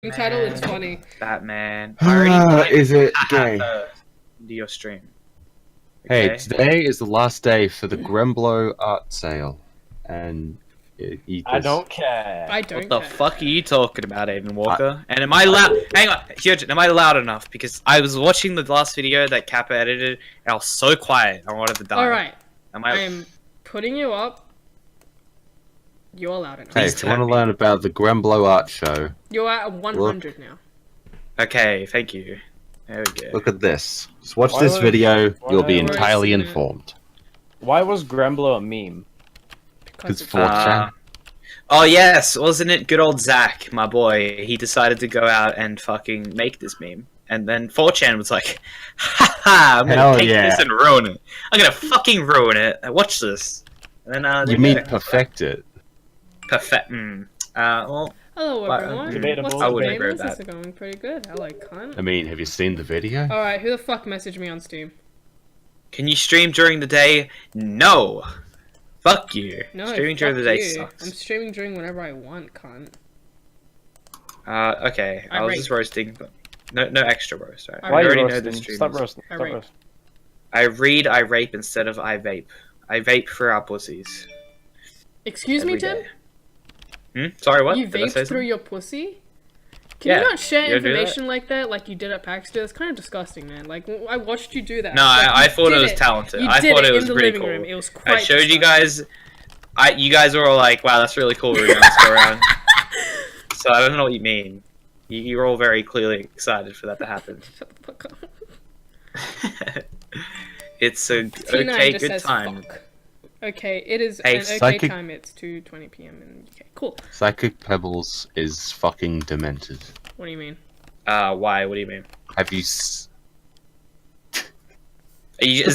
Title is funny. Batman. Is it gay? Do your stream. Hey, Okay. today is the last day for the Gremblo art sale, and I don't care. I don't What the care. fuck are you talking about, Aiden Walker? And am I loud? Hang on, Hyojin, am I loud enough? Because I was watching the last video that Kappa edited, and I was so quiet. I wanted to die. Alright. Am I am putting you up. You're loud enough. Hey, if you want to learn about the Gremblo art show, You're at 100 now. Okay, thank you. There we go. look at this. Just watch this video, you'll be why was entirely it- informed. Why was Gremblo a meme? Because it's 4chan. Oh yes, wasn't it good old Zach, my boy? He decided to go out and fucking make this meme. And then 4chan was like, haha, I'm gonna Hell take yeah. this and ruin it. I'm gonna fucking ruin it. Watch this. And then, You mean perfect it? perfect. Well, Hello everyone. Debatable. What's I the wouldn't name? agree with This that. is going pretty good. I like cunt. I mean, have you seen the video? Alright, who the fuck messaged me on Steam? can you stream during the day? No. Fuck you. No, Streaming during fuck the day you. sucks. I'm streaming during whenever I want, cunt. Okay. I was just roasting, but no extra roast. Right? Why Why I are you already know roasting? the stream. Stop roasting. I Stop rape. roasting. I read, I rape instead of I vape. I vape for our pussies. Excuse me, Every Tim? day. Sorry, what? You Did I say vaped through something? your pussy? Can Yeah, you not share you do that? information like that, like you did at PAX? It's kind of disgusting, man. Like, I watched you do that. No, Like, I you thought it did was talented. You I did thought it in was the pretty living cool. room. It was quite I showed you disgusting. guys. You guys were all like, "Wow, that's really cool." We're gonna go around. So I don't know what you mean. You were all very clearly excited for that to happen. Shut the fuck up. It's a T9 okay, just good says time. fuck. Okay, it is Hey, an okay psychic- time. It's 2:20 p.m. in UK. Cool. Psychic Pebbles is fucking demented. What do you mean? Why? What do you mean? Have you Is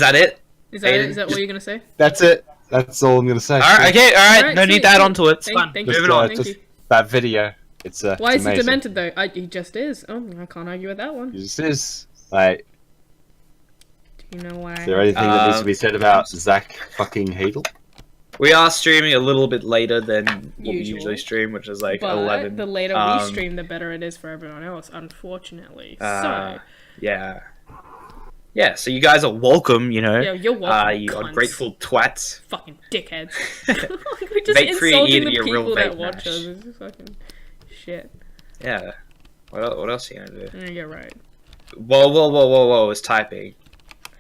that it? Is that Aiden, is that what you're gonna say? That's it. That's all I'm gonna say. All right. Okay. All right. Alright, No sweet, need to add sweet. on to it. It's Thank- fine. thank Just, you. Moving on. Thank you. That video. It's Why it's is he amazing. demented though? He just is. Oh, I can't argue with that one. He just is. Like, Do you know why? is there anything that needs to be said about Zach fucking Hadel? We are streaming a little bit later than what we Usual. usually stream, which is like But 11. the later we Um, stream, the better it is for everyone else. Unfortunately. Yeah. Yeah. So you guys are welcome. You know. Yeah, you're welcome. You cunts. ungrateful twats. Fucking dickheads. We're just Vape free, insulting eat the your real people that vape watch mash. us. It's just fucking shit. Yeah. What else are you gonna do? Yeah, you're right. Whoa! It's typing.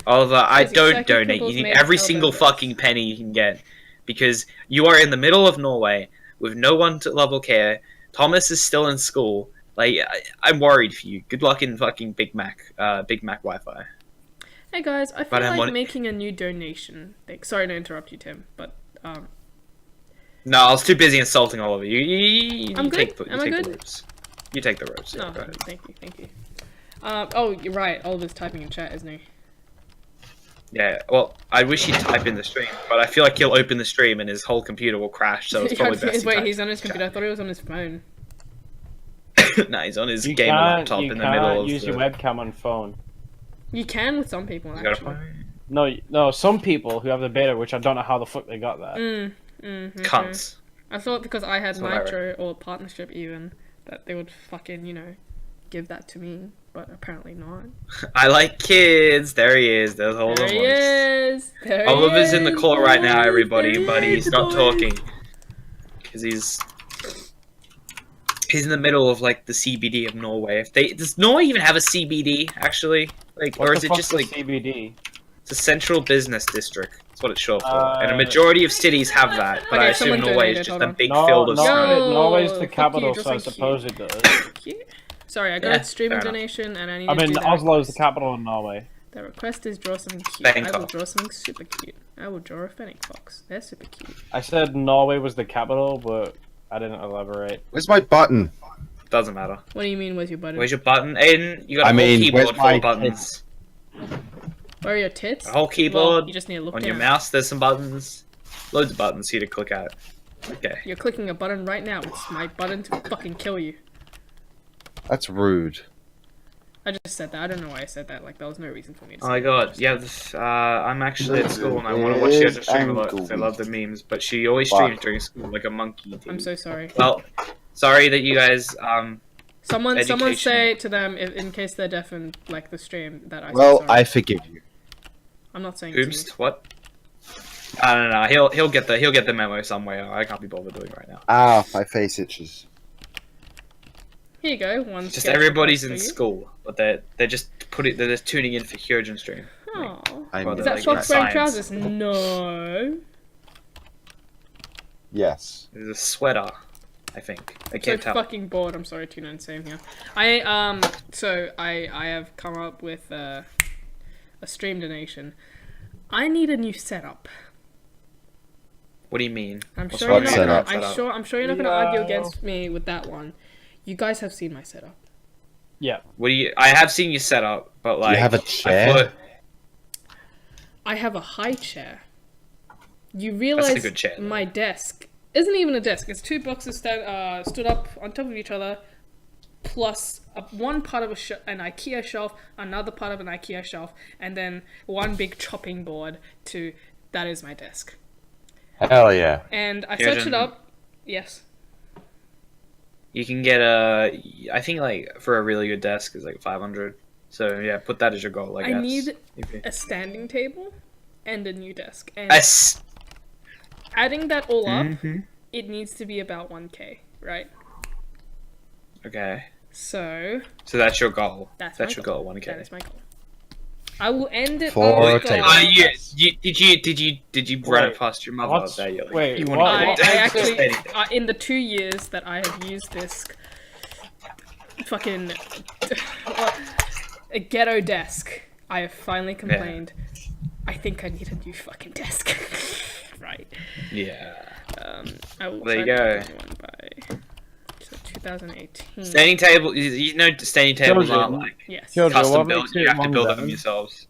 Oliver, I Because don't Psychic donate. Pimples You need made every a single Hellbender. fucking penny you can get, because you are in the middle of Norway with no one to love or care. Thomas is still in school. Like, I'm worried for you. Good luck in fucking Big Mac Wi-Fi. Hey guys, I feel But I'm like on- making a new donation thing. Sorry to interrupt you, Tim, but No, I was too busy insulting all of you. You I'm take, good. you Am I take good? the ropes. You take the ropes. Yeah, no, go ahead. thank you. Oh, you're right. Oliver's typing in chat, isn't he? Yeah, well, I wish he'd type in the stream, but I feel like he'll open the stream and his whole computer will crash, so it's probably best he Wait, types he's on his in computer. I thought he was on his phone. chat. Nah, he's on his You gamer can't, laptop you in the middle can't of use the... your webcam on phone. You can with some people, You got a actually. phone? No, some people who have the beta, which I don't know how the fuck they got that. Okay. Cunts. I thought because I had That's what I read. Nitro or partnership even, that they would fucking, give that to me, but apparently not. I like kids. There he is. There's all There the he voice. is! There Oliver's he in the is, call right now, boys! everybody, There but he he's is, not boys! talking. Because he's in the middle of, like, the CBD of Norway. Does Norway even have a CBD, actually? Like, What or the is it fuck's just, the like, CBD? it's a central business district. That's what it's short for. And a majority of cities have that, but Okay, I assume someone Norway is donated, just hold a on. big No, field of no, snow. Yo, Norway's fuck the you, capital, just so I like suppose you. it does. Cute. Sorry, I got Yeah, a streaming fair enough. donation and I need I to do mean, the Oslo is the request. capital of Norway. The request is draw something cute. I will Bangkok. draw something super cute. I will draw a fennec fox. They're super cute. I said Norway was the capital, but I didn't elaborate. Where's my button? Doesn't matter. What do you mean, where's your button? Where's your button? Aiden, you got a I whole mean, keyboard where's full my of buttons. Where are your tits? A whole Well, keyboard. you just need to look On down. your mouse, there's some buttons. Loads of buttons here to click at. Okay. You're clicking a button right now. It's my button to fucking kill you. That's rude. I just said that. I don't know why I said that. Like, there was no reason for me to say Oh my that. god, yeah, I'm actually at school and I want to watch you stream a lot because I love the memes, but she always streams during school like a monkey. Dude. I'm so sorry. Well, sorry that you guys, Someone Education. say to them in case they're deaf and like the stream that I. Well, sorry. I forgive you. I'm not saying. To you. Oops, what? I don't know. He'll get the memo somewhere. I can't be bothered doing it right now. Ah, my face itches. Here you go. One. Just sketch everybody's request in for you. school, but they're just tuning in for Hyojin stream. Oh. I Well, Is they're that like short wearing science. trousers? No. Yes. There's a sweater, I think. I I'm can't so tell. fucking bored. I'm sorry, Tuna, and same here. I have come up with a stream donation. I need a new setup. What do you mean? I'm What's sure wrong you're with not setup? gonna, setup? I'm sure you're not gonna No. argue against me with that one. You guys have seen my setup. Yeah. What do you? I have seen you set up, but like you have a I chair? thought I have a high chair. You that's realize a good chair. my desk isn't even a desk. It's two boxes stood up on top of each other, plus one part of an IKEA shelf, another part of an IKEA shelf, and then one big chopping board that is my desk. Hell yeah. And I Here's searched it an- up. Yes. You can get I think like for a really good desk is like 500. So yeah, put that as your goal. I I guess. need If you- a standing table and a new desk. And S- adding that all up, Mhm. it needs to be about 1k, right? Okay. So So that's your goal. That's That's my your goal. goal. 1k. That is my goal. I will end it For on a a table. goal. Did you run it Wait, past your mother? what's- That you, wait, you what- wanna- I Just actually, anything. in the 2 years that I have used this fucking a ghetto desk, I have finally complained. I think I need a new fucking desk. Right. Yeah. I will There you try to go. get a new one by 2018. Standing table. You know, standing tables Children. aren't like Yes. Children. custom what built. makes You it have to one build them grand? yourselves.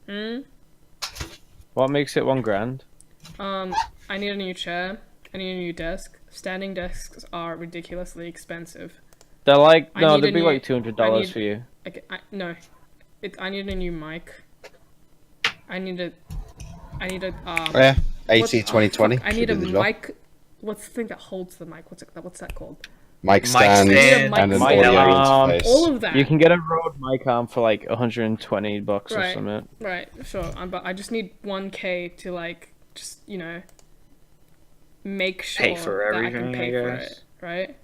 What makes it $1,000? I need a new chair. I need a new desk. Standing desks are ridiculously expensive. They're like I no, need they'd a be new- like $200 I for you. Okay, no, I need a new mic. I need a Yeah. 80, what's- 2020. fuck, I need a should do the job. mic. What's the thing that holds the mic? What's that called? Mic stand, stand, and an mic audio stand. interface. All of that. You can get a Rode mic arm for like $120 or Right. something. Right, sure. But I just need 1k to like just make sure Pay for that I everything, can pay I for guess. it. Right.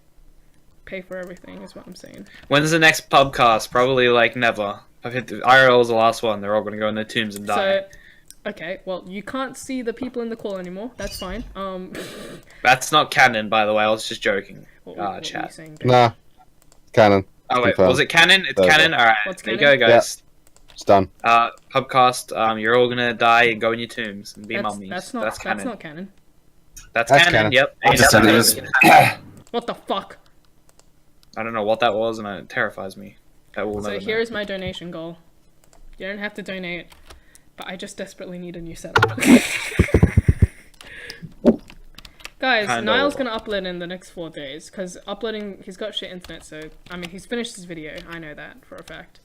Pay for everything is what I'm saying. When's the next pubcast? Probably like never. I've hit IRL was the last one. They're all gonna go in their tombs and die. So, okay, well, you can't see the people in the call anymore. That's fine. That's not canon, by the way. I was just joking. What were you Chat. saying, Dave? Nah. Canon. Oh wait, Confirmed. was it canon? It's Thursday. canon. All right, What's there you canon? go, guys. It's done. Pubcast. You're all gonna die and go in your tombs and be mummies. That's not canon. That's not canon. That's That's canon. canon. Yep. I'm just Ain't saying nothing it else. What the fuck? I don't know what that was, and it terrifies me. That will So never here know. is my donation goal. You don't have to donate, but I just desperately need a new setup. Guys, Kinda. Niall's gonna upload in the next 4 days, because he's got shit internet, so, I mean, he's finished his video, I know that for a fact.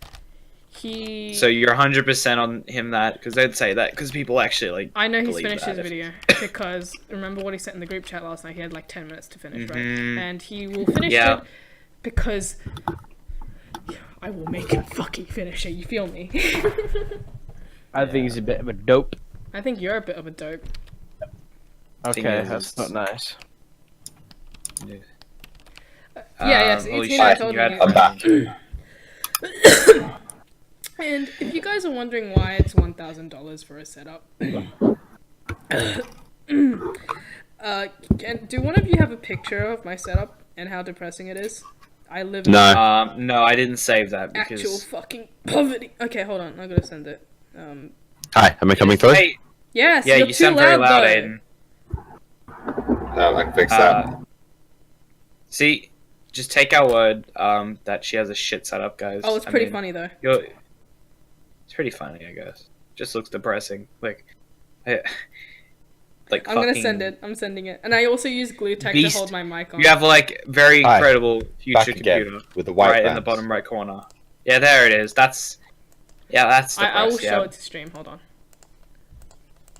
So you're 100% on him that because they'd say that because people actually like. I know he's believe finished that his if- video, because remember what he said in the group chat last night, he had like 10 minutes to finish, right? Mhm. And he will finish Yeah. it, because I will make him fucking finish it, you feel me? I think he's a bit of a dope. I think you're a bit of a dope. Okay, is, that's not nice. Yes, holy it's, I shit, told you you. had I'm back. And if you guys are wondering why it's $1,000 for a setup, do one of you have a picture of my setup and how depressing it is? I live in No. No, I didn't save that because. actual fucking poverty. Okay, hold on, I'm gonna send it. Hi, am I coming through? Hey, Yes, yeah, you're you too sound very loud, though. Aiden. No, I can fix that. See, just take our word that she has a shit setup, guys. Oh, it's I pretty mean, funny though. It's pretty funny, I guess. Just looks depressing. Like I'm gonna send it. I'm sending it, and I also use glue tech Beast. to hold my mic on. You have like very Hi. incredible future Back again computer with the white right in the bands. bottom right corner. Yeah, there it is. That's I will depressing, show yeah. it to stream. Hold on.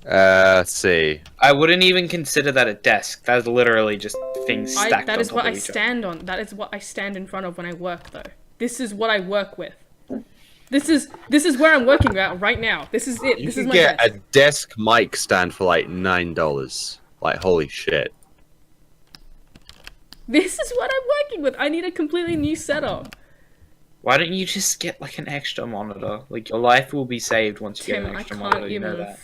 Let's see. I wouldn't even consider that a desk. That is literally just things stacked That on is top what of I each other. stand on. That is what I stand in front of when I work, though. This is what I work with. This is where I'm working at right now. This is it. You This is can my get desk. a desk mic stand for like $9. Like, holy shit. This is what I'm working with. I need a completely new setup. Why don't you just get like an extra monitor? Like your life will be saved once you Tim, get an I extra can't monitor. You know even. that.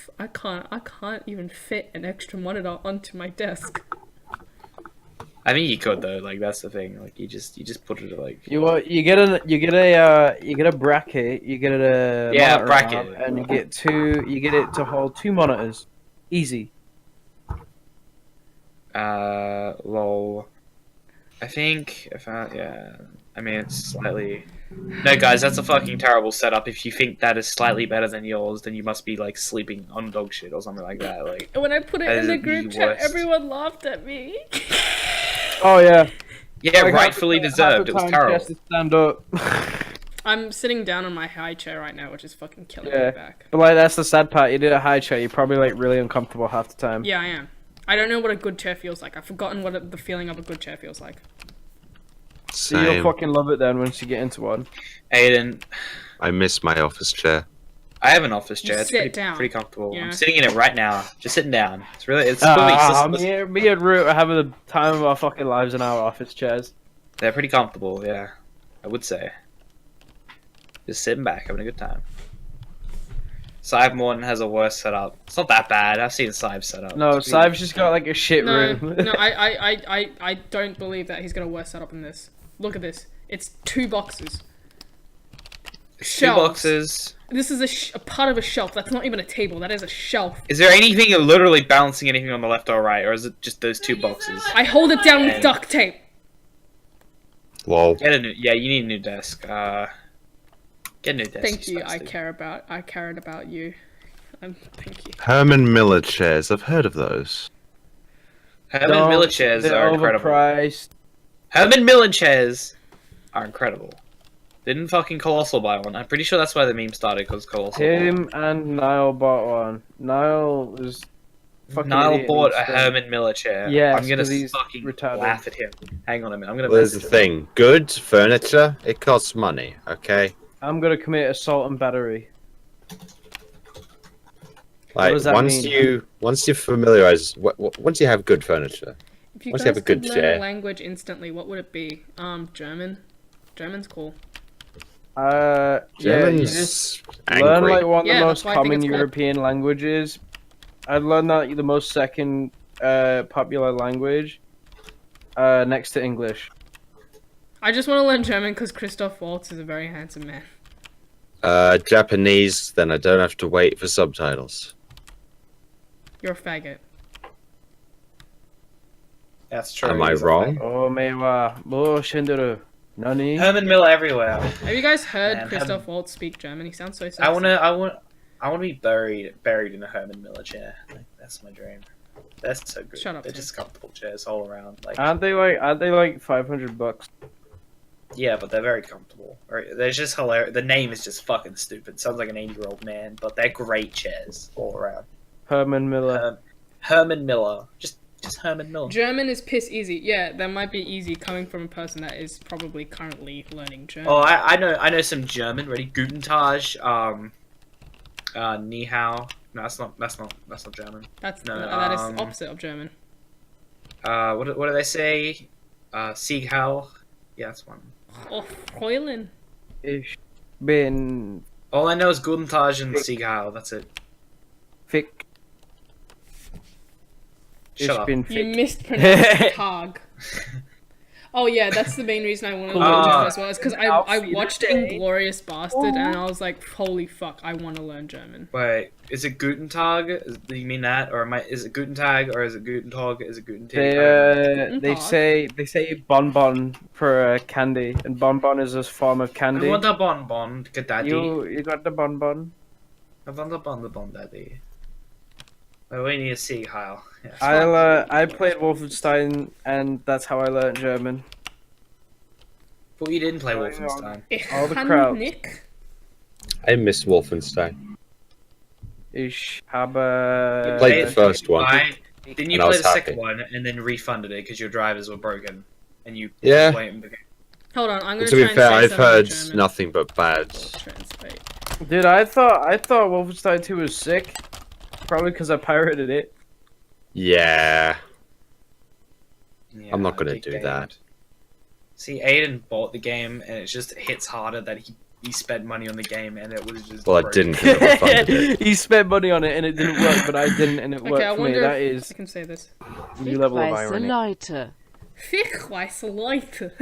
I can't even fit an extra monitor onto my desk. I mean, you could though. Like that's the thing. Like you just put it like. You get a bracket, you get a Yeah, monitor bracket. arm, and you get it to hold 2 monitors. Easy. Lol. I think if yeah. I mean, it's slightly. No, guys, that's a fucking terrible setup. If you think that is slightly better than yours, then you must be like sleeping on dog shit or something like that. Like. When I put it That in the is the group chat, worst. everyone laughed at me. Oh yeah. Yeah, Like, rightfully half the deserved. It was time, terrible. Jess to stand up. I'm sitting down on my high chair right now, which is fucking killing Yeah. me back. But like that's the sad part. You did a high chair. You're probably like really uncomfortable half the time. Yeah, I am. I don't know what a good chair feels like. I've forgotten what the feeling of a good chair feels like. So you'll Same. fucking love it then once you get into one. Aiden, I miss my office chair. I have an office You chair. It's sit down, pretty comfortable. yeah. I'm sitting in it right now. Just sitting down. It's really it's fully Me and Root are having the time of our fucking lives in our office chairs. They're pretty comfortable, yeah. I would say. Just sitting back, having a good time. Sive Morton has a worse setup. It's not that bad. I've seen Sive's setup. No, It's pretty- Sive's just got like a shit No, room. no, I don't believe that he's got a worse setup than this. Look at this. It's 2 boxes. Two Shelves. boxes. This is a part of a shelf. That's not even a table. That is a shelf. Is there anything literally balancing anything on the left or right, or is it just those 2 boxes? I hold it down with duct tape. Lol. Get a new, yeah, you need a new desk. Get a new desk. Thank you. I spastic. cared about you. Thank you. Herman Miller chairs. I've heard of those. Herman Miller chairs They're are incredible. overpriced. Herman Miller chairs are incredible. Didn't fucking Colossal buy one? I'm pretty sure that's why the meme started, because Colossal. Tim and Niall bought one. Niall was fucking Niall idiot bought a and stuff. Herman Miller chair. Yes, I'm gonna 'cause he's fucking retarded. laugh at him. Hang on a minute. I'm gonna. Well, there's the message him. thing. Good furniture, it costs money, okay? I'm gonna commit assault and battery. Like, does that once mean? you familiarize, once you have good furniture, If you Once guys you have a good could learn chair. a language instantly, what would it be? German. German's cool. Yeah, you just German's learn angry. like one of Yeah, the that's most why I think common it's cool. European languages. I'd learn that the most second popular language, next to English. I just want to learn German because Christoph Waltz is a very handsome man. Japanese, then I don't have to wait for subtitles. You're a faggot. That's true. Am I he's a wrong? fag. Oh meiwa, bo shinderu. Nani? Herman Miller everywhere. Have you guys heard Man, Christoph Waltz speak German? He sounds so sexy. I want to be buried in a Herman Miller chair. Like, that's my dream. That's so good. Shut up, They're Tim. just comfortable chairs all around. Like, Aren't they like $500? yeah, but they're very comfortable. They're just hilarious. The name is just fucking stupid. Sounds like an 80-year-old man, but they're great chairs all around. Herman Miller. Herman Miller. Just Herman Miller. German is piss easy. Yeah, that might be easy coming from a person that is probably currently learning German. Oh, I know some German. Ready? Guten Tag. Ni hao. No, that's not German. that is um, opposite of German. What do they say? Sieg Heil. Yeah, that's one. Oh, Fräulein. Ich bin All I know is Guten Tag and Sieg Heil. That's it. fick. Shut Ich up. bin You fick. mispronounced Tag. Oh yeah, that's the main reason I want to learn Ah. German as well. Is because I Auf watched Wiedersehen. Inglorious Bastard and I was like, holy fuck, I want to learn German. Wait, is it Guten Tag? Do you mean that, or is it Guten Tag, or is it Guten Tag? Is it Guten Tag? They say bonbon for candy, and bonbon is a form of I candy. want a bonbon, daddy. You got the bonbon. I want a bonbon, daddy. Well, we need a Sieg Heil. Yeah. I played Wolfenstein, and that's how I learned German. But you didn't play Oh, Wolfenstein. All the crowds. Nick. I miss Wolfenstein. Ich habe. Played the first one. Didn't you And I play was the second happy. one and then refunded it because your drivers were broken? And you Yeah. went and became- Hold on, I'm gonna To try be and fair, say I've something in heard German. nothing but bad. Translate. Dude, I thought Wolfenstein 2 was sick. Probably because I pirated it. Yeah, Yeah, I'm not gonna big do game. that. See, Aiden bought the game, and it just hits harder that he spent money on the game, and it was just. Well, I broken. didn't because I funded it. He spent money on it and it didn't work, but I didn't and it Okay, worked I for me. wonder That if is I can say this. a new level of Weiße irony. Leute. Fick weiße Leute.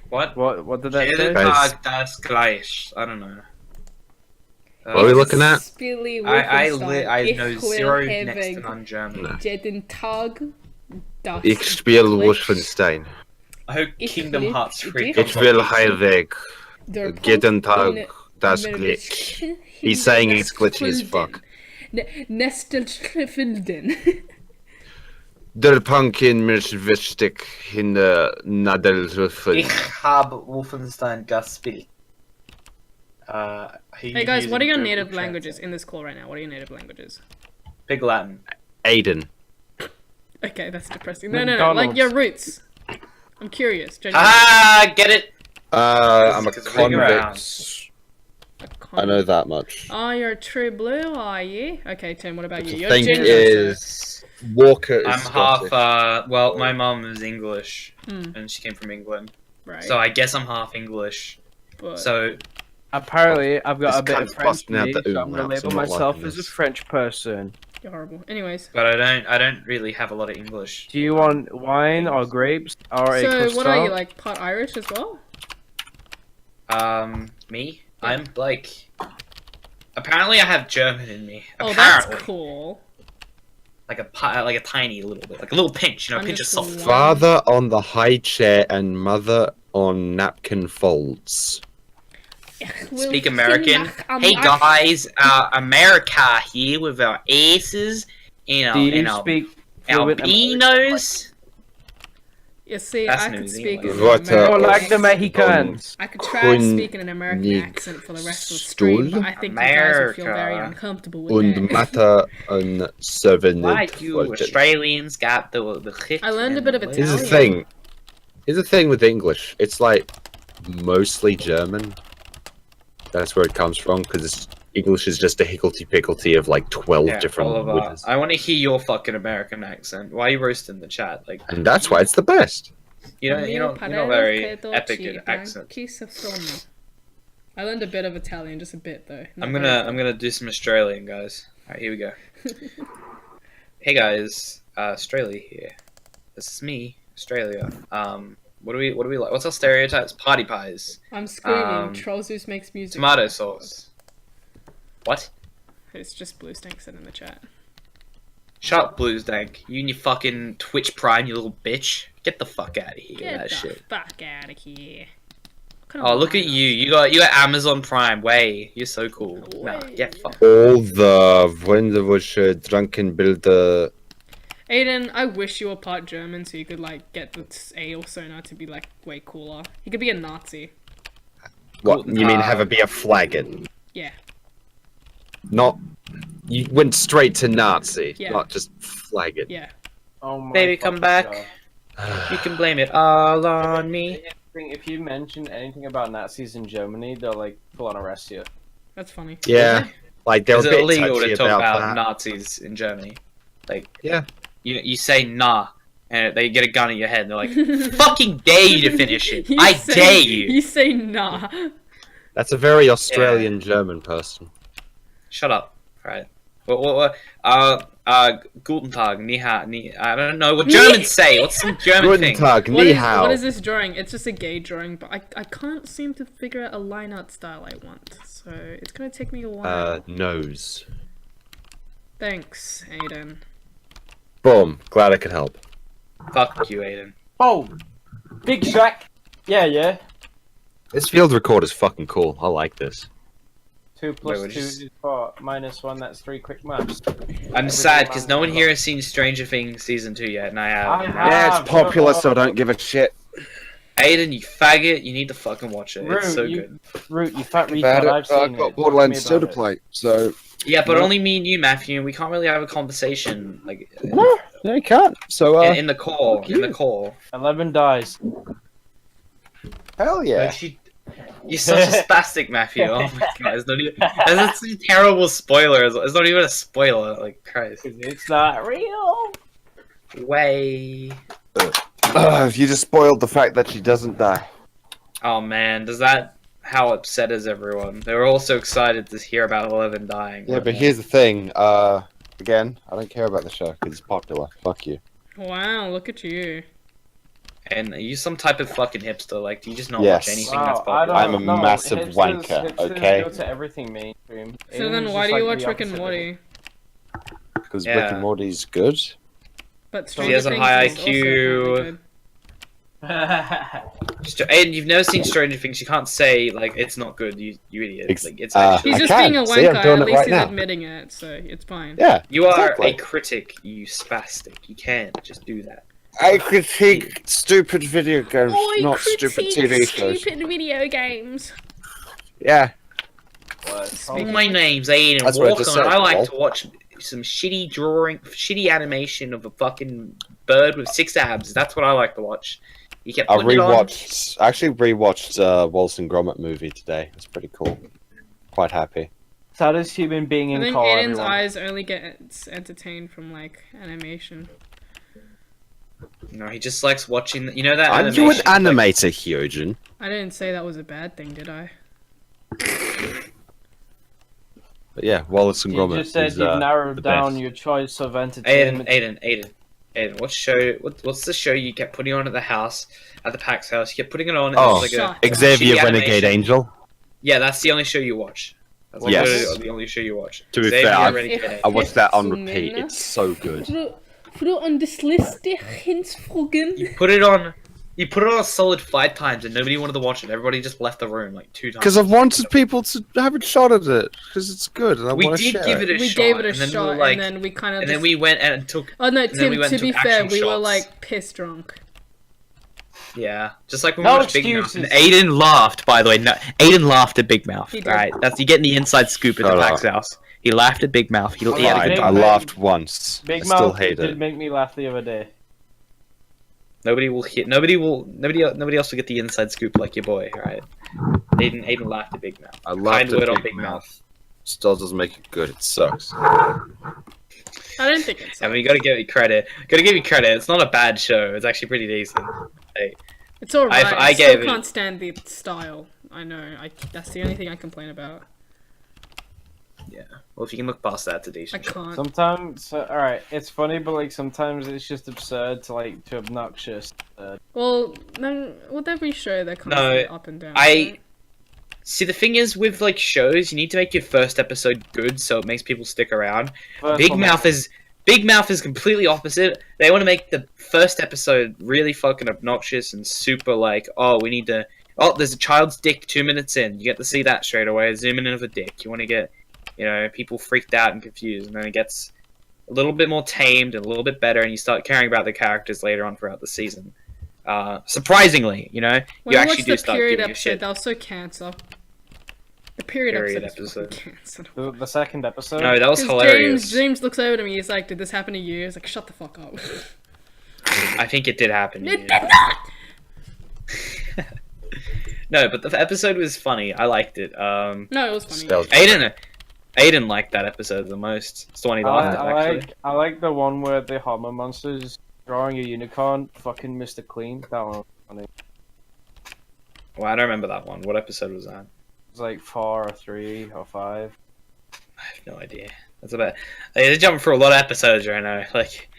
What? What did that Jeden say? Guys. Tag das gleich. I don't know. What are we looking at? Spiele I Wolfenstein. know Ich will zero have next a to none German. No. jeden Tag das Ich spiele Glitch Wolfenstein. I hope Ich Kingdom will- Hearts 3 ich- comes Ich out will this year. Heilig. der Jeden Punkt Tag das in- Glitch. He's saying it's glitchy as fuck. Nestelschliffelden. Der Pumpkin mich wichtig in der Nadelhöfen. Ich habe Wolfenstein gespielt. Hey guys, what are your native languages in this call right now? What are your native languages? Big Latin. Aiden. Okay, that's depressing. No, like McDonald's. your roots. I'm curious. Genuinely. Ah, get it? I'm a Because ring around. convict. A I know that much. Oh, you're true blue, are you? Okay, Tim, what about you? The You're thing ginger, is, Walker is I'm Scottish. half, well, my mom is English, Hmm. and she came from England. right? So I guess I'm half English. but So, Apparently, I've got This a bit of cunt's French busting in out me, the so I'm gonna umlauts, label I'm not myself liking as a this. French person. you're horrible. Anyways, but I don't really have a lot of English. Do you want wine or grapes or a so croissant? what are you, like part Irish as well? Me? I'm like, apparently I have German in me. Oh, Apparently. that's cool. Like a tiny little bit, like a little pinch, you know, I'm pinch of just salt. lying. Father on the high chair and mother on napkin folds. Speak American. Hey guys, America here with our aces and Do you our speak fluent albinos. You see, That's I New could Zealand. speak in What, an Oh, American like the accent. Mexicans. I could try Kun- speaking an American Nig- accent for the rest of the stream, but I think you guys would feel very America. uncomfortable with Und that. Mata on seven. Why you Australians got the hit? I learned a bit of Here's the Italian. thing. Here's the thing with English. It's like mostly German. That's where it comes from, because English is just a higgledy-piggledy of like 12 different words. I want to hear your fucking American accent. Why are you roasting the chat? Like, And that's why it's the best. you're not very epic at accent. I learned a bit of Italian, just a bit though. Not I'm very gonna good. do some Australian, guys. All right, here we go. Hey guys, Australia here. This is me, Australia. What do we like? What's our stereotypes? Party pies, I'm screaming. um, Trollzeus makes music. tomato sauce. What? It's just Blue Stank said in the chat. Shut up, Blues Dank. You and your fucking Twitch Prime, you little bitch. Get the fuck out of here. Get that the shit. fuck out of here. What kind of Oh, look at lineup? you. You got Amazon Prime. Way, you're so cool. Nah, Way. get fucked. All the wunderliche drunken Bilder. Aiden, I wish you were part German so you could like get the ale sonar to be like way cooler. You could be a Nazi. What, Cool. you mean have it be a flagon? Yeah. Not... You went straight to Nazi, Yeah. not just flagon. Yeah. Oh my Baby, come fucking back. God. You can blame it all on me. If you mention anything about Nazis in Germany, they'll like full on arrest you. That's funny. Yeah, like they're Is a it bit illegal touchy to talk about about that. Nazis in Germany? Like, Yeah. you say nah, and they get a gun at your head. And they're like, "Fucking dare you to finish it! You I say- dare you!" You say nah. That's a very Australian German person. Shut up. Right. Guten Tag, ni hao, I don't know what Germans say. What's some German Guten thing? Tag, What ni is, hao. what is this drawing? It's just a gay drawing, but I can't seem to figure out a line art style I want. So it's gonna take me a while. Nose. Thanks, Aiden. Boom. Glad I could help. Fuck you, Aiden. Oh, big Shrek. Yeah. This field record is fucking cool. I like this. 2 plus Wait, 2 is 4, minus 1, that's 3 quick maths. I'm sad because no one here has seen Stranger Things season 2 yet, and I have. I have. Yeah, it's popular, so don't give a shit. Aiden, you faggot, you need to fucking watch it. It's so good. Root, you fat retard, I've seen it. Borderlands Tell me about it. plate, so... Yeah, but No. only me and you, Matthew, and we can't really have a conversation like No, you can't. So, in the call. fuck In the you. call. 11 dies. Hell yeah. Like, you're such a spastic, Matthew. Oh my god, it's not even. That's such a terrible spoiler. It's not even a spoiler. Like Christ. It's not real. Way. You just spoiled the fact that she doesn't die. Oh man, does that how upset is everyone? They were all so excited to hear about 11 dying. Yeah, weren't but they? here's the thing. Again, I don't care about the show because it's popular. Fuck you. Wow, look at you. And are you some type of fucking hipster? Like, do you just not Yes. watch anything that's I popular? I'm a massive wanker, okay? Go to everything mainstream. So then why do you watch Rick and Morty? Because Yeah. Rick and Morty's good. But He Stranger has a Things high is also IQ. apparently good. And you've never seen Stranger Things. You can't say like it's not good. You idiot. Like it's actually. He's I just can. being a See, I'm wanker. doing At it least right he's now. admitting it, so it's fine. Yeah. You are exactly. a critic, you spastic. You can't just do that. I critique stupid video games, not stupid TV shows. Stupid video games. Yeah. My name's Aiden That's what I Walker, just and said, I like lol. to watch some shitty animation of a fucking bird with 6 abs. That's what I like to watch. You kept I putting it on. actually rewatched Wallace and Gromit movie today. It's pretty cool. Quite happy. Saddest human being I in think call. Aiden's Everyone. eyes only get entertained from like animation. No, he just likes watching. You know that Aren't animation? you an like- animator, Hyojin? I didn't say that was a bad thing, did I? But yeah, Wallace and You Gromit. just said is, you've the narrowed down best. your choice of entertainment. Aiden. What's the show you kept putting on at the house, at the PAX house? You kept putting it on. And Oh, it was Shut like a Xavier shitty Renegade animation. Angel. Yeah, that's the only show you watch. That's Yes. literally the only show you watch. To be Xavier fair, Renegade I Angel. watched that on repeat. It's so good. Put it on this list, Hinsfrogen. You put it on a solid 5 times and nobody wanted to watch it. Everybody just left the room like 2 times. Because I've wanted people to have a shot at it. Because it's good, and I We want to did share give it. it a We shot. gave it a and then shot, we were like, and then we kind of. and then we went and took. Oh no, and then we Tim. went To and be took fair, actual we were shots. like piss drunk. Yeah, just like when No we watched Big Mouth. excuses. And Aiden laughed, by the way. No, Aiden laughed at Big Mouth. He did. Right, that's you getting the inside scoop at the Shut PAX up. house. He laughed at Big Mouth. He had a Fine, good Big I time. Mouth- laughed once. Big I still Mouth hate did it. make me laugh the other day. Nobody else will get the inside scoop like your boy, right? Aiden laughed at Big Mouth. I Kind laughed word at on Big Big Mouth. Mouth. Still doesn't make it good. It sucks. I don't think it's. I mean, you gotta give you credit. Gotta give you credit. It's not a bad show. It's actually pretty decent. Hey, It's alright. I I gave still it- can't stand the style. I know. That's the only thing I complain about. yeah. Well, if you can look past that, it's a I decent show. can't. Sometimes, alright, it's funny, but like sometimes it's just absurd to obnoxious. Well, no, with every show they're constantly up and down. I- right? See, the thing is with like shows, you need to make your first episode good so it makes people stick around. First Big one- Mouth is completely opposite. They want to make the first episode really fucking obnoxious and super like, oh, we need to. Oh, there's a child's dick 2 minutes in. You get to see that straight away. Zooming in of a dick. You want to get, people freaked out and confused, and then it gets a little bit more tamed and a little bit better, and you start caring about the characters later on throughout the season. Surprisingly, When you I actually watched do the start period giving a episode, shit. that was so cancer. The period Period episode. Is episode. fucking cancer. The second episode. No, that was 'Cause hilarious. James looks over to me. He's like, "Did this happen to you?" He's like, "Shut the fuck up." I think it did happen. It yeah. did not. No, but the episode was funny. I liked it. No, it was funny. Still- Aiden liked that episode the most. It's the one he laughed at, actually. I like the one where the hormone monsters drawing a unicorn, fucking Mr. Clean. That one was funny. Well, I don't remember that one. What episode was that? It was like 4 or 3 or 5. I have no idea. That's about. They're jumping through a lot of episodes right now. Like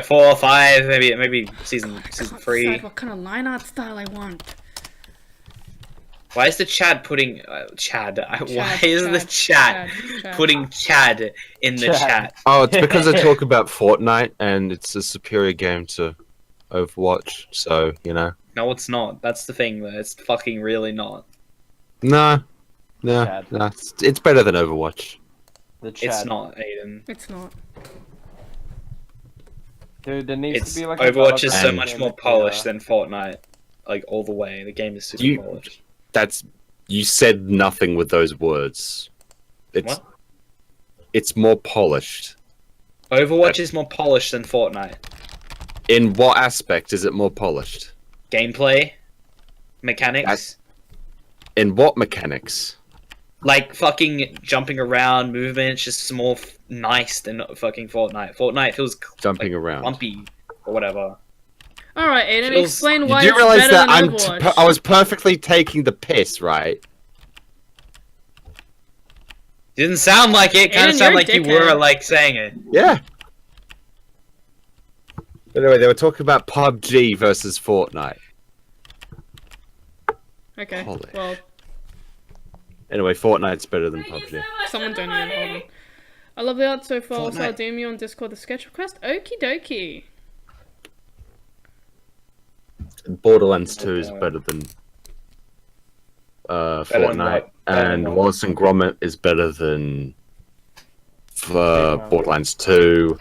4 or 5, maybe season Can't 3. decide what kind of line art style I want. Why is the Chad putting Chad? Why is the Chad. putting Chad in the Chad. chat? Oh, it's because I talk about Fortnite, and it's a superior game to Overwatch. So No, it's not. That's the thing. Though. It's fucking really not. No, Chad. it's better than Overwatch. The chat. It's not, Aiden. It's not. Dude, there needs It's to be like Overwatch is so And- much more polished than Fortnite. Like all the way. The game is super You- polished. You said nothing with those words. What? It's more polished. Overwatch is more polished than Fortnite. In what aspect is it more polished? Gameplay. mechanics. In what mechanics? Like fucking jumping around, movements, just more nice than fucking Fortnite. Fortnite feels Jumping around. lumpy or whatever. All right, Aiden, Feels- explain You why do it's realize better that than Overwatch. I was perfectly taking the piss, right? Didn't sound like it. Kind Aiden, of sounded like you're a you were dickhead. like saying it. Yeah. Anyway, they were talking about PUBG versus Fortnite. Okay, Holy. well, Anyway, Fortnite's better than PUBG. someone donated. Hold on. I love the art so far. Also, I'll Fortnite. DM you on Discord the sketch request. Okie dokie. Borderlands 2 is Okay. better than than Fortnite, what? Better than and what? Wallace and Gromit is better than Wow. Borderlands 2.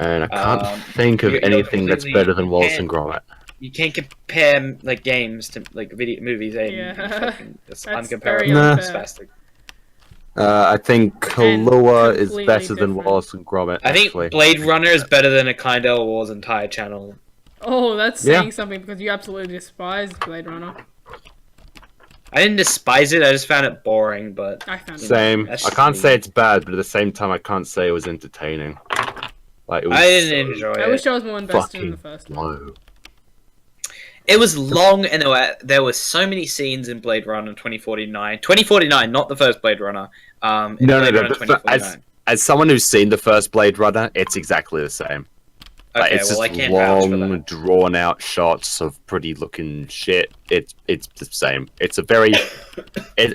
And I can't think of you're anything that's completely- better than Wallace can't- and Gromit. You can't compare like games to like video movies. Yeah. It's That's uncomparable. very Nah. It's unfair. spastic. I think And Kahlua is completely better than different. Wallace and Gromit. I think actually. Blade Runner is better than a Kindle War's entire channel. Oh, that's Yeah. saying something because you absolutely despise Blade Runner. I didn't despise it. I just found it boring. But I found it. Same. That's I can't just say me. it's bad, but at the same time, I can't say it was entertaining. Like it was I didn't enjoy I it. wish I was more invested in the fucking first one. low. It was long, and there were so many scenes in Blade Runner 2049. 2049, not the first Blade Runner. In No, Blade no, Runner no. 2049. As someone who's seen the first Blade Runner, it's exactly the same. Like, Okay, it's well, I just can't vouch for long, that. drawn-out shots of pretty-looking shit. It's the same. It's a very,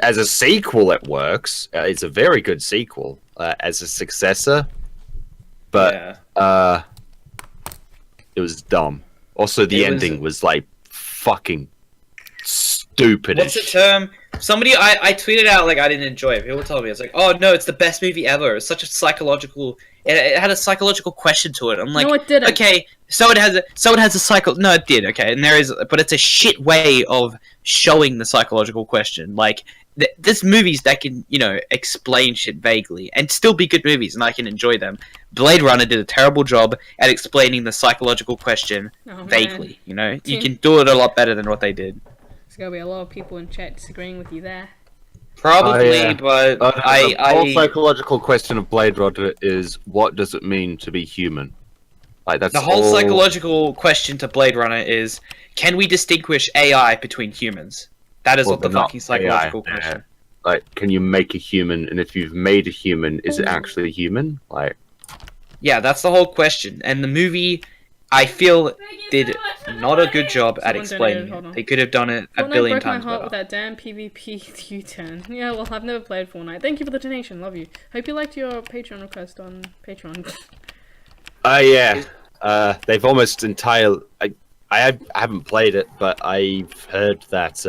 as a sequel, it works. It's a very good sequel. As a successor, but Yeah. it was dumb. Also, the It was- ending was like fucking stupid. What's as the term? Somebody, I tweeted out like I didn't enjoy it. People told me it's like, oh no, it's the best movie ever. It's such a psychological. It had a psychological question to it. I'm like, No, it didn't. okay, so it has a psycho. No, it did. Okay, and there is, but it's a shit way of showing the psychological question. Like, there's movies that can explain shit vaguely and still be good movies, and I can enjoy them. Blade Runner did a terrible job at explaining the psychological question Oh, man. vaguely. You Team- can do it a lot better than what they did. There's gonna be a lot of people in chat disagreeing with you there. Probably, yeah. but The whole I psychological question of Blade Runner is, what does it mean to be human? Like that's the whole all- psychological question to Blade Runner is: can we distinguish AI between humans? That is Well, what the they're not fucking psychological AI, question. Like, can you make a human? And if you've made a human, is it actually human? Like, Yeah, that's the whole question. And the movie, I feel, did not a good job at Someone explaining donated, hold on. it. They could have done it a Fortnite billion broke my times heart with better. that damn PvP U-turn. Yeah, well, I've never played Fortnite. Thank you for the donation. Love you. Hope you liked your Patreon request on Patreon. yeah, they've almost entirely. I haven't played it, but I've heard that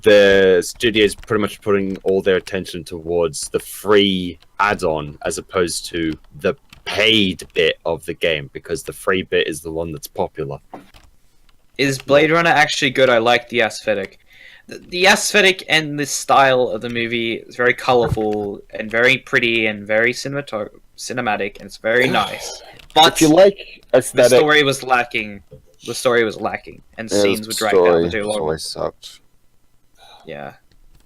the studio's pretty much putting all their attention towards the free add-on as opposed to the paid bit of the game, because the free bit is the one that's popular. Is Blade Runner actually good? I like the aesthetic. The aesthetic and the style of the movie is very colorful and very pretty and very cinematic, and it's very nice. But If you like the aesthetic, story was lacking. The story was lacking, and scenes were dragged out for too long. always sucked. Yeah.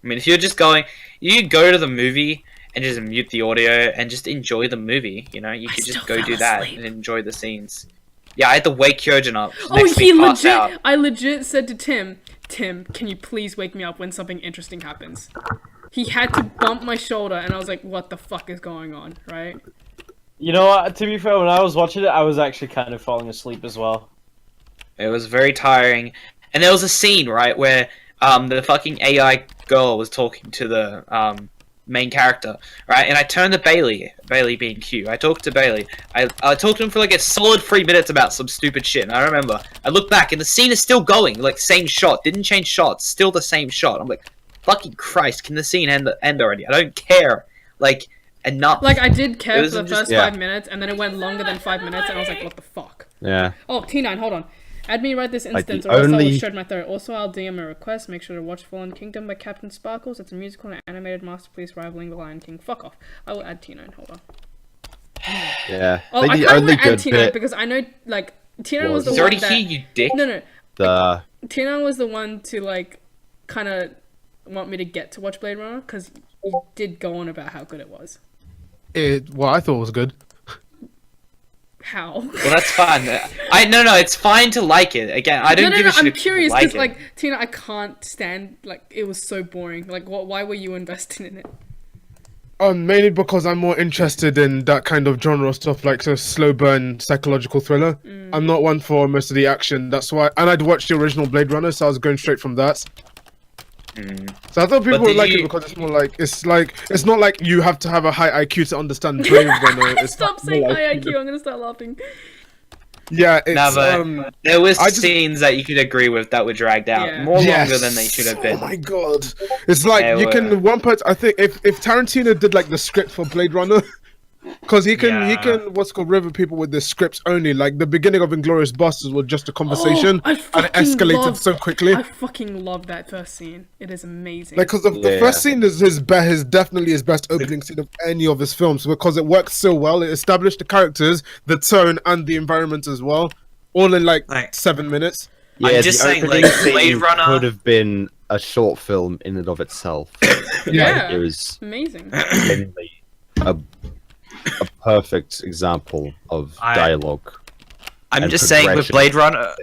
I mean, if you're just going... You go to the movie and just mute the audio and just enjoy the movie, you could just go do that and enjoy the scenes. Yeah, I had to wake Hyojin up. Oh, Next he week, pass legit. out. I legit said to Tim, can you please wake me up when something interesting happens? He had to bump my shoulder, and I was like, what the fuck is going on, right? You know what? To be fair, when I was watching it, I was actually kind of falling asleep as well. It was very tiring. And there was a scene, right, where the fucking AI girl was talking to the main character, right? And I turned to Bailey being Q. I talked to Bailey. I talked to him for like a solid 3 minutes about some stupid shit. And I remember, I look back and the scene is still going, like same shot, didn't change shots, still the same shot. I'm like, fucking Christ, can the scene end already? I don't care. Like, enough. Like, I did care It for was the just- first 5 minutes, and then it went longer than 5 minutes, and I was like, what the fuck? Yeah. Oh, T9, hold on. Add me right this Like, the instance, or else I will only- shred my throat. Also, I'll DM a request. Make sure to watch Fallen Kingdom by Captain Sparkles. It's a musical and animated masterpiece rivaling The Lion King. Fuck off. I will add T9, hold on. Yeah. Oh, I think kind the of only want to add good T9 bit. because I know, like, T9 was the He's one already that... here, you dick. No. Tina was the one to like kind of want me to get to watch Blade Runner because you did go on about how good it was. Well, I thought it was good. How? Well, that's fine. No, it's fine to like it. Again, I don't give a shit. I'm if people curious like because it. like Tina, I can't stand like it was so boring. Like, why were you invested in it? Mainly because I'm more interested in that kind of genre of stuff, like a slow burn psychological thriller. I'm not one for most of the action. That's why, and I'd watched the original Blade Runner, so I was going straight from that. So I thought people would like it because it's more like it's not like you have to have a high IQ to understand Blade Runner. It's Stop more saying like, high IQ. I'm gonna start laughing. Yeah, it's No, but there was I just- scenes that you could agree with that were dragged out Yeah. more yes. longer than they should have been. Oh my god! It's like They you were. can one part. I think if Tarantino did like the script for Blade Runner, because he can what's called river people with the scripts only. Like the beginning of Inglourious Basterds was just a conversation, I and it fucking escalated love- so quickly. I fucking love that first scene. It is amazing. Like, because the first scene is his definitely his best opening scene of any of his films because it worked so well. It established the characters, the tone, and the environment as well, all in like Like- 7 minutes. Yeah, I'm just the saying, opening like, scene Blade Runner- could have been a short film in and of itself. Yeah. It was amazing. genuinely a perfect example of dialogue. I'm and just saying with progression. Blade Runner.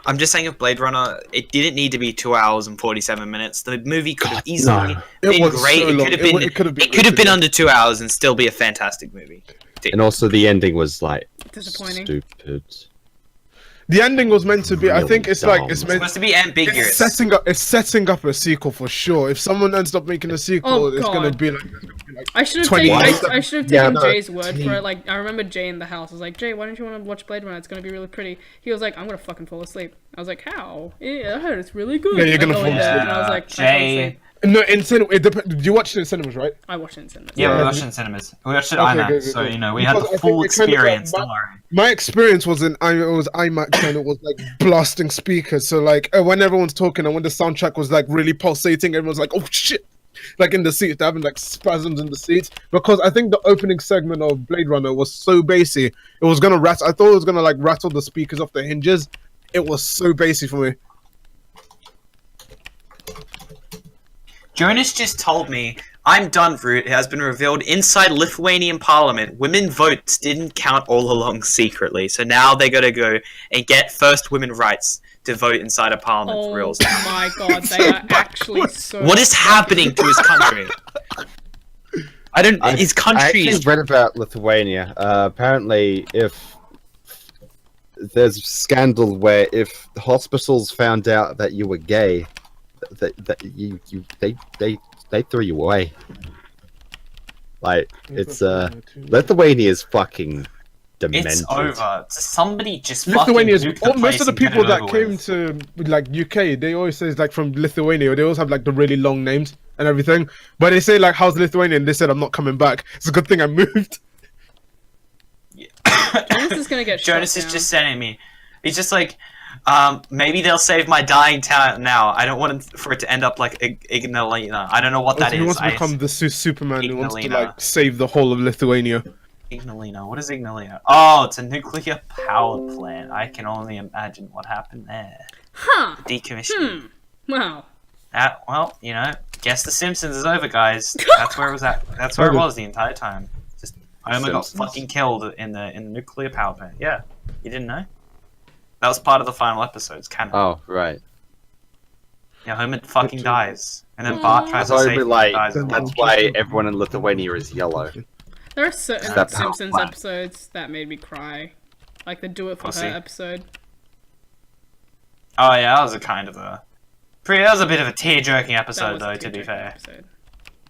I'm just saying with Blade Runner, it didn't need to be 2 hours and 47 minutes. The movie could have easily no. It been was great. so It long. could have been. It could have been It could have been really under 2 hours and still be a fantastic movie. And also the ending was like Disappointing. stupid. The ending was meant to be. I think it's like it's It's meant. supposed to be ambiguous. It's setting up a sequel for sure. If someone ends up making a sequel, Oh, it's gonna God. be like I should have 20 taken. minutes. I should have Yeah, taken no, Jay's word for it. Like I remember Jay in the house. I was like, Jay, why don't you want to watch Blade Runner? It's gonna be really pretty. He was like, I'm gonna fucking fall asleep. I was like, how? Yeah, I heard it's really good. Yeah, you're I gonna go fall in there, asleep. And I was like, I fell Jay. asleep. no in cinema. You watched it in cinemas, right? I watched it in cinemas. Yeah, we Yeah. watched it in cinemas. We watched it Okay, IMAX, good, so good. you know we had Because I the think full it kind of, experience. like, Don't worry. My experience was it was IMAX and it was like blasting speakers. So like when everyone's talking and when the soundtrack was like really pulsating, everyone's like, oh shit. Like in the seats, they're having like spasms in the seats because I think the opening segment of Blade Runner was so bassy. It was gonna rattle. I thought it was gonna like rattle the speakers off the hinges. It was so bassy for me. Jonas just told me, I'm done, Root. It has been revealed inside Lithuanian parliament. Women votes didn't count all along secretly. So now they gotta go and get first women rights to vote inside a parliament Oh for reals. my god, they are actually so. What is happening to his country? I don't. His I country actually is. read about Lithuania. Apparently, if there's a scandal where if the hospitals found out that you were gay, they threw you away. Like it's Lithuania is fucking demented. It's over. Somebody just Lithuania's fucking nuke the most place of the and get people it that over came with. to like UK, they always say it's like from Lithuania. They always have like the really long names and everything. But they say like, "How's Lithuania?" And they said, "I'm not coming back." It's a good thing I moved. Jonas is gonna get shot Jonas is down. just sending me. He's just like, maybe they'll save my dying talent now. I don't want for it to end up like Ignalina. I don't know what that He is. wants to become the Superman. He wants to Ignalina. like save the whole of Lithuania. Ignalina. What is Ignalina? Oh, it's a nuclear power plant. I can only imagine what happened there. Huh. Decommissioning. Wow. Well, you know, guess The Simpsons is over, guys. That's where it was at. That's where it was the entire time. Just Homer got Simpsons. fucking killed in the nuclear power plant. Yeah, you didn't know? That was part of the final episodes. Canon. Oh right. Yeah, Homer fucking dies, and then Bart tries So to it'd save be him. like Dies as well. that's why everyone in Lithuania is yellow. There are certain That's Simpsons how- episodes that made me cry. Like the Do It For Pussy. Her episode. Oh yeah, that was a kind of a. That was a bit of a tear-jerking That episode, was a though. To be tear-jerking fair, episode.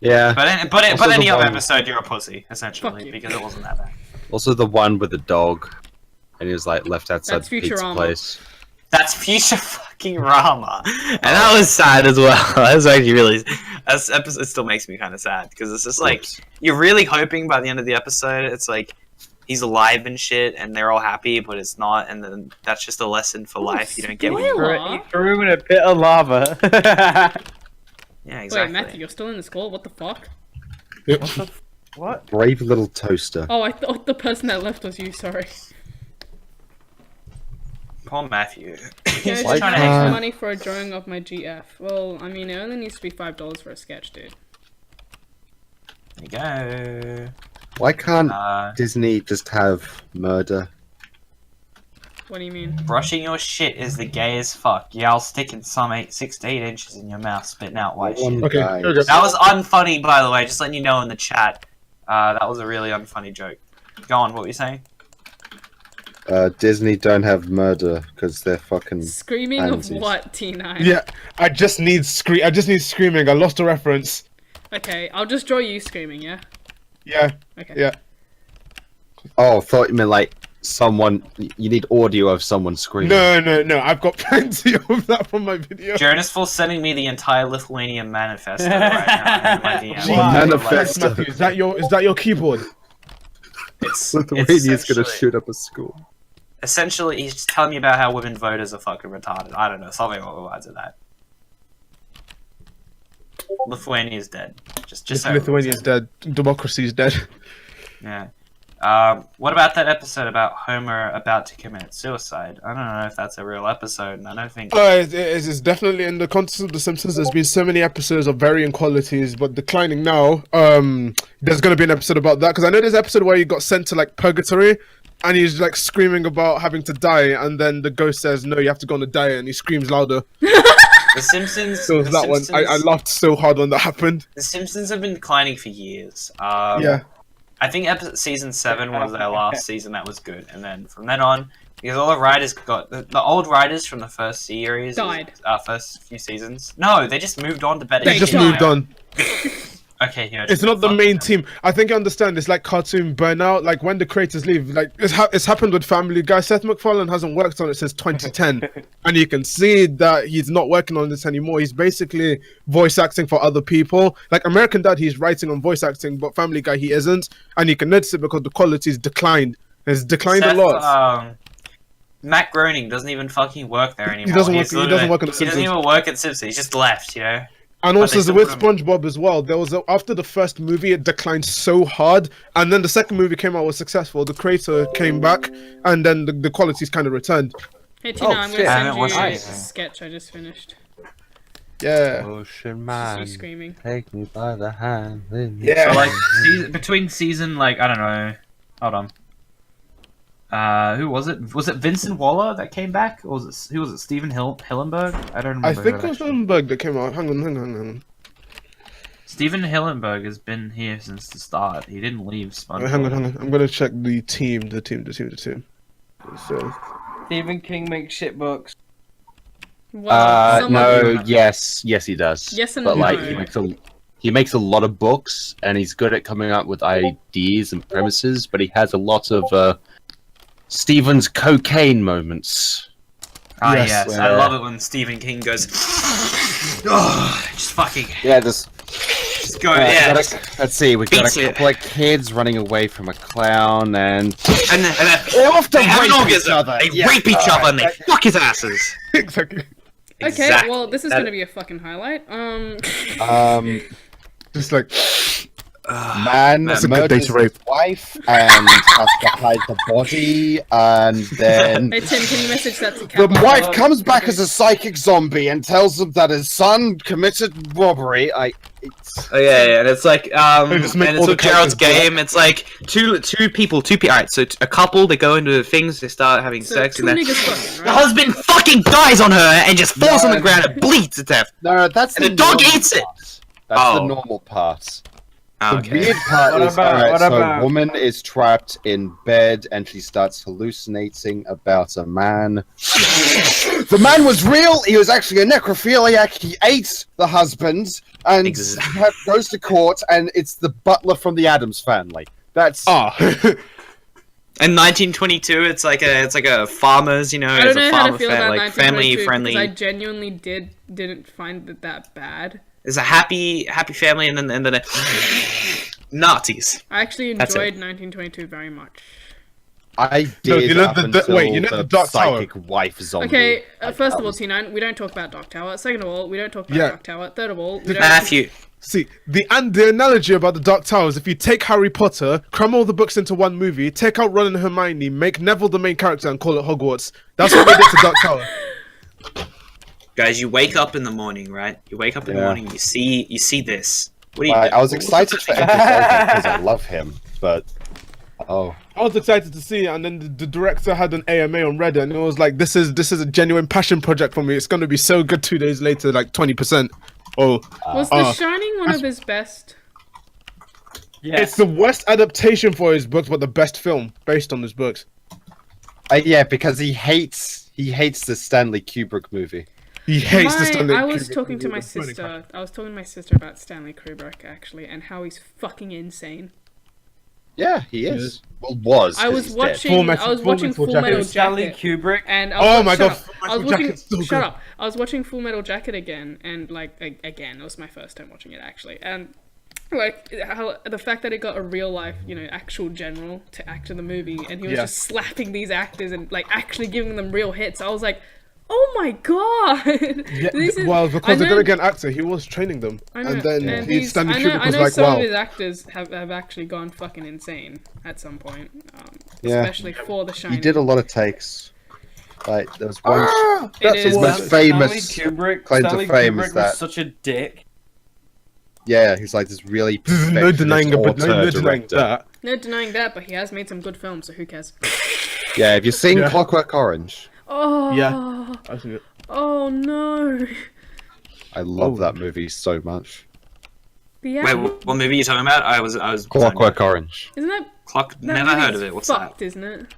Yeah. but Also any the other one- episode, you're a pussy, Fuck essentially, you. because it wasn't that bad. Also the one with the dog, and he was like left outside That's the pizza Futurama. place. That's future fucking Rama, and that was sad as well. That was actually really. That episode still makes me kind of sad because it's just like Oops. you're really hoping by the end of the episode, it's like he's alive and shit, and they're all happy, but it's not, and then that's just a lesson for life. You don't get what you. spoiler. He threw him in a pit of lava. Yeah, Wait, exactly. Matthew, you're still in the school? What the fuck? What? Brave little toaster. Oh, I thought the person that left was you, sorry. Poor Matthew. Yeah, He's just just trying trying to to extra Uh, money for a drawing of my GF. Well, I mean, it only needs to be $5 for a sketch, dude. There you go. Why can't Uh, Disney just have murder? What do you mean? brushing your shit is the gay as fuck. Yeah, I'll stick in some 6 to 8 inches in your mouth, spitting out white shit. Okay, Guys. here we go. That was unfunny, by the way. Just letting you know in the chat. That was a really unfunny joke. Go on. What were you saying? Disney don't have murder because they're fucking. Screaming of pansies. what, T9? Yeah, I just need screaming. I lost the reference. Okay, I'll just draw you screaming, yeah? Yeah, Okay. yeah. Oh, thought you meant like someone. You need audio of someone screaming. No. I've got plenty of that from my video. Jonas for sending me the entire Lithuanian manifesto right now in my DM. Wow. Manifesto. Matthew, is that your keyboard? It's Lithuania's gonna essentially- shoot up a school. Essentially, he's just telling me about how women voters are fucking retarded. I don't know, something along the lines of that. Lithuania is dead. Just so Lithuania's dead. Democracy's dead. Yeah. What about that episode about Homer about to commit suicide? I don't know if that's a real episode, and I don't think. It's definitely in the context of The Simpsons. There's been so many episodes of varying qualities, but declining now. There's gonna be an episode about that because I know there's an episode where he got sent to like purgatory, and he's like screaming about having to die, and then the ghost says, "No, you have to go on a diet," and he screams louder. The Simpsons. So the that one, Simpsons, I laughed so hard when that happened. The Simpsons have been declining for years. Yeah. I think season 7 was their last season that was good, and then from then on, because all the writers got the old writers from the first series Died. First few seasons. No, they just moved on to better. They just shit moved now. on. Okay, yeah. It's not the main team. I think you understand. It's like cartoon burnout. Like when the creators leave, like it's happened with Family Guy. Seth MacFarlane hasn't worked on it since 2010, and you can see that he's not working on this anymore. He's basically voice acting for other people. Like American Dad, he's writing on voice acting, but Family Guy, he isn't, and you can notice it because the quality's declined. It's declined a lot. Matt Groening doesn't even fucking work there anymore. doesn't work- He's he doesn't literally- work on The He doesn't Simpsons. even work at Simpsons. He's just left, you know. And But also they still with put him- SpongeBob as well, there was after the first movie it declined so hard, and then the second movie came out was successful. The creator came back, and then the quality's kind of returned. Hey, Tina, I'm shit. gonna I send haven't you watched a it. sketch I just finished. Yeah. Ocean Just you screaming. take me by the hand. Yeah. So like between season like I don't know. Hold on. Who was it? Was it Vincent Waller that came back, or was it who was it? Stephen Hillenberg? I don't remember. I who think it was actually- Nürnberg that came out. Hang on. Stephen Hillenberg has been here since the start. He didn't leave SpongeBob. Hang on. I'm gonna check the team. So, Stephen King makes shit books. Well, some of No, you- yes, he does. Yes and but like no. he makes a lot of books, and he's good at coming up with ideas and premises. But he has a lot of Stephen's cocaine moments. Ah, Yes. yes. I love it when Stephen King goes, oh, just fucking, Yeah, just go, yeah. let's see. We've got Beats a it. couple of kids running away from a clown, and And then they often they have an rape each orgasm. other. They Yeah. rape each other and they fuck his asses. exactly. Okay, Exactly. well, this is That- gonna be a fucking highlight. Just like Man That's a good murders day to rape. his wife and has to hide the body, and then Hey Tim, can you message that to the Kappa? wife comes back as a psychic zombie and tells him that his son committed robbery. It's Oh yeah, and it's like just make and all it's the with Gerald's characters game. It's like two people. Alright, so a couple, they go into things, they start having So sex, two and then niggas fucking, the right? husband fucking dies on her and just falls on the ground and bleeds to death. no, that's And the dog normal eats it! part. That's the Oh. normal part. Oh, The okay. weird part What is, about- alright, what so about- a woman is trapped in bed and she starts hallucinating about a man. The man was real, he was actually a necrophiliac, he ate the husband, and Exactly. goes to court, and it's the butler from the Addams family. That's... In 1922, it's like a farmers, you know, I it's don't a know how to farmer feel about like family 1922 friendly. because I genuinely didn't find it that bad. It's a happy family, and then Nazis. I actually That's it. enjoyed 1922 very much. I No, did you know up the- until wait, you know the Dark Tower? psychic wife zombie. Okay, Like, first that of all, was- T9, we don't talk about Dark Tower. Second of all, we don't talk about Yeah. Dark Tower. Third of all, we don't Matthew, See, the analogy about the Dark Tower is if you take Harry Potter, cram all the books into one movie, take out Ron and Hermione, make Neville the main character, and call it Hogwarts. That's what they did to Dark Tower. Guys, you wake up in the morning, right? You wake up in the morning, you see this. What do you I do? was excited for Idris Elba because I love him, but I was excited to see it, and then the director had an AMA on Reddit, and it was like, this is a genuine passion project for me. It's going to be so good 2 days later, like 20%. Oh, was The Shining one of his best? Yeah. It's the worst adaptation for his books, but the best film based on his books. yeah, because he hates the Stanley Kubrick movie. He hates the Stanley I was Kubrick talking to movie. my sister. I was talking to my sister about Stanley Kubrick actually, and how he's fucking insane. Yeah, he is. Well, was. I 'cause was he's watching. dead. I was watching Full Metal Stanley Jacket. Kubrick. And Oh my god! I was watching. So Shut up! I was watching Full Metal Jacket again, and like again, it was my first time watching it actually, and like how the fact that it got a real life, actual general to act in the movie, and he was just slapping these actors and like actually giving them real hits. I was like, oh my god! Yeah, well, because they're gonna get an actor, he was training them, and then Stanley Kubrick was like, some "Wow." of his actors have actually gone fucking insane at some point, Yeah. especially for The Shining. He did a lot of takes. Like there was one. It his is most famous Stanley claim to Kubrick fame was is that. such a dick. Yeah, he's like this really. No denying director. that. No denying that, but he has made some good films, so who cares? Yeah, have you seen Yeah. Clockwork Orange? Oh. Yeah. I've seen it. Oh no. I love that movie so much. The Wait, what movie are you talking about? I was. Clockwork Orange. Isn't that Never heard of it. What's fucked, that? isn't it?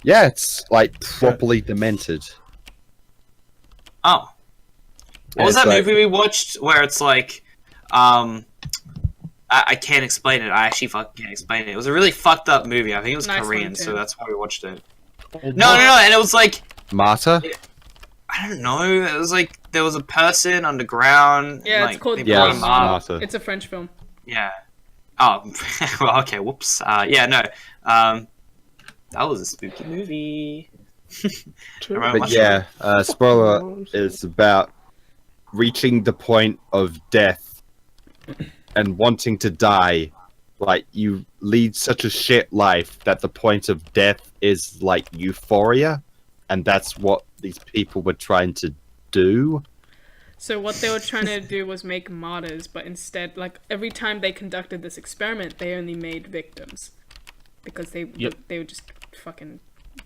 Yeah, it's like properly demented. Oh. What was It's that like- movie we watched where it's like, I can't explain it. I actually fucking can't explain it. It was a really fucked up movie. I think it was Nice Korean, one, so Tim. that's why we watched it. No, and it was like, Martyr? I don't know. It was like there was a person underground. Yeah, like, it's called they Yeah, brought it's him up. Martyr. It's a French film. Yeah. Oh, well, okay. Whoops. Yeah, no. That was a spooky movie. I remember But watching yeah, it. spoiler is about reaching the point of death and wanting to die. Like, you lead such a shit life that the point of death is like euphoria, and that's what these people were trying to do. So what they were trying to do was make martyrs, but instead, like, every time they conducted this experiment, they only made victims. Because they would just fucking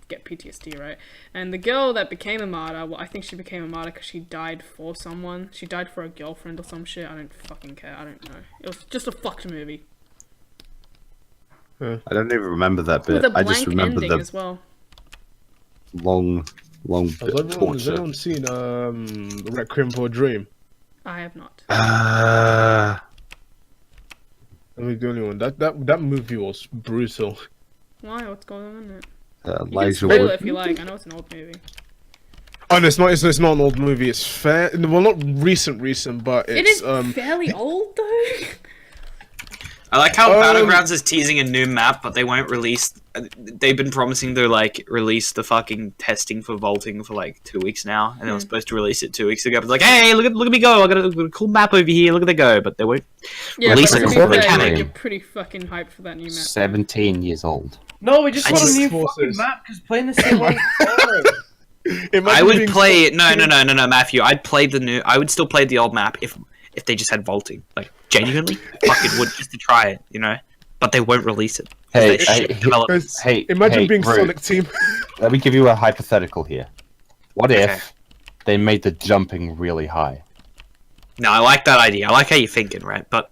get PTSD, right? And the girl that became a martyr, well, I think she became a martyr because she died for someone. She died for a girlfriend or some shit. I don't fucking care. I don't know. It was just a fucked movie. I don't even remember that With bit. a I blank just remember ending the as well. long Has bit of has torture. everyone seen Requiem for a Dream? I have not. Let me the only one. That movie was brutal. Why? What's going on in it? You can Elijah spoil Wood. it if you like. I know it's an old movie. Oh no, it's not an old movie. It's fair. Well, not recent, but It it's is fairly old though. I like how Battlegrounds is teasing a new map, but they won't release. They've been promising to like release the fucking testing for vaulting for like 2 weeks now, and they were supposed to release it 2 weeks ago. But it's like, hey, look at me go! I got a cool map over here. Look at the go! But they won't. Yeah, Release but it to be before they fair, can. you're pretty fucking hyped for that new map. 17 years old. No, we just I got just- a new Forces. fucking map because playing the same one. I would play it. No, Matthew. I would still play the old map if they just had vaulting. Like genuinely, fucking would just to try it, you know. But they won't release it. Hey, They shit developers. Hey, Imagine hey, being Rude. Sonic Team. Let me give you a hypothetical here. What Okay. if they made the jumping really high? No, I like that idea. I like how you're thinking, right? But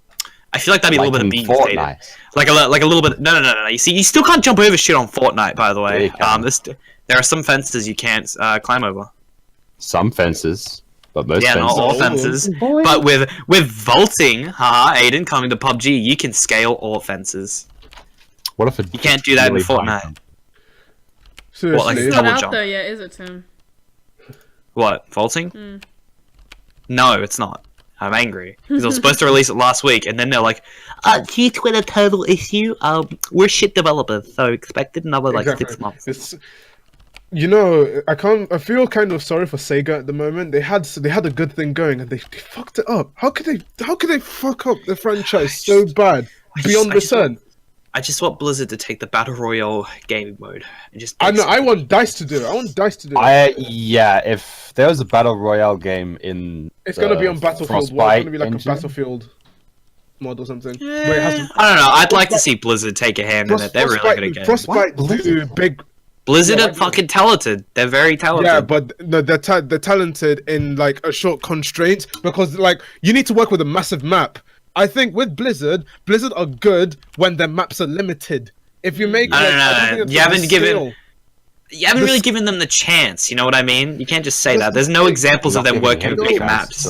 I feel like that'd be a little bit of in being stated. Fortnite. Like a little bit. No. You see, you still can't jump over shit on Fortnite, by the Yeah, way. you can. There are some fences you can't climb over. Some fences, but most Yeah, not fences. all fences. But with vaulting, Aiden, coming to PUBG, you can scale all fences. What if You can't do that in Fortnite. Seriously. like, It's not double out jump. there yet, is it, Tim? What, vaulting? Mm. No, it's not. I'm angry because I was supposed to release it last week, and then they're like, "Due to a total issue, we're shit developers, so expected another like Exactly. 6 months." It's You know, I feel kind of sorry for Sega at the moment. They had a good thing going and they fucked it up. How could they fuck up the franchise so bad beyond return? I just want Blizzard to take the Battle Royale gaming mode and just. I know. I want DICE to do it. Yeah, if there was a battle royale game in, It's gonna be on Battlefield. It's Frostbite gonna be like engine? a Battlefield mod or something. Yeah, Where it has to- I don't know. I'd like to see Blizzard take a hand in it. They're really good at games. Frostbite What? do big. Blizzard Yeah, are fucking talented. They're very talented. Yeah, but no, they're talented in like a short constraint because like you need to work with a massive map. I think with Blizzard are good when their maps are limited. If you make, I don't know. I don't think it's You on the haven't given- scale. You haven't really given them the chance. You know what I mean? You can't just say that. There's no examples of them working with big maps.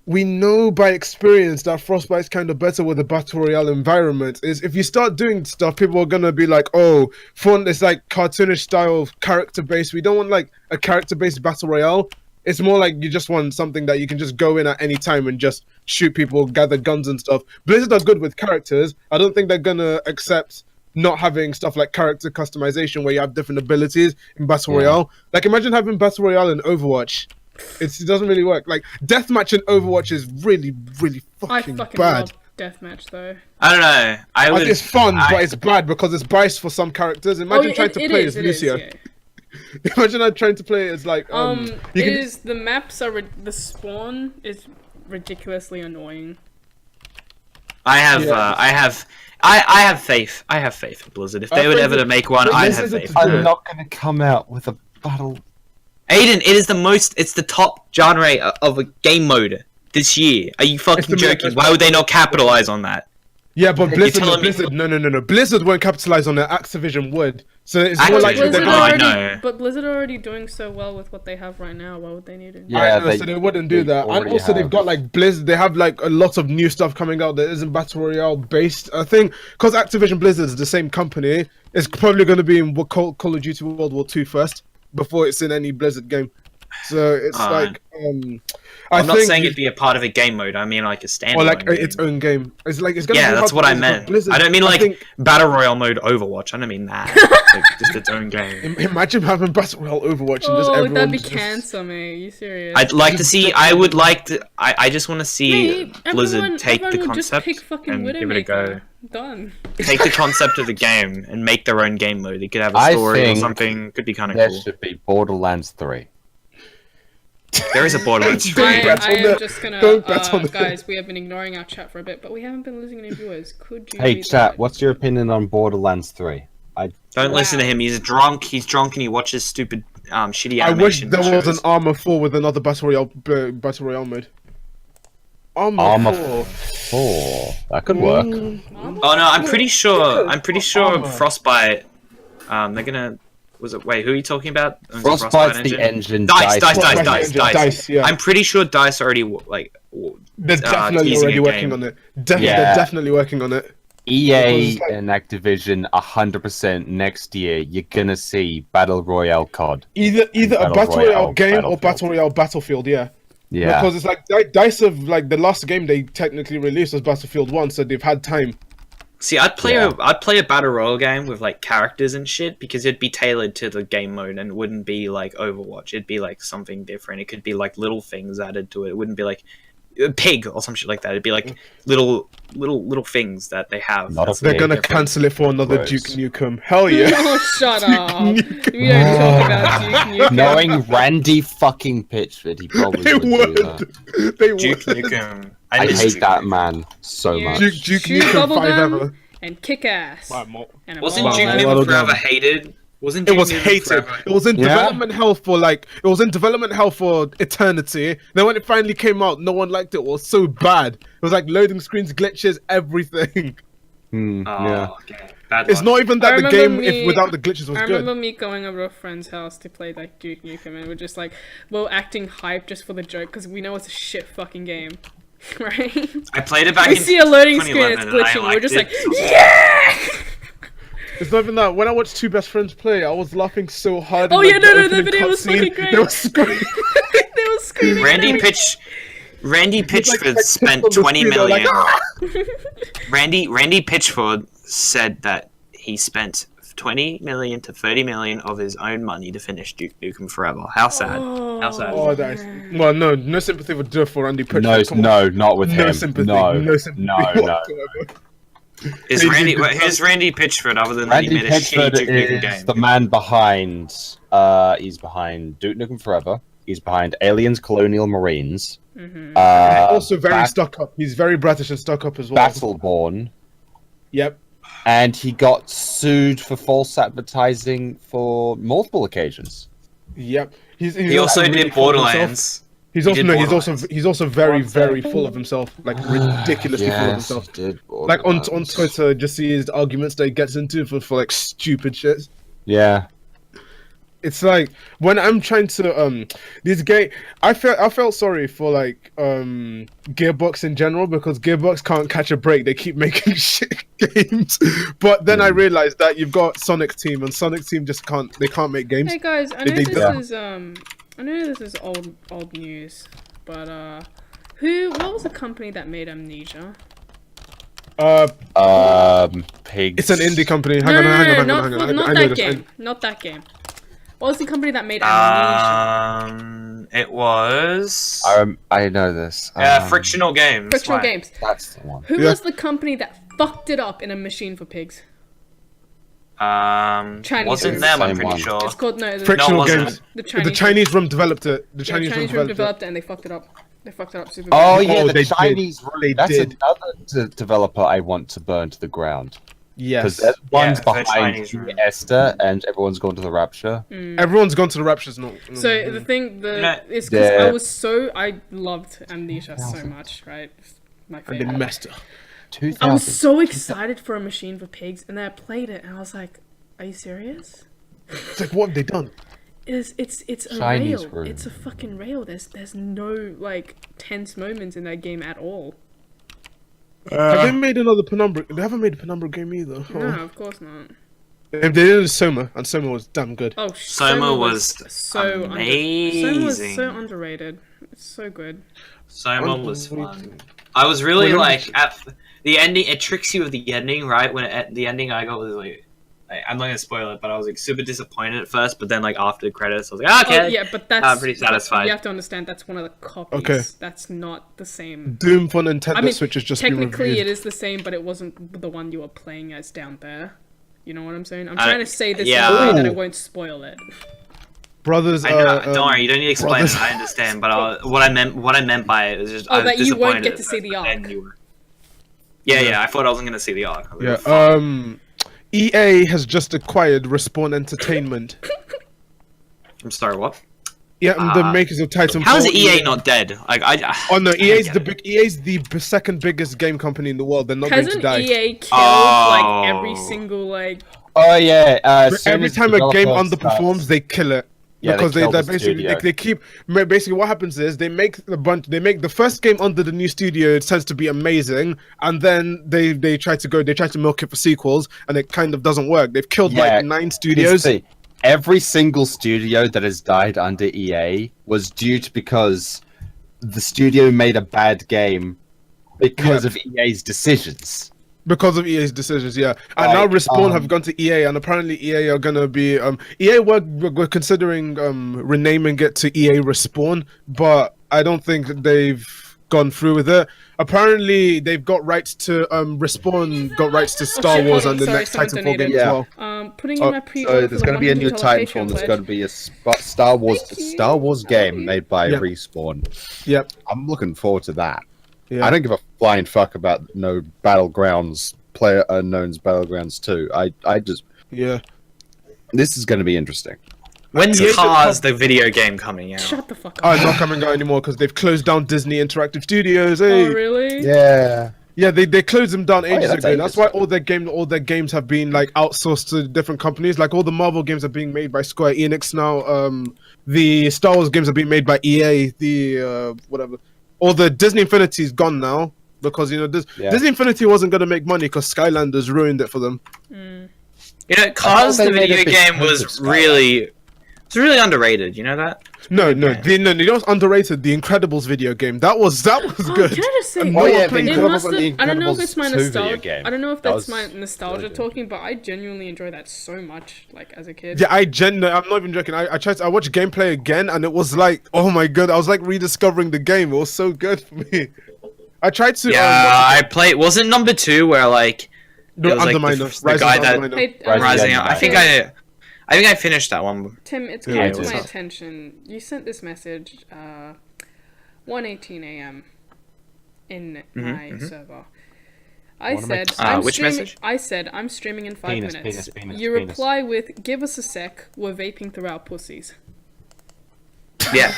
We know by experience that Frostbite's kind of better with a battle royale environment. Is if you start doing stuff, people are gonna be like, "Oh, fun! It's like cartoonish style, character based. We don't want like a character based battle royale. It's more like you just want something that you can just go in at any time and just shoot people, gather guns and stuff." Blizzard are good with characters. I don't think they're gonna accept not having stuff like character customization where you have different abilities in battle royale. Like imagine having battle royale in Overwatch. It doesn't really work. Like deathmatch in Overwatch is really, really I fucking fucking bad. love deathmatch though. I don't know. I Like, would. it's fun, but it's bad because it's biased for some characters. Imagine trying to play as Lucio. Yeah. Imagine trying to play as like It you can- is the maps are the spawn is ridiculously annoying. I have. Yeah. I have faith. I have faith in Blizzard. If they were ever to make one, I'd have Blizzard faith. to do it. I'm not gonna come out with a battle. Aiden, it is the most. It's the top genre of a game mode this year. Are you fucking the joking? most- Why would they not capitalize on that? Yeah, but Blizzard, telling me- no. Blizzard won't capitalize on it. Activision would. So it's more Activision. likely they're Blizzard Oh, gonna. I already, know. but Blizzard are already doing so well with what they have right now. Why would they need it? Yeah, So they wouldn't do they that. And already also they've have. got like Blizzard. They have like a lot of new stuff coming out that isn't battle royale based. I think because Activision Blizzard is the same company, it's probably going to be in Call of Duty World War II first before it's in any Blizzard game. So it's like I'm not think saying it'd be a part of a game mode. I mean like a standalone. or like game. its own game. It's like it's gonna Yeah, be that's hard what to I do meant. because Blizzard- I don't mean like think- battle royale mode Overwatch. I don't mean that. Like, just its own game. Imagine having battle royale Overwatch and just Oh, everyone. that'd be just- cancer, mate. Are you serious? I'd like to see. I would like to. I just want to see Mate, Blizzard everyone- take the everyone would just concept pick fucking and give it a go. Widowmaker. Done. Take the concept of the game and make their own game mode. They could have a I story or think something. Could be kind of There cool. should be Borderlands 3. There is a Borderlands Don't I, 3. bet I on am that. just gonna, Don't bet on that. guys. We have been ignoring our chat for a bit, but we haven't been losing any viewers. Could you? Hey read chat, that? what's your opinion on Borderlands 3? Don't listen to Wow. him. He's drunk. He's drunk and he watches stupid, shitty I wish animation there was an shows. Armor 4 with another battle royale mode. Armor 4. 4. That could work. Oh no, I'm pretty sure. I'm pretty sure Frostbite. They're gonna. Was it? Wait, who are you talking about? Was it Frostbite's the Engine? engine. Dice. Yeah. I'm pretty sure Dice already They're definitely teasing already a working game. on it. Yeah. They're definitely working on it. EA Because, like- and Activision 100% next year. You're gonna see Battle Royale COD. Either a Battle battle Royale royale game or Battlefield. battle royale Battlefield. Yeah. Yeah. Because it's like Dice have like the last game they technically released was Battlefield 1, so they've had time. See, I'd play Yeah. a battle royale game with like characters and shit because it'd be tailored to the game mode and it wouldn't be like Overwatch. It'd be like something different. It could be like little things added to it. It wouldn't be like a pig or some shit like that. It'd be like little things that they have. Not That's- a They're Yeah, gonna different cancel it for another words. Duke Nukem. Hell yeah. Oh, shut up. Nukem. We don't talk about Duke Nukem. Knowing Randy fucking Pitchford, he probably They would do would. that. They Duke would. Nukem. I miss hate Duke that Nukem. man so Yeah. much. Duke Shoot Nukem 5 bubblegum. ever. And kick ass. And a Wasn't ball Duke out. Nukem Well forever done. hated? Wasn't It Duke was Nukem hated. forever? It was in Yeah? development hell for like it was in development hell for eternity. Then when it finally came out, no one liked it. It was so bad. It was like loading screens, glitches, everything. Oh, Yeah. okay. Bad It's luck. not even that I the remember game, me- if without the glitches, was I good. remember me going over to a friend's house to play like Duke Nukem, and we're just like, we're acting hype just for the joke because we know it's a shit fucking game, right? I played it back We in see a loading screen, 2011 it's and I glitching. We're just like, liked it. yeah! It's not even that. When I watched two best friends play, I was laughing so hard. Oh, in, yeah, like, no, the the opening video was cutscene. fucking great. They were screaming. They were screaming. Randy Pitchford like, spent on the 20 screen, they were million. like, "Ah!" Randy Pitchford said that he spent $20 million to $30 million of his own money to finish Duke Nukem Forever. How sad. How sad. Oh, that's well, no sympathy would do it for Randy Pitchford. No, Come on. no, not with No him. sympathy. No, No sympathy. no, no. whatsoever. Is He Randy? did good Who's Randy Pitchford other than that he Randy made a shitty Pitchford Duke Nukem is game? the man behind. He's behind Duke Nukem Forever. He's behind Aliens, Colonial Marines. Also very Bat- stuck up. He's very British and stuck up as well. Battleborn. Yep. And he got sued for false advertising for multiple occasions. Yep. He's He also really did full of himself. Borderlands. He's He also did no. Borderlands. He's also very full of himself. Like ridiculously full of himself. He did Like on Borderlands. Twitter, just see his arguments that he gets into for like stupid shit. Yeah. It's like when I'm trying to these I felt sorry for like Gearbox in general because Gearbox can't catch a break. They keep making shit games. But then I realized that you've got Sonic Team and Sonic Team just can't make games. Hey guys, I know this is old news, but what was the company that made Amnesia? Pigs. It's an indie company. Hang on. Not I know that this. game. Not that game. What was the company that made Amnesia? It was I know this. Frictional Games. Frictional Why? Games. That's the one. Who Yeah. was the company that fucked it up in A Machine for Pigs? Wasn't Games. them? I'm Same pretty one. sure. It's called no. Frictional No, it wasn't. Games. The The Chinese room developed it. The Chinese room room developed it. developed it and they fucked it up. They fucked it up super Oh bad. yeah, Oh, the they did. Chinese room. They That's did. another developer I want to burn to the ground. Yes. Because one's the behind Chinese room. Esther, and everyone's gone to the Rapture. Everyone's gone to the Raptures now. So the thing, No. is because Yeah. I loved Amnesia so much, right? It's my And they favorite. messed up. 2000. I was so excited for A Machine for Pigs, and then I played it, and I was like, "Are you serious? It's like, what have they done? It's a Chinese rail. room. It's a fucking rail. There's no like tense moments in that game at all. Have they made another Penumbra? They haven't made a Penumbra game either. No, of course not. They did Soma, and Soma was damn good. Oh, Soma was so amazing. Soma was so underrated. It's so good. Soma was fun. I was really like at the ending. It tricks you with the ending, right? When at the ending, I got was like, I'm not gonna spoil it, but I was like super disappointed at first. But then like after the credits, I was like, okay, Oh, yeah, but that's I'm pretty satisfied. You have to understand that's one of the copies. Okay. That's not the same. Doom for Nintendo I mean, Switch has just been technically reviewed. it is the same, but it wasn't the one you were playing as down there. You know what I'm saying? I'm I- trying to say this yeah. in a way that I Ooh. won't spoil it. Brothers, I know, don't worry, you don't need to explain brothers- it. I understand, but what I meant by it was just Oh, I was that you won't disappointed get at to see first, the but then arc. you were- Yeah, I thought I wasn't gonna see the arc. I was Yeah, like, fuck. EA has just acquired Respawn Entertainment. I'm sorry, what? Yeah, and the makers of Titanfall. How is EA not dead? Like Oh no, EA's get the it. big. EA's the second biggest game company in the world. They're not going to Hasn't die. EA killed Oh. like every single like? Oh yeah. As soon Every as time a game developer underperforms, starts- they kill it. Yeah, Because kill they the basically studio. they keep basically what happens is they make the first game under the new studio. It tends to be amazing, and then they try to milk it for sequels, and it kind of doesn't work. They've killed Yeah, like 9 Here's studios. the thing. Every single studio that has died under EA was due to because the studio made a bad game because Yeah. of EA's decisions. Because of EA's decisions, yeah, and now Like, Respawn have gone to EA, and apparently EA are gonna be EA were considering renaming it to EA Respawn, but I don't think they've gone through with it. Apparently, they've got rights to Respawn got rights to Star shit, Wars hold on, and the sorry, next someone Titanfall donated. game as well. Putting in my pre-order So for there's the going to be a new $100 Titanfall. Patreon There's pledge. going to be a Star Wars Thank you. Star Wars game made by Yeah. Respawn. Yep. I'm looking forward to that. Yeah. I don't give a flying fuck about no Battlegrounds, Player Unknown's Battlegrounds 2. I just Yeah. this is going to be interesting. When's EA Cars the video game coming out? Shut the fuck Oh, up. it's not coming out anymore because they've closed down Disney Interactive Studios. Hey. Oh really? Yeah. Yeah, they closed them down ages that's ago. ages That's why ago. all their games have been like outsourced to different companies. Like all the Marvel games are being made by Square Enix now. The Star Wars games are being made by EA. The whatever. All the Disney Infinity is gone now because Yeah. Disney Infinity wasn't gonna make money because Skylanders ruined it for them. You know, Cars they the made a video big game push was of Skylanders. really It's really underrated. You know that? No, you know what's underrated? The Incredibles video game. That was Oh, good. can I just say? And Oh, yeah, playing it Incredibles must and have, the I don't know if Incredibles it's my 2 video nostalgia. game. I don't know if That that's my was nostalgia really good. talking, but I genuinely enjoyed that so much, like as a kid. Yeah, I'm not even joking. I watched gameplay again, and it was like, oh my god, I was like rediscovering the game. It was so good for me. I tried to. Yeah, I played. Wasn't number 2 where like No, it was like Underminer. the guy that Underminer. Hey, Rising out. Rising I think I finished that one. Tim, it's Yeah, come to what's my up? attention. You sent this message 1:18 a.m. in my server. I What am I said, talking I'm which streaming. message? I said, I'm streaming in 5 Penis, minutes. penis, You penis. reply with, give us a sec, we're vaping through our pussies. Yeah.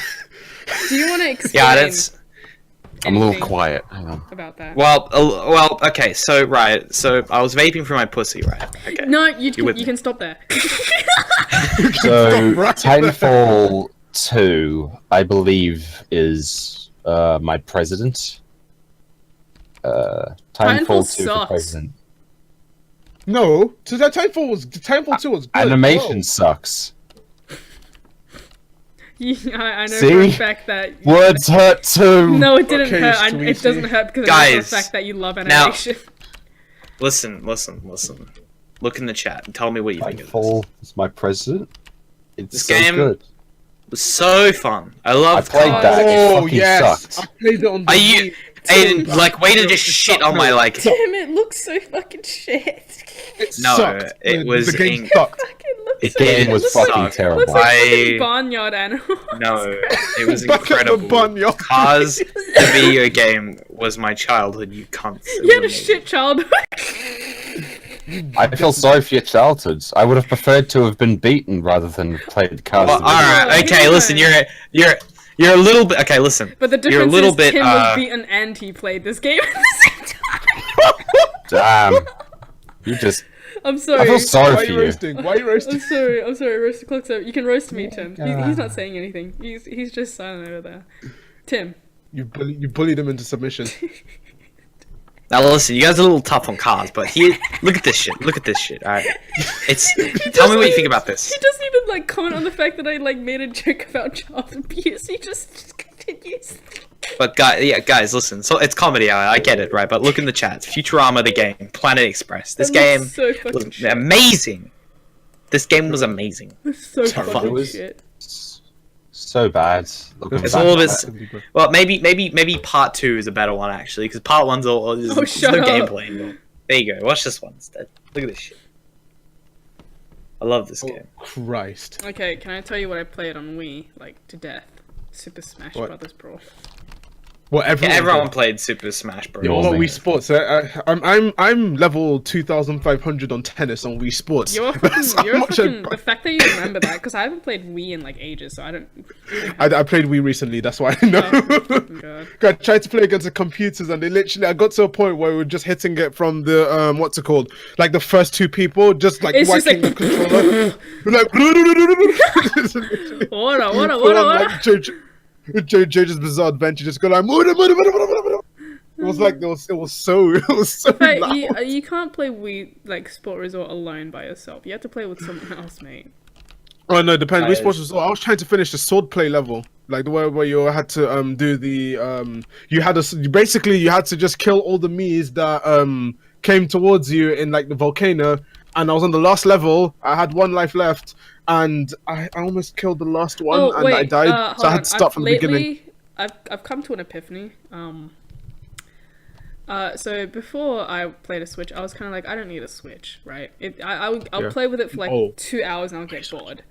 Do you want to explain Yeah, that's. I'm a little anything quiet. Hang on. about that? Well, okay. So I was vaping for my pussy, right? Okay. No, you with can stop there. So, Right. Titanfall 2, I believe, is my president. Titanfall Titanfall 2 for sucks. president. No, so that Titanfall 2 was good. Animation Whoa. sucks. I know for See? a fact that. Words hurt too. No, it didn't Okay, hurt. It Sweetie. doesn't hurt because I know for Guys, the fact that you love now- animation. Listen. Look in the chat and tell me what you think of this. Titanfall is my president. It's This so game- good. It was so fun. I I love played cars. that. It Oh fucking yes, sucked. I played it on the Are you? Wii. Aiden, like, way to just shit on my like. Damn, it looks so fucking shit. It No, sucked. it was the game in- sucked. Fucking looks The so game was looks fucking like, terrible. Looks like I- fucking barnyard animals. No, it was Back at the incredible. barnyard. Cars, the video game, was my childhood. You cunts. It You had a was amazing. shit childhood. I feel sorry for your childhoods. I would have preferred to have been beaten rather than played Cars. Well, the video. alright, okay, Yeah. listen, you're a little bit. Okay, listen. But the You're a difference little is bit, Tim was beaten and he played this game at the same time. Damn. You just. I'm I sorry. feel sorry Why are for you you. roasting? Why are you roasting? I'm sorry. Roast the clock's up. You can roast me, Tim. He's not saying anything. He's just silent over there. Tim. You bullied him into submission. Now listen, you guys are a little tough on cars, but here, look at this shit. Look at this shit. Alright, it's. Tell me what you think about this. He doesn't even like comment on the fact that I like made a joke about child abuse. He just continues. But guys, listen. So it's comedy. I get it, right? But look in the chat. Futurama, the game, Planet Express. This That game looks so fucking was shit. amazing. This game was amazing. It's so fun. fucking It was- shit. So bad. Looking It's back a little on bit. it. Well, maybe part 2 is a better one actually, because part 1's all there's, Oh, there's shut no up. gameplay anymore. There you go. Watch this one instead. Look at this shit. I love this game. Christ. Okay, can I tell you what I played on Wii, like to death? Super Smash What? Brothers Brawl. Well, Yeah, everyone. everyone played Super Smash Bros. Yeah, You're what me. Wii Sports? I'm level 2,500 on tennis on Wii Sports. You're That's fucking, how you're much I fucking, the fact that you remember that, because I haven't played Wii in like ages, so I don't. I played Wii recently. That's why I know. Oh, fucking God. I tried to play against the computers, and I got to a point where we were just hitting it from the what's it called? Like the first two people, just like It's just whacking like- the controller. What? Like JoJo's Bizarre Adventure, just go like. It was like it was so Hey, loud. you can't play Wii like Sport Resort alone by yourself. You have to play with someone else, mate. Oh no, depends. Wii That Sports is- was. I was trying to finish the swordplay level, like the where you had to do the you had you had to just kill all the Miis that came towards you in like the volcano, and I was on the last level. I had one life left, and I almost killed the last one, Oh and wait, I died, hold so I on. had to start from the beginning. Lately, I've come to an epiphany. So before I played a Switch, I was kind of like, I don't need a Switch, right? I'll Yeah. play with it for like Oh. 2 hours and I'll get bored.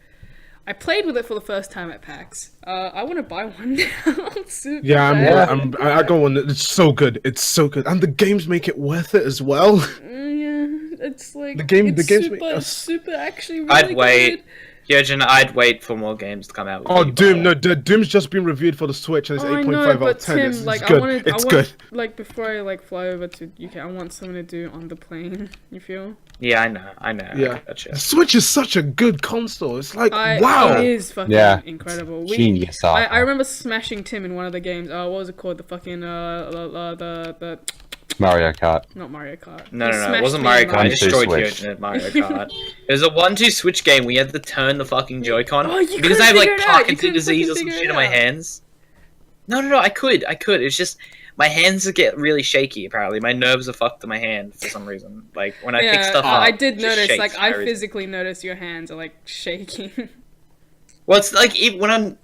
I played with it for the first time at PAX. I want to buy one now. Super Yeah, bad. I go on. It's so good. It's so good, and the games make it worth it as well. Yeah, it's like The games it's make super, us- super actually really I'd wait. good. Yojin, I'd wait for more games to come out. Oh, before you buy Doom! it. No, Doom's just been reviewed for the Switch, and it's Oh, I 8.5 know, out of but 10. Tim, It's like, good. I wanted, It's I good. want, like, before I like fly over to UK, I want something to do on the plane. You feel? Yeah, I know. Yeah. Gotcha. The Switch is such a good console. It's like It wow. is fucking Yeah. incredible. Genius. I remember smashing Tim in one of the games. What was it called? The fucking the Mario Kart. Not Mario Kart. No, You no, it smashed wasn't me Mario in Kart. I the- destroyed Switch. Hyojin at Mario Kart. It was a 1-2 switch game. We had to turn the fucking Joy-Con Oh, you because couldn't I have like figure it out. You Parkinson's couldn't disease or fucking some figure shit it in my out. hands. No, I could. It's just my hands get really shaky. Apparently, my nerves are fucked in my hand for some reason. Like when I pick Yeah, stuff up, I did it just notice. shakes Like, for I no reason. physically noticed your hands are like shaking. Well, it's like when I'm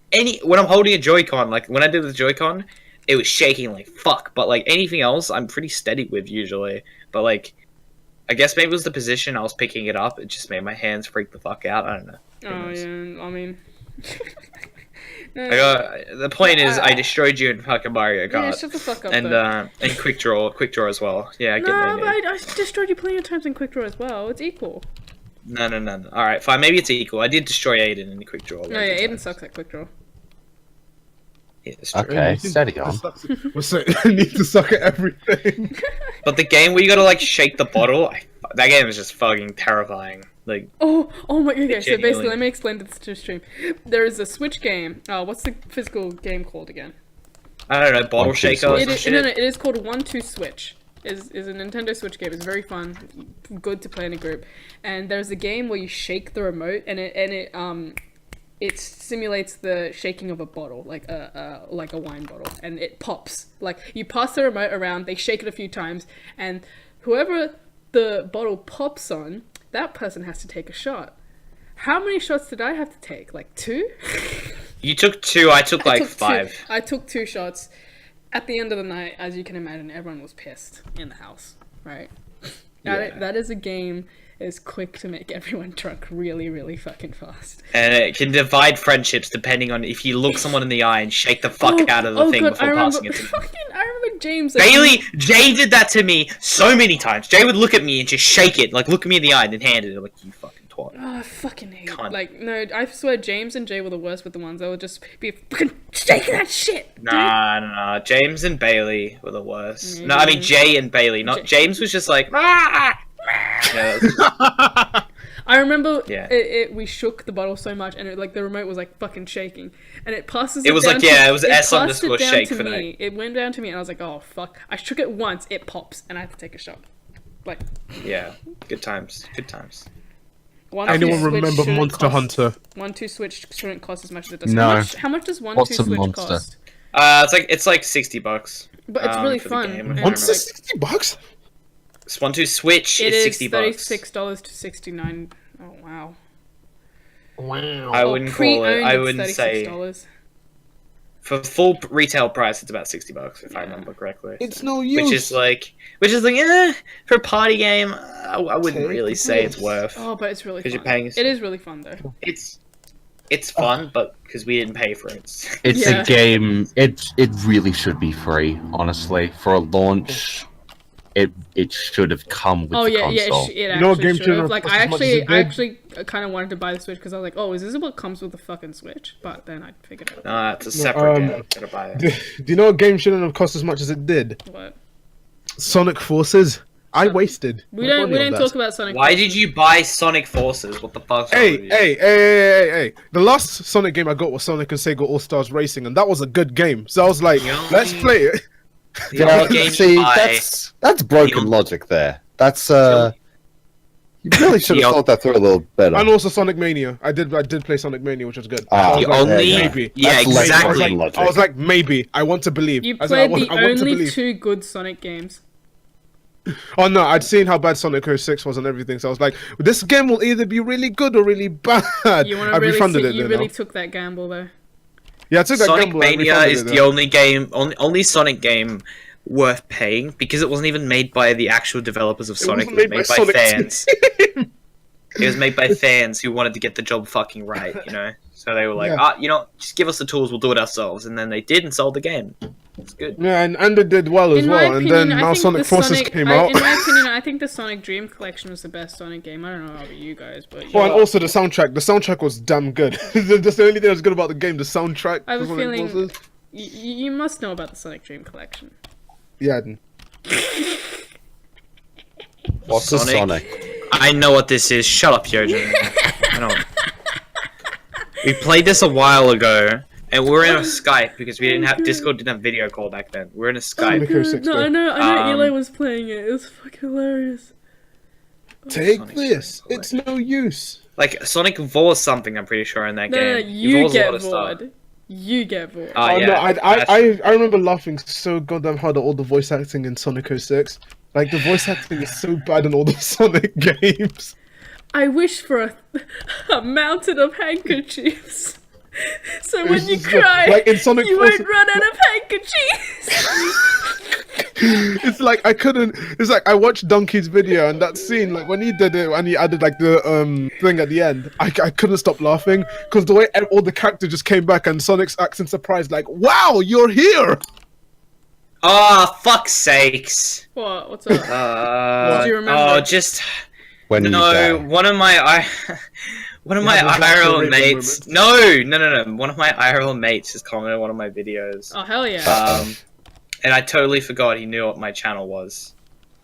holding a Joy-Con, like when I did the Joy-Con, it was shaking like fuck. But like anything else, I'm pretty steady with usually. But like, I guess maybe it was the position I was picking it up. It just made my hands freak the fuck out. I don't know. Who Oh knows? yeah, I mean. No, The point is, I destroyed you in fucking Mario yeah, Kart, shut the fuck up. and though. quick draw as well. Yeah, I get No, that. but I destroyed you plenty of times in Quick Draw as well. It's equal. No. All right, fine. Maybe it's equal. I did destroy Aiden in the quick draw. No, yeah, Aiden sucks at Quick Draw. Yeah, that's true. Okay, steady on. We're so I need to suck at everything. But the game where you gotta like shake the bottle, that game is just fucking terrifying. Like, Oh my god, okay, so basically, Genuinely. let me explain this to stream. There is a Switch game. What's the physical game called again? I don't know, bottle 1-2 shaker or switch. some It is, shit. no, it is called 1-2 Switch. Is a Nintendo Switch game. It's very fun, good to play in a group. And there's a game where you shake the remote, and it simulates the shaking of a bottle, like a wine bottle, and it pops. Like you pass the remote around, they shake it a few times, and whoever the bottle pops on, that person has to take a shot. How many shots did I have to take? Like 2? You took 2. I took like 5. 2. I took 2 shots. At the end of the night, as you can imagine, everyone was pissed in the house, right? Yeah. That is a game that is quick to make everyone drunk really, really fucking fast. And it can divide friendships depending on if you look someone in the eye and shake the fuck out of the thing God, before passing it to them. I remember James. Like, Bailey, Jay did that to me so many times. Jay would look at me and just shake it, like look at me in the eye and then hand it. I'm like, you fucking twat. Oh, I fucking hate. Cunt. Like, no, I swear James and Jay were the worst with the ones that would just be fucking shaking that shit. dude. Nah. James and Bailey were the worst. Mm. No, I mean Jay and Bailey. Not James was just like. "Ah!" Yeah, that's- I remember Yeah. we shook the bottle so much, and the remote was like fucking shaking, and it passes. It was down like, to- yeah, it was passed S underscore down shake to for me. It went down to me, and I was like, oh fuck! I shook it once, it pops, and I have to take a shot. Like yeah, good times. Good times. 1-2 Anyone Switch remember shouldn't Monster cost- Hunter? 1-2 Switch shouldn't cost as much as it does. No. How much does 1-2 What's a Switch monster? cost? It's like $60. But it's really for the fun. game. and What's like, $60? 1-2 Switch it is is $60. $36 to $69. Oh wow! Wow. I wouldn't call it. I wouldn't say $36. for full retail price, it's about $60 if I remember correctly. It's no use. Which is like, for a party game, I wouldn't Take really say it's this. worth. Oh, but it's really 'Cause fun. you're paying- It is really fun though. It's fun, but because we didn't pay for it. It's Yeah. a game. It really should be free. Honestly, for a launch, it should have come with Oh the yeah, console. it You know what actually game should shouldn't have. have Like cost I as much as it actually did? kind of wanted to buy the Switch because I was like, oh, is this what comes with the fucking Switch? But then I figured out Nah, it's a separate Um, game. Gotta buy it. Do you know what game shouldn't have cost as much as it did? what. Sonic Forces. I wasted. We my don't money on didn't that. talk about Sonic. Why did you buy Sonic Forces? What the fuck's wrong with you? Hey! The last Sonic game I got was Sonic and Sega All Stars Racing, and that was a good game. So I was like, The only- let's play it. The only game See, you buy, that's broken logic there. That's you really should have thought that through a little better. And also Sonic Mania. I did play Sonic Mania, which was good. Ah, So I was the like, only, maybe. yeah, That's less exactly. broken logic. I was like, maybe. I want to believe. You I said, played the I want to only believe. 2 good Sonic games. Oh no, I'd seen how bad Sonic 06 was and everything, so I was like, this game will either be really good or really bad. You want I to really refunded see, it. you then, really now. took that gamble though. Yeah, I took that Sonic gamble. I Mania refunded is it, the though. only game, only Sonic game worth paying because it wasn't even made by the actual developers of Sonic. It was wasn't made made by by Sonic fans. It was made by fans who wanted to get the job fucking right, you know. So they were like, Yeah. just give us the tools, we'll do it ourselves, and then they did and sold the game. It's good. Yeah, and it did well as In my well. And then opinion, I now think Sonic the Forces Sonic, came out. In my opinion, I think the Sonic Dream Collection was the best Sonic game. I don't know about you guys, but Oh, and also the soundtrack. The soundtrack was damn good. That's the only thing that's good about the game. The soundtrack. I have a for Sonic feeling- Forces. you must know about the Sonic Dream Collection. Yeah, I didn't. What's the Sonic? Sonic? I know what this is. Shut up, Hyojin. I don't. We played this a while ago, And we were in a Skype because we didn't have Discord, didn't have video call back then. We were in a Skype. Sonic 06 No, I though. know Eli was playing it. It was fucking hilarious. Take Sonic this. Sonic It's no use. Like Sonic Vols something, I'm pretty sure in that No, game. you Vols a lot get of stuff. bored. You get bored. Oh, Oh, yeah. no, that's- I remember laughing so goddamn hard at all the voice acting in Sonic 06. Like, the voice acting is so bad in all the Sonic games. I wish for a mountain of handkerchiefs. So when you just cry, like in Sonic you Forces- won't run out of handkerchiefs. It's like I couldn't. It's like I watched Donkey's video and that scene, like when he did it and he added like the thing at the end. I couldn't stop laughing because the way all the characters just came back and Sonic's acting surprised, like, "Wow, you're here!" Oh, fuck's sakes. What? What's up? Did you remember? Oh, just When you no. die. One of my one of my Yeah, those are IRL the mates. No. One of my IRL mates just commented on one of my videos. Oh hell yeah! And I totally forgot he knew what my channel was.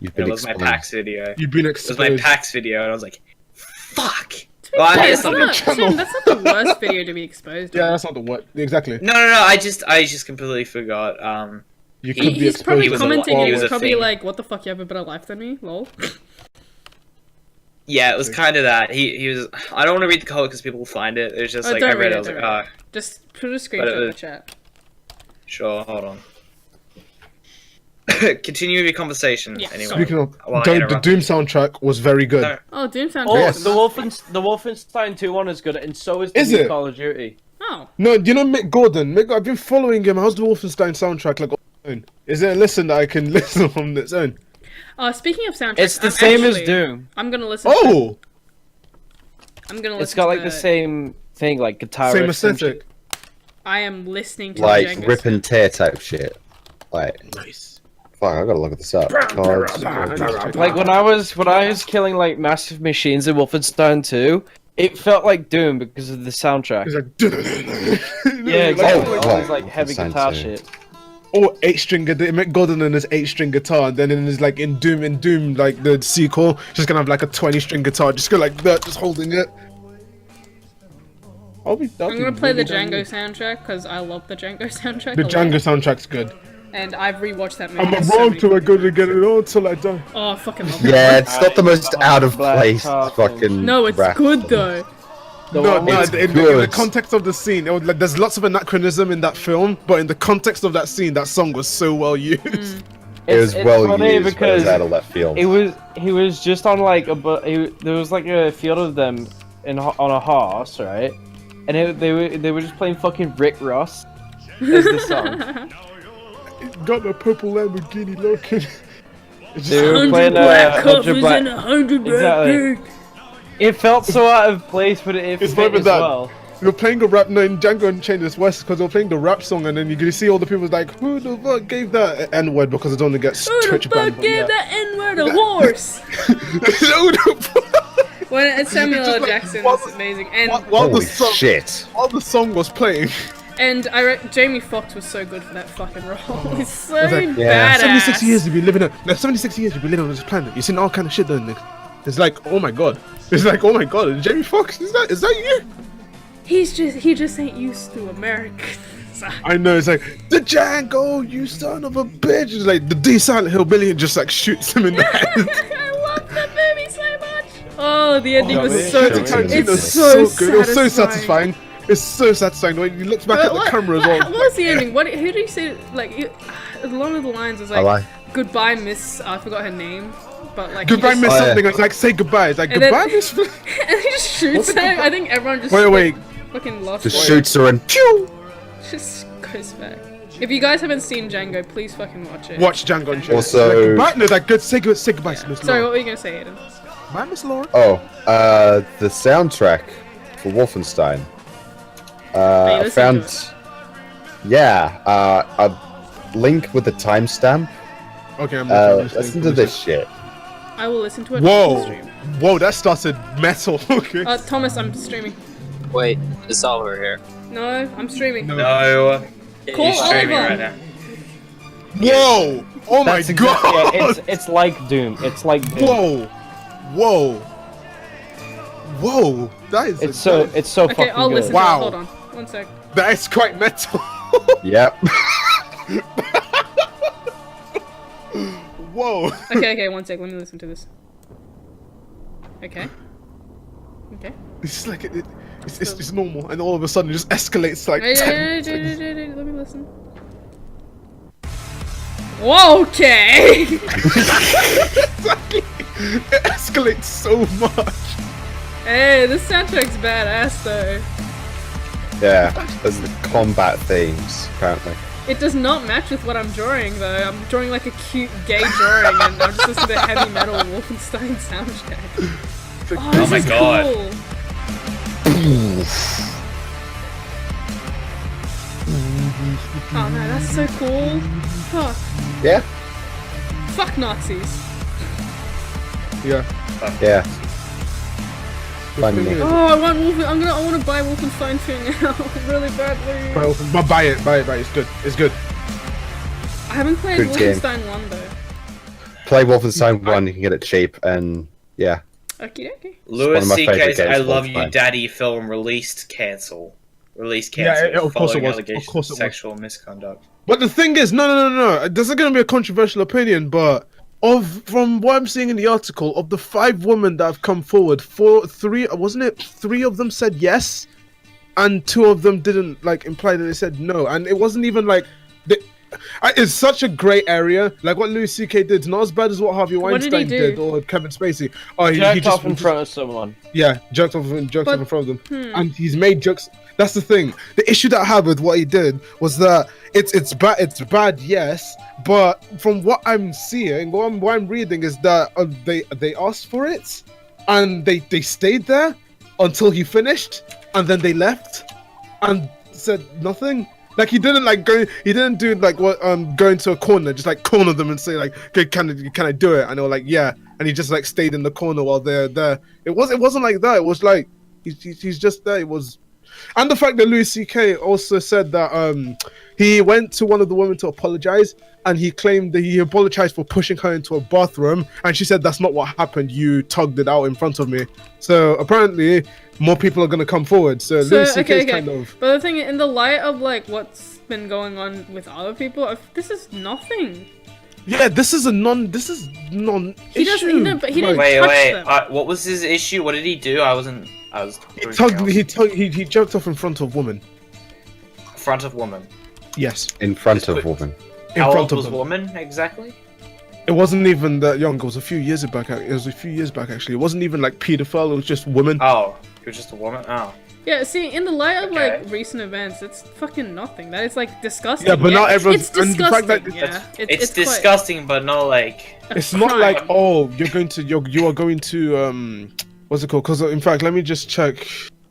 You've It been was my exposed. PAX video. You've been It was my exposed. PAX video, and I was like, "Fuck." To be Well, I fair, guess that's I'm not, channel. Tim, that's not the worst video to be exposed. Yeah, on. that's not the word. Exactly. No. I just completely forgot. You He- could be He's exposed. probably He was a- commenting. he He was was a probably thing. like, "What the fuck? You have a better life than me?" Lol. Yeah, it was kind of that. He was. I don't want to read the code because people will find it. It was just Oh, like I don't read read it. it, I was like, don't ah, read Just put a screenshot in the was- chat. sure. Hold on. Continue your conversation. Yeah, Anyway. Speaking of, Well, I the interrupted. Doom soundtrack was very good. No. Oh, Doom sounds Oh, Yes. the Wolfenstein 2 one is good, and so is the Is new it? Call of Duty. Oh, No, do you know Mick Gordon? I've been following him. How's the Wolfenstein soundtrack like on its own? Is it a listen that I can listen on its own? speaking of soundtracks, It's the I'm same as actually- Doom. I'm gonna listen. To, Oh, I'm gonna listen. It's got to like the same thing, like guitar. same riffs and aesthetic. I am listening to Like Django. rip and tear type shit. Like, Nice. fuck, I gotta look at this up. Cards. shit. Like when I was killing like massive machines in Wolfenstein 2, it felt like Doom because of the soundtrack. It's like, Yeah, exactly. Oh, All these like heavy Wolfenstein guitar 2. shit. Or 8-string guitar. Mick Gordon and his 8-string guitar, and then in his like in Doom like the sequel, just gonna have like a 20-string guitar, just go like that, just holding it. I'm gonna play the Django soundtrack because I love the Django soundtrack. The a lot. Django soundtrack's good. And I've rewatched that movie. I'm a so wrong many till I times. go to get it on till I die. Oh, I fucking love it. Yeah, it's not the most out of Black place Coffin. fucking. No, it's rap. good though. The No, one no, with- in the good. context of the scene, it was, like, there's lots of anachronism in that film, but in the context of that scene, that song was so well used. It was it's well funny used, but it was because out of left field. he was just on like there was like a field of them on a horse, right? And they were just playing fucking Rick Ross as the song. Got a purple Lamborghini looking. They were playing black Hunter coffers Black. and 100 black Exactly. pig. It felt so out of place, but it It's fit not even as that. well. You're playing a rap, no, in Django Unchained it's worse because they're playing the rap song and then you can see all the people like, who the fuck gave that N-word because it only gets Who the Twitch banned. fuck gave that N-word a horse? When it's Samuel L. Just like, Jackson, while it's amazing. And while the Holy song, shit. while the song was playing, Jamie Foxx was so good for that fucking role. He's so It's like, yeah. badass. 76 years you've been living on, no, 76 years you've been living on this planet. You've seen all kind of shit done, Nick. It's like, oh my god. It's like, oh my god, Jamie Foxx, is that you? He just ain't used to America. I know, it's like, the Django, you son of a bitch. It's like, the D Silent Hillbilly and just like shoots him in the head. I love that movie so much. Oh, the ending was man. so. It's It's so so good. It was so satisfying. It's so satisfying when he looks back at the camera as well. What was the ending? Who did he say? Like, along the lines was like, Bye-bye. "Goodbye, Miss." I forgot her name, but like. Goodbye, he Miss just, Oh, yeah. something. It's like, say goodbye. It's like, And then- goodbye, Miss. And he just shoots her. I think everyone just. Wait. Fucking lost. Just it. shoots her and pew! Just goes back. If you guys haven't seen Django, please fucking watch it. Watch Django Unchained. Also- Like, goodbye. No, like, good. Say goodbye, to Miss Sorry, Laura. what were you gonna say, Aiden? Bye, Miss Laura. Oh, the soundtrack for Wolfenstein. you I listening found. to Yeah, a link with a timestamp. Okay, I'm listening. Listen to this shit. I will listen to it. On the Whoa, stream. whoa, that started metal. Okay. Thomas, I'm streaming. Wait, it's Oliver here. No, I'm streaming. No, Call he's streaming Oliver. right now. Whoa! Oh my That's exactly, god! yeah, it's like Doom. It's like Doom. Whoa! Whoa! That is. It's so Okay, fucking I'll good. listen Wow. to it. Hold on. One sec. That is quite metal. Yep. Whoa. Okay, one sec. Let me listen to this. Okay. It's just like it's normal, and all of a sudden it just escalates like. Hey, let me listen. Whoa, okay. It escalates so much. Hey, this soundtrack's badass though. Yeah. There's the combat themes apparently. It does not match with what I'm drawing though. I'm drawing like a cute gay drawing, and I'm just listening to heavy metal Wolfenstein soundtrack. Oh, this my is God. cool. Oh no, that's so cool. Fuck. Yeah. Fuck Nazis. Yeah. Yeah. Fun. Oh, I want I want to buy Wolfenstein 2 now, really badly. But buy it. It's good. It's good. I haven't played Good game. Wolfenstein 1 though. Play Wolfenstein 1, you can get it cheap, and yeah. Okay, okay. Louis one of my favorite C.K.'s games "I of all Love You, time. Daddy" film released cancel. Yeah, of course it following was. allegations Of course it was. sexual misconduct. But the thing is, no. This is gonna be a controversial opinion, but from what I'm seeing in the article, of the 5 women that have come forward, 3 of them said yes, and 2 of them didn't imply that they said no, and it wasn't even like it's such a grey area. Like what Louis C.K. did, it's not as bad as what Harvey What did he Weinstein do? did or Kevin Spacey. Oh, he Jerked just off in front of someone. Yeah, jerked off in front of them, Hmm. and he's made jokes. That's the thing. The issue that I had with what he did was that it's bad. It's bad, yes, but from what I'm seeing, what I'm reading is that they asked for it, and they stayed there until he finished, and then they left, and said nothing. Like he didn't go. He didn't do go into a corner, just corner them and say okay, can I do it? And they were like, yeah, and he just stayed in the corner while they're there. It wasn't like that. It was like he's just there. It was. And the fact that Louis C.K. also said that he went to one of the women to apologize, and he claimed that he apologized for pushing her into a bathroom, and she said that's not what happened. You tugged it out in front of me. So apparently, more people are gonna come forward. So Louis C.K. is kind of. But the thing, in the light of what's been going on with other people, this is nothing. Yeah, this is non-issue. He didn't touch Wait. them. What was his issue? What did he do? I was. He jumped off in front of woman. Front of woman. Yes, In front of woman. in How front old of was them. woman exactly? It wasn't even that young. It was a few years back. It was a few years back actually. It wasn't even pedophile. It was just woman. Oh, it was just a woman. Oh. Yeah, see, in the light of Okay. recent events, it's fucking nothing. That is disgusting. Yeah, but not everyone's- It's and the fact disgusting. that Yeah, It's quite disgusting, but not like. a It's not crime. like you are going to what's it called? Because in fact, let me just check.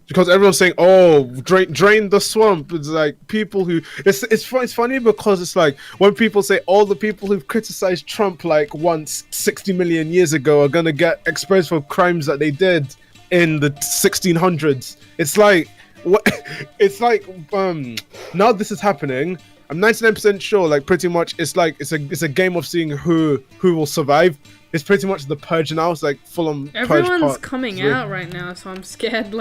Because everyone's saying, "Oh, drain the swamp." It's like people who it's funny because it's like when people say all the people who've criticized Trump once 60 million years ago are gonna get exposed for crimes that they did in the 1600s. It's like what? It's like now this is happening. I'm 99% sure. Pretty much, it's a game of seeing who will survive. It's pretty much the purge now. It's full on purge. Everyone's coming out right now, so I'm scared.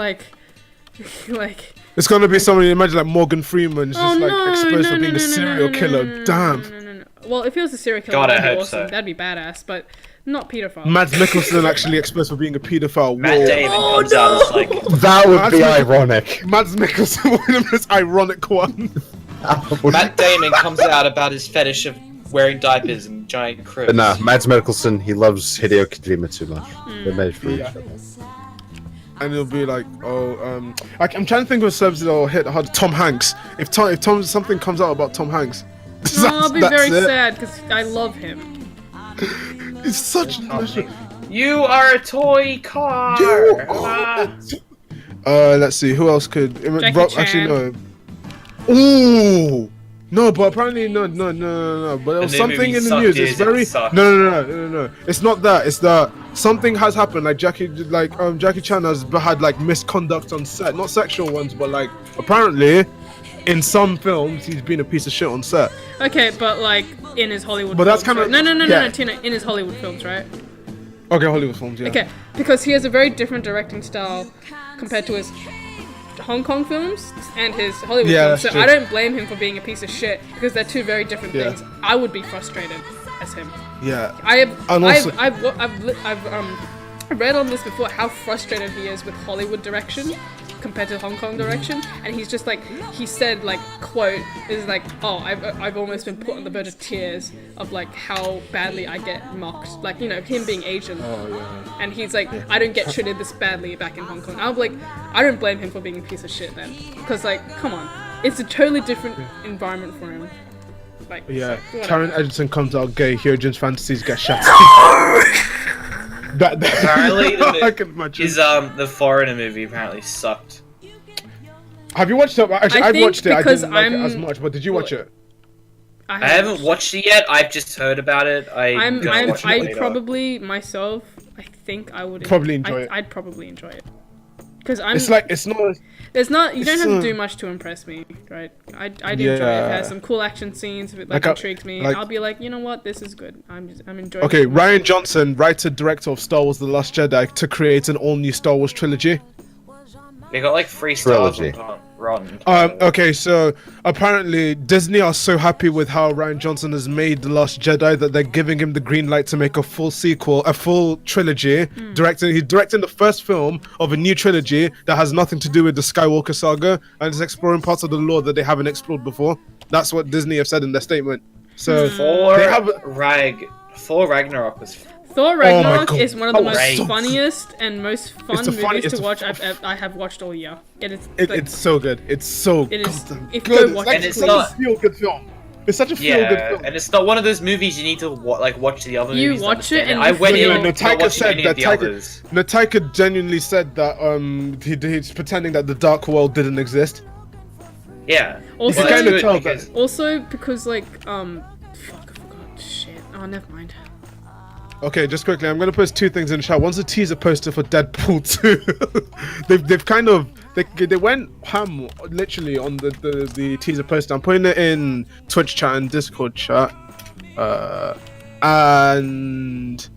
It's gonna be somebody. Imagine Morgan Freeman's Oh, just no, exposed no, for being no, a no, serial no, killer. no, no, Damn. no. Well, if he was a serial killer, God, I that'd be hope awesome. so. That'd be badass, but not pedophile. Mads Mikkelsen actually exposed for being a pedophile. Matt Whoa. Damon comes out as like. That would be That's- ironic. Mads Mikkelsen, one of the most ironic one. Matt Damon comes out about his fetish of wearing diapers and giant cribs. But no, Mads Mikkelsen, he loves Hideo Kojima too much. They're made for each Yeah. other. And it'll be I'm trying to think of a celebrity that will hit hard. Tom Hanks. If something comes out about Tom Hanks, No, I'll be that's very it. sad because I love him. It's such. You are a toy car. Let's see who else could. Jackie Actually, Chan. no. Ooh. No, but apparently no. But there was The new something movie in the sucked, news. dude, It's very it sucked. no. It's not that. It's that something has happened. Jackie Chan has had misconduct on set, not sexual ones, but apparently, in some films he's been a piece of shit on set. Okay, but in his Hollywood. But that's films, kinda- right? No, yeah. Tina. In his Hollywood films, right? Okay, Hollywood films, yeah. Okay, because he has a very different directing style compared to his Hong Kong films and his Hollywood Yeah, films, so that's true. I don't blame him for being a piece of shit because they're two very different Yeah. things. I would be frustrated as him. Yeah. I've And also- read on this before how frustrated he is with Hollywood direction compared to Hong Kong direction, and he's just like, he said, like, quote is like, oh, I've almost been put on the verge of tears of like how badly I get mocked, like, you know, him being Asian. Oh yeah. And he's like, I don't get treated this badly back in Hong Kong. I'm like, I don't blame him for being a piece of shit then, because like, come on, it's a totally different environment for him. Like, Yeah. so, whatever. Karen Edgerton comes out gay. Hyojin's fantasies get shattered. that Apparently, I can imagine. the Foreigner movie apparently sucked. Have you watched it? Actually, I I've think watched it. I because didn't like it I'm- as much, but did you watch it? I haven't watched it yet. I've just heard about it. I'm gonna watch it I later. probably myself. I think I would Probably enjoy it. I'd probably enjoy it because I'm. It's like it's not. there's not. You don't it's, have to do much to impress me, right? I'd enjoy it. It Yeah. has some cool action scenes. If it Like, intrigues me, like- I'll be like, you know what, this is good. I'm enjoying. Okay, it. Ryan Johnson, writer director of Star Wars: The Last Jedi, to create an all-new Star Wars trilogy. They got like 3 stars Trilogy. on Rotten. Okay, so apparently Disney are so happy with how Ryan Johnson has made The Last Jedi that they're giving him the green light to make a full sequel, a full trilogy. He's directing the first film of a new trilogy that has nothing to do with the Skywalker saga and is exploring parts of the lore that they haven't explored before. That's what Disney have said in their statement. So Thor they have. Thor Ragnarok was Thor Ragnarok God. is one of the That was most so funniest and most fun It's the funny- movies it's to the watch f- I have watched all year. It is. It's so good. It's so It is- goddamn if you good. go watch like, it, it's please. such a feel-good film. It's such a feel-good yeah, film. and it's not one of those movies you need to watch the other You movies. to watch it understand and I you went feel- in No, not Taika watching said any that of the Taika, others. no, Taika genuinely said that he's pretending that the Dark World didn't exist. Yeah. Also- Well, You it's can good tell because- Also, because like fuck, I forgot. Shit. Oh, never mind. Okay, just quickly, I'm gonna post 2 things in the chat. One's a teaser poster for Deadpool 2. they've kind of they went ham literally on the teaser poster. I'm putting it in Twitch chat and Discord chat. And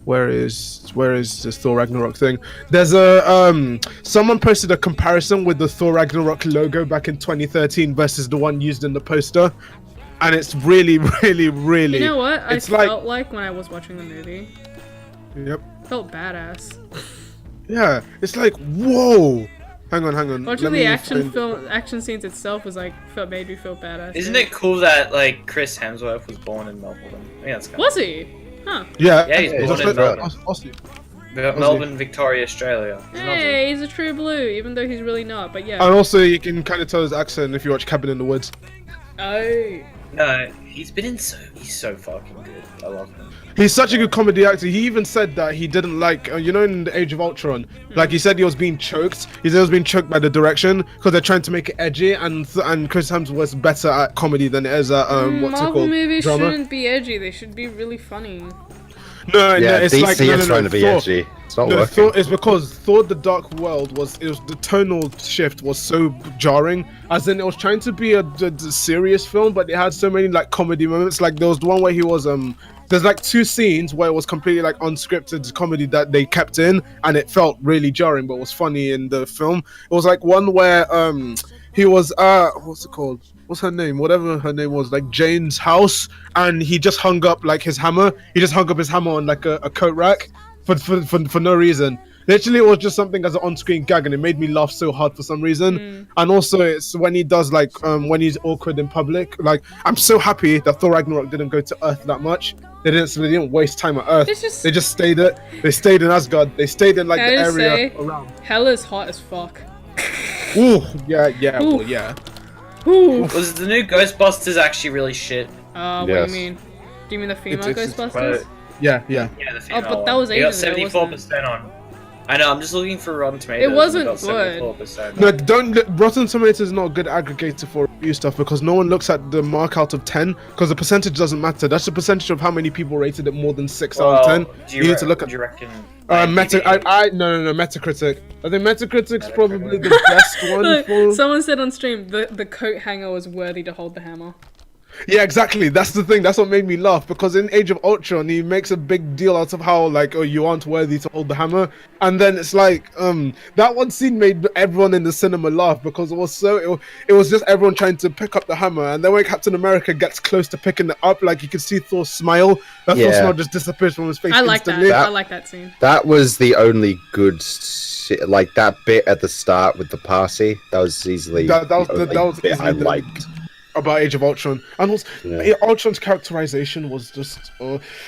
where is this Thor Ragnarok thing? There's a someone posted a comparison with the Thor Ragnarok logo back in 2013 versus the one used in the poster, and it's really You know what? I It's like- felt like when I was watching the movie, yep. felt badass. Yeah, it's like whoa. Hang on. Watching Let the me action scenes itself was like made me feel badass. Isn't yeah. it cool that like Chris Hemsworth was born in Melbourne? I think that's kind Was he? Huh. Yeah, Yeah, he's born that's in what- Melbourne. Aussie. Melbourne, Victoria, Australia. He's not Hey, he's a true blue, even though he's really not. But yeah. And also, you can kind of tell his accent if you watch Cabin in the Woods. Oh. No, he's so fucking good. I love him. He's such a good comedy actor. He even said that he didn't like, in the Age of Ultron, like he said he was being choked. He said he was being choked by the direction because they're trying to make it edgy, and Chris Hemsworth's better at comedy than it is at what's it Marvel called? movies Drama. shouldn't be edgy. They should be really funny. No, Yeah, it's DC like is trying to be Thor. edgy. It's not No, working. Thor, it's because Thor: The Dark World was the tonal shift was so jarring. As in, it was trying to be a serious film, but it had so many like comedy moments. Like there was the one where he was There's like 2 scenes where it was completely like unscripted comedy that they kept in, and it felt really jarring, but was funny in the film. It was like one where he was what's it called? What's her name? Whatever her name was, like Jane's house, and he just hung up like his hammer. He just hung up his hammer on like a coat rack for no reason. Literally, it was just something as an on-screen gag, and it made me laugh so hard for some reason. And also, it's when he does like when he's awkward in public. Like, I'm so happy that Thor Ragnarok didn't go to Earth that much. They didn't waste time at Earth. It's just- They just stayed in Asgard. They stayed in like Can the I just area say- around. Hell is hot as fuck. Ooh, yeah, Ooh. well, yeah. Ooh. Was the new Ghostbusters actually really shit? What Yes. do you mean? Do you mean the female It's- Ghostbusters? Yeah. Yeah, the female but that was one. It got ages ago, 74% on. I know. I'm just looking for Rotten Tomatoes. and wasn't got good. 74%. No, Rotten Tomatoes is not a good aggregator for review stuff because no one looks at the mark out of 10 because the percentage doesn't matter. That's the percentage of how many people rated it more than 6 out of 10. Do You need to look at Do you reckon? No, IMDb? Metacritic. I think Metacritic's probably the best one Look, for. someone said on stream the coat hanger was worthy to hold the hammer. Yeah, exactly. That's the thing. That's what made me laugh because in Age of Ultron, he makes a big deal out of how like, oh, you aren't worthy to hold the hammer, and then it's like, that one scene made everyone in the cinema laugh because it was just everyone trying to pick up the hammer, and then when Captain America gets close to picking it up, like you can see Thor's smile. That Thor's smile just disappears from his face. I like instantly. that. I like that scene. That was the only good like that bit at the start with the party. That was easily That was the bit I easily the- liked. about Age of Ultron, and also Yeah. Ultron's characterization was just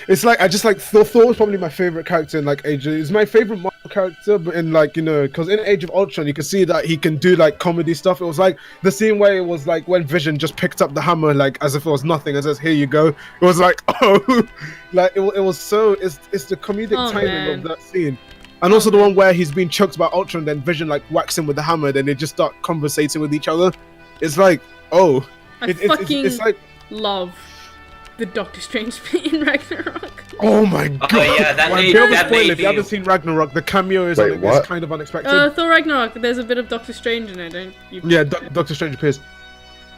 it's like I just like Thor was probably my favorite character in like Age. He's my favorite Marvel character, but in like, you know, because in Age of Ultron you can see that he can do like comedy stuff. It was like the scene where it was like when Vision just picked up the hammer like as if it was nothing, and says, "Here you go." It was like, oh, like it was so it's the comedic timing man. of that scene. And also the one where he's being choked by Ultron, then Vision like whacks him with the hammer, then they just start conversating with each other. It's like, oh. I fucking It's like, love the Doctor Strange bit in Ragnarok. oh my god! yeah, that made- Don't that spoil made it. If you haven't me- seen Ragnarok, the cameo is, Wait, is what? kind of unexpected. Thor Ragnarok, there's a bit of Doctor Strange in it, don't you? Yeah, Doctor Strange appears.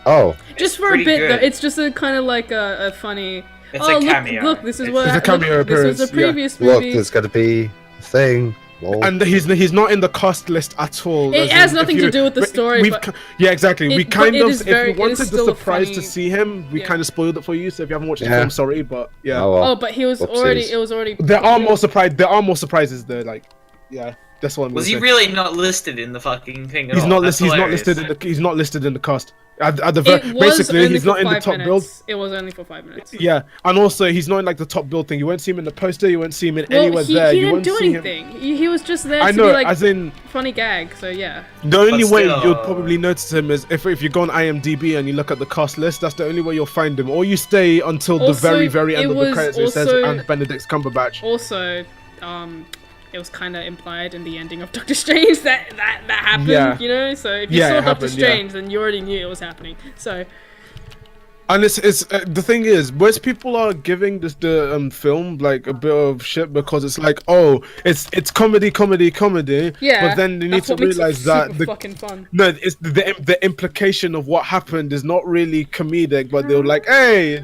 Oh, Just for a pretty bit, good. though. It's just a kind of like a funny. It's oh, a look, cameo. look, this is It's- what. It's a cameo look, this was appearance, a yeah. previous look, movie. there's got to be a thing. Lol. And he's not in the cast list at all. It as has in, if nothing to do with the story, We've, but- yeah, exactly. We But kind it of, is if very- you it wanted is the still a surprise to funny- see him, we yeah. kind of spoiled it for you. So if you haven't watched the Yeah. film, sorry, but yeah, Oh, well. Oh, but he was Whoopsies. already. It was already. there are more surprises there. Like, yeah, that's what I'm. Was gonna he say. really not listed in the fucking thing at He's all? not That's listed. He's not hilarious. listed in the. He's not listed in the cast. At the It was basically, only he's for not in the 5 top build. minutes. It was only for 5 minutes. Yeah, and also he's not in like the top build thing. You won't see him in the poster. You won't see him in Well, anywhere he there. didn't You won't do see him. anything. He was just there I to know, be like as in funny gag. So yeah. the only But way still- you'll probably notice him is if you go on IMDb and you look at the cast list. That's the only way you'll find him. Or you stay until the Also, very end it of the was credits. It says also- and Benedict Cumberbatch. Also, it was kind of implied in the ending of Doctor Strange that happened. Yeah. You know, so if you Yeah, saw it Doctor happened, yeah. Strange, then you already knew it was happening. So And it's the thing is, most people are giving the film like a bit of shit because it's like, oh, it's comedy. yeah. But then you need that's to what makes it realize that super fucking fun. no, it's the implication of what happened is not really comedic, but they were like, "Hey,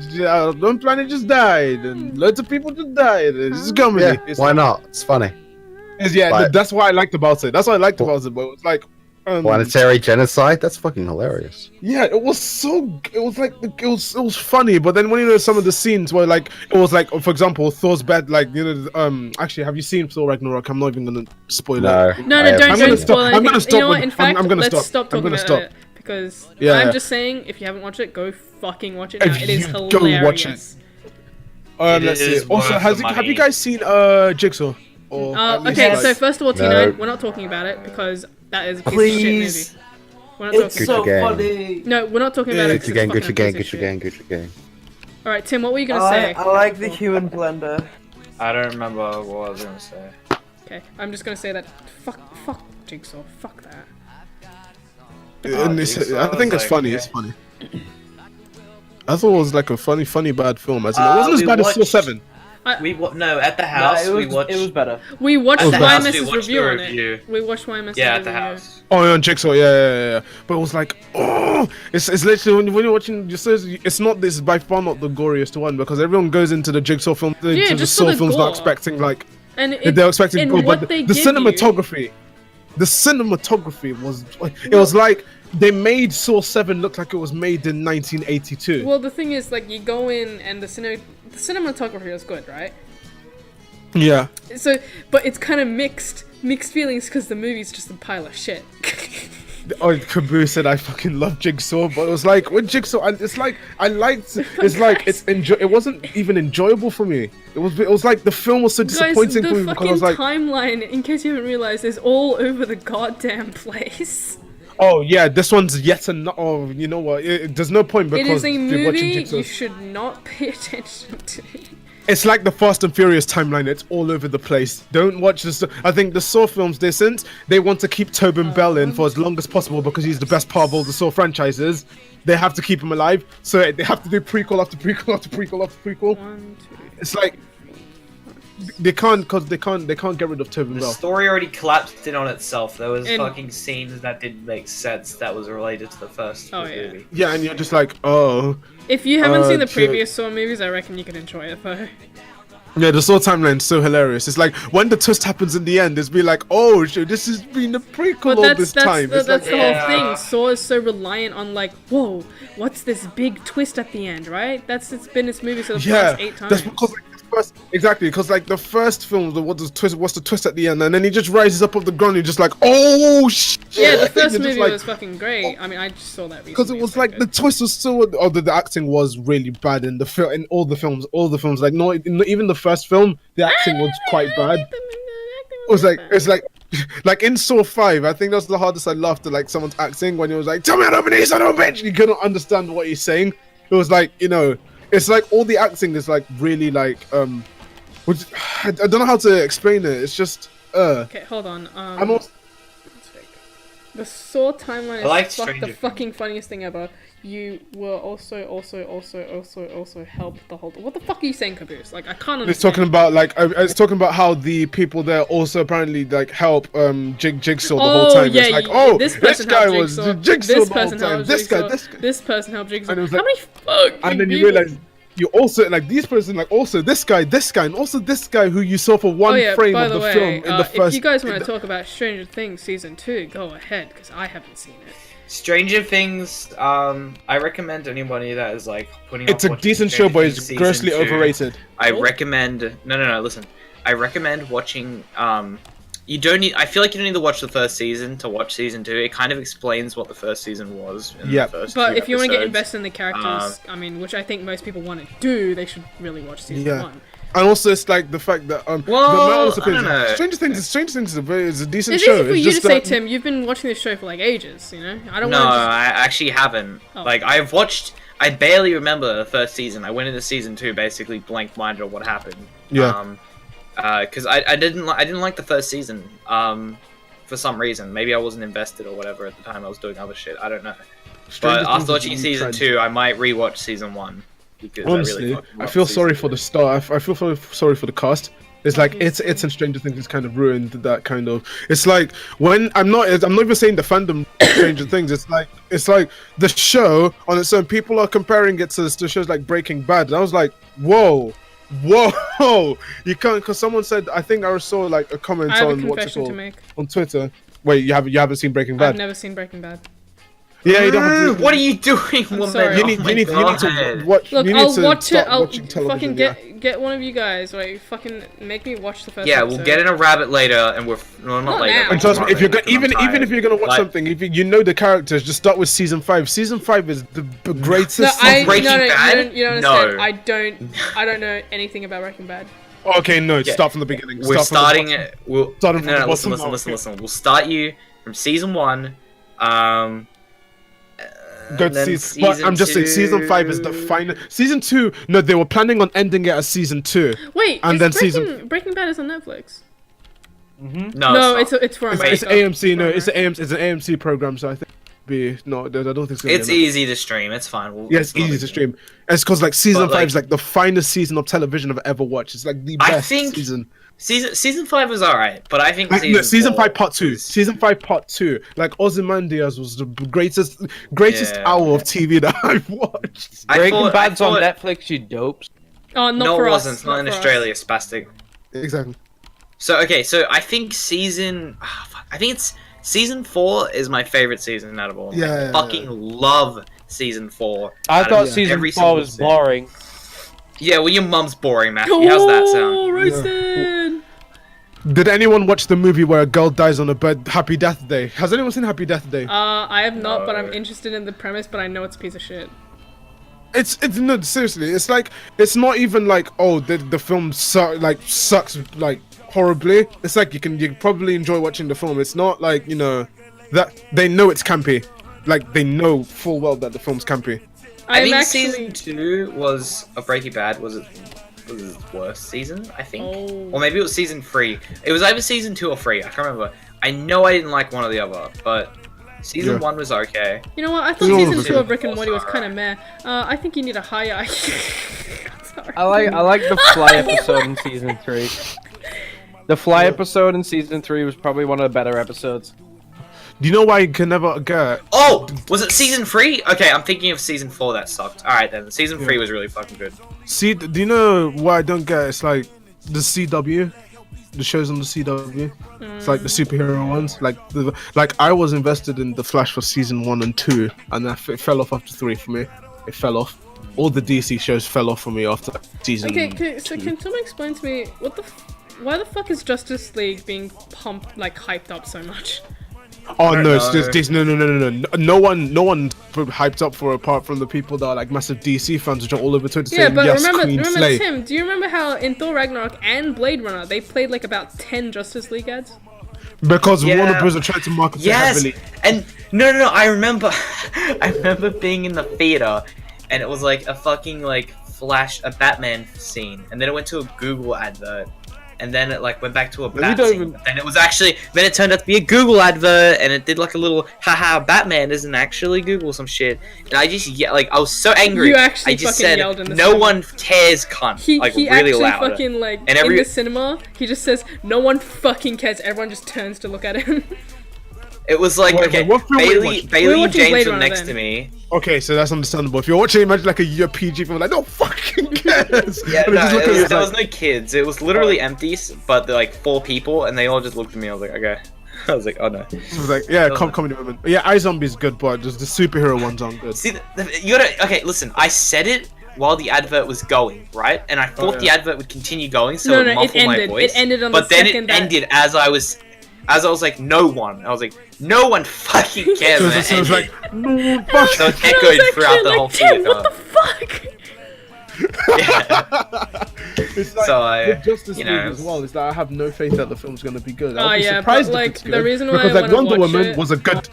one planet just died, and loads of people just died. It's comedy." Yeah, It's, why not? It's funny. Yeah, Like- that's what I liked about it. That's what I liked about it. But it's like, Planetary genocide? That's fucking hilarious. yeah, it was so. It was like it was funny, but then when you know some of the scenes where like it was like, for example, Thor's bed. Like actually, have you seen Thor Ragnarok? I'm not even gonna spoil No. it. No, I no, have- don't I'm gonna spoil stop- I'm anything. gonna You stop know what? when- In fact, I'm gonna let's stop. stop I'm talking gonna about stop. it because Yeah. I'm just saying, if you haven't watched it, go fucking watch it now. If It is you hilarious. go watch it. It Let's see. is Also, worth have the you money. guys seen Jigsaw? Or at least, Okay, like- so first of all, No. T9, we're not talking about it because that is a piece of shit Please. movie. We're not It's talking. so Gucci gang. funny. No, we're not talking about Yeah, it. 'cause Gucci gang, it's Gucci fucking gang, a piece of Gucci gang, shit. Gucci gang. All right, Tim, what were you gonna I say? like the human blender. I don't remember what I was gonna say. Okay, I'm just gonna say that. Fuck Jigsaw. Fuck that. And Jigsaw I think was it's like, funny. yeah. It's funny. I thought it was like a funny bad film. As in, it wasn't as we bad as Saw watched- 7. No, at the house No, we watched. it was better. We watched At the house, we YMS's watched review the on review. it. We watched YMS's Yeah, at review. the house. Oh, yeah, on Jigsaw, yeah. But it was like, oh, it's literally when you're watching, it's not this by far not the goriest one because everyone goes into the Jigsaw film, into the just for Saw the films, gore. not expecting like And they're expecting and gore, what but they the give you- cinematography was it was like they made Saw 7 look like it was made in 1982. Well, the thing is, like, you go in and the cinematography is good, right? Yeah. So, but it's kind of mixed feelings because the movie's just a pile of shit. Oh, Caboose said I fucking love Jigsaw, but it was like with Jigsaw, it's like I liked. It's like it wasn't even enjoyable for me. It was like the film was so Guys, disappointing the for me because fucking I was like, timeline, in case you haven't realized, is all over the goddamn place. oh yeah, this one's yet another. Oh, you know what? There's no point It because is a you're watching movie Jigsaw. you should not pay attention to. It's like the Fast and Furious timeline. It's all over the place. Don't watch this. I think the Saw films, they want to keep Tobin Bell in for as long as possible because he's the best part of all the Saw franchises. They have to keep him alive, so they have to do prequel after prequel after prequel after prequel. 1, 2, It's like, they can't get rid of Tobin The Bell. story already collapsed in on itself. There was And- fucking scenes that didn't make sense that was related to the first Oh, yeah. movie. Yeah, and you're just like, oh. If you haven't seen the shit. previous Saw movies, I reckon you can enjoy it though. Yeah, the Saw timeline's so hilarious. It's like when the twist happens in the end, it's be like, oh shit, this has been a prequel But all that's this that's time. the, It's that's like, the Yeah. whole thing. Saw is so reliant on like, whoa, what's this big twist at the end, right? It's been its movie for the yeah, past 8 times. that's because like the first, exactly, because like the first film, what's the twist at the end, and then he just rises up off the ground, and you're just like, oh shit. Yeah, the first You're just movie like, was fucking great. I mean, I just saw that recently. because it was it's so like the good. twist was so, or the acting was really bad in the film, in all the films, like no, even the first film, the acting was quite bad. It was like, it's like in Saw 5, I think that's the hardest I laughed at, like someone's acting when he was like, tell me I don't believe, son of a bitch. You couldn't understand what he's saying. It was like, you know, it's like all the acting is like really like which, I don't know how to explain it. It's just Okay, hold on. I'm also, The Saw timeline is I like the Stranger fucking funniest thing ever. You will also help the whole. What the fuck are you saying, Caboose? Like, I can't understand. it's talking about like it's talking about how the people there also apparently like help Jigsaw the whole time. Yeah, It's like, oh, this this person guy helped was Jigsaw. Jigsaw This the whole person time. helped This Jigsaw. guy, this guy. This person helped Jigsaw. And it was How like- many fucking And then you people- realize you also like these person like also this guy, and also this guy who you saw for one Oh yeah, frame by of the the way, film in the first. if you guys want to talk about Stranger Things season 2, go ahead, because I haven't seen it. Stranger Things, I recommend anybody that is like putting It's off a watching decent show, Stranger but Things it's season grossly 2. overrated. I Cool. recommend no, listen. I recommend watching you don't need I feel like you don't need to watch the first season to watch season 2. It kind of explains what the first season was in Yeah. the first But few if you want to get episodes. invested in the characters, I mean, which I think most people want to do, they should really watch season Yeah. 1. And also, it's like the fact that Well, the I don't know. Stranger Things is a decent It's show. easy for It's you to just say, that- Tim. You've been watching this show for like ages, you know. I don't No, want to. I actually haven't. Oh. Like I've watched. I barely remember the first season. I went into season 2 basically blank minded on what happened. Yeah. Because I didn't like the first season. For some reason, maybe I wasn't invested or whatever at the time. I was doing other shit. I don't know. Stranger But Things after is a watching new season trend. 2, I might rewatch season 1 because Honestly, I really I feel sorry for the star. I feel sorry for the cast. It's like it's Obviously. and Stranger Things has kind of ruined that kind of. It's like when I'm not even saying the fandom of Stranger Things. It's like the show on its own. People are comparing it to shows like Breaking Bad, and I was like, whoa, you can't, because someone said, I think I saw like a comment I have a on what's it confession to called make. on Twitter. Wait, you haven't seen Breaking I've Bad? never seen Breaking Bad. Yeah, you don't have to. What are you doing, woman? sorry. You need, Oh my you need to God. watch. Look, you need I'll to watch it. start I'll watching fucking television, get one of you guys. Like, fucking make me watch the first. Yeah, episode. we'll get in a rabbit later, and we're not Not later. now. but And trust me, tomorrow if you're later, even 'cause I'm even if you're gonna watch Like, something, if you know the characters, just start with season 5. Season 5 is the greatest. No, Breaking no, Bad? you don't understand. No. I don't know anything about Breaking Bad. Okay, no, Yeah. start from the beginning. We're Start from the starting bottom. it. We'll Starting from the no, listen, bottom listen, up. listen. We'll start you from season 1. Go and to then season. But I'm just saying, season 5 is the 2. final. Season 2. No, they were planning on ending it as season 2. Wait, And is then Breaking Bad is on Netflix. No, No, it's it's for It's America. AMC. No, For it's America. an AMC program. So I think be no. I don't think it's. Gonna it's be enough. easy to stream. It's fine. Yeah, it's easy to stream. It's because like season But, 5 is like the finest season of television I've ever watched. It's like the best I think season. Season 5 was alright, but I think Like, no, season 4 5 part 2. was- Season 5 part 2. Like Ozymandias was the greatest Yeah. hour of TV that I've watched. I Breaking thought- Bad's I on thought- Netflix, you dopes. Oh, not No, for it us. wasn't. It's not in for us. Australia, spastic. Exactly. So okay, so I think I think it's season 4 is my favorite season out of all. Yeah, I fucking love season 4. I out thought of season every 4 single was season. boring. Yeah, well, your mum's boring, Matthew. How's that Oh, sound? roasted. Did anyone watch the movie where a girl dies on a bed? Happy Death Day. Has anyone seen Happy Death Day? I have not, but I'm No. interested in the premise. But I know it's a piece of shit. It's no, seriously. It's like it's not even like, oh, the film sucks like horribly. It's like you probably enjoy watching the film. It's not like, you know, that they know it's campy. Like they know full well that the film's campy. I I'm think actually. season 2 was of Breaking Bad was its worst season, I think. Oh. Or maybe it was season 3. It was either season 2 or 3, I can't remember. I know I didn't like one or the other, but season Yeah. 1 was okay. You know what? I thought No, season no, 2 no. of Rick and Morty was kind of meh. I think you need a higher IQ. sorry. I like the fly episode in season 3. The fly episode in season 3 was probably one of the better episodes. Do you know why you can never get? Oh, was it season 3? Okay, I'm thinking of season 4 that sucked. Alright then, season 3 was really fucking good. See, do you know what I don't get? It's like the CW, the shows on the CW. It's like the superhero ones. Like I was invested in the Flash for season 1 and 2, and it fell off after 3 for me. It fell off. All the DC shows fell off for me after season. Okay, so 2. can someone explain to me why the fuck is Justice League being pumped, like hyped up so much? Oh no, it's know. just this. No. No one hyped up for apart from the people that are like massive DC fans, which are all over Twitter Yeah, saying but yes, remember Queen Slay. Tim, do you remember how in Thor Ragnarok and Blade Runner they played like about 10 Justice League ads? Because Yeah. Warner Bros are trying to market it Yes, heavily. and no, I remember, I remember being in the theater, and it was like a fucking like a Batman scene, and then it went to a Google advert, and then it like went back to a Bat don't scene. even- Then it was actually, then it turned out to be a Google advert, and it did like a little, haha, Batman isn't actually Google some shit, and I just I was so angry. You actually I just fucking said, yelled in the no cinema. one cares, cunt, He like he really actually loud. fucking like And every- in the cinema he just says no one fucking cares. Everyone just turns to look at him. It was like, Wait, okay, what film were you Bailey, watching? Bailey We were and watching James Blade were Runner next then. to me. Okay, so that's understandable. If you're watching, imagine like a PG film, like no fucking cares. Yeah, And they just look at you, it's there like, was no kids. It was literally empty, but they're like 4 people, and they all just looked at me. I was like, okay. I was like, oh no. it was like, yeah, comedy moment. Yeah, iZombie's good, but just the superhero ones aren't good. See, you gotta. Okay, listen. I said it while the advert was going, right? And I thought the advert would continue going, so it No, it muffled my ended. voice. It ended on but the then second it that- ended as I was like, no one. I was like, no one fucking cares. So and it was ended. like, no, fuck. So it And I was echoed actually throughout the like, whole Tim, theater. what the fuck? Yeah. It's like, So I- with Justice you League know, as well, is that I have no faith that the film's gonna be good. Oh, I'll be yeah, surprised but, if like, it's the good. reason why because I like wanna Wonder watch Woman it- was a good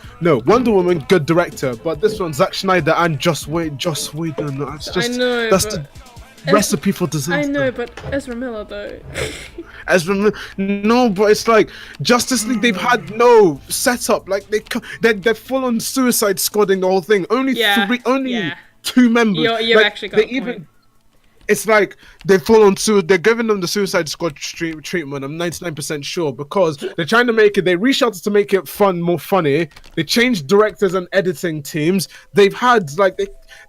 Wonder Woman good director, but this one Zack Snyder and Joss Whedon. It's just I know, that's but the recipe for disaster. I know, but Ezra Miller though. No, but it's like Justice League. They've had no setup. Like they're full on Suicide Squadding the whole thing. Only Yeah, 2 members. You've Like, actually got they a point. It's like they full on they're giving them the Suicide Squad treatment. I'm 99% sure because they're trying to make it. They reshot it to make it more funny. They changed directors and editing teams. They've had like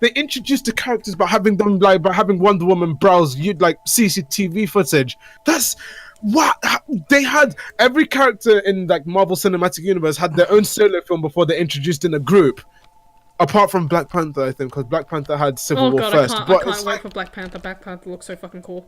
they introduced the characters by having Wonder Woman browse CCTV footage. That's what they had. Every character in like Marvel Cinematic Universe had their own solo film before they introduced in a group. Apart from Black Panther, I think, because Black Panther had Civil Oh War god, first. I but can't it's wait like, for Black Panther. Black Panther looks so fucking cool.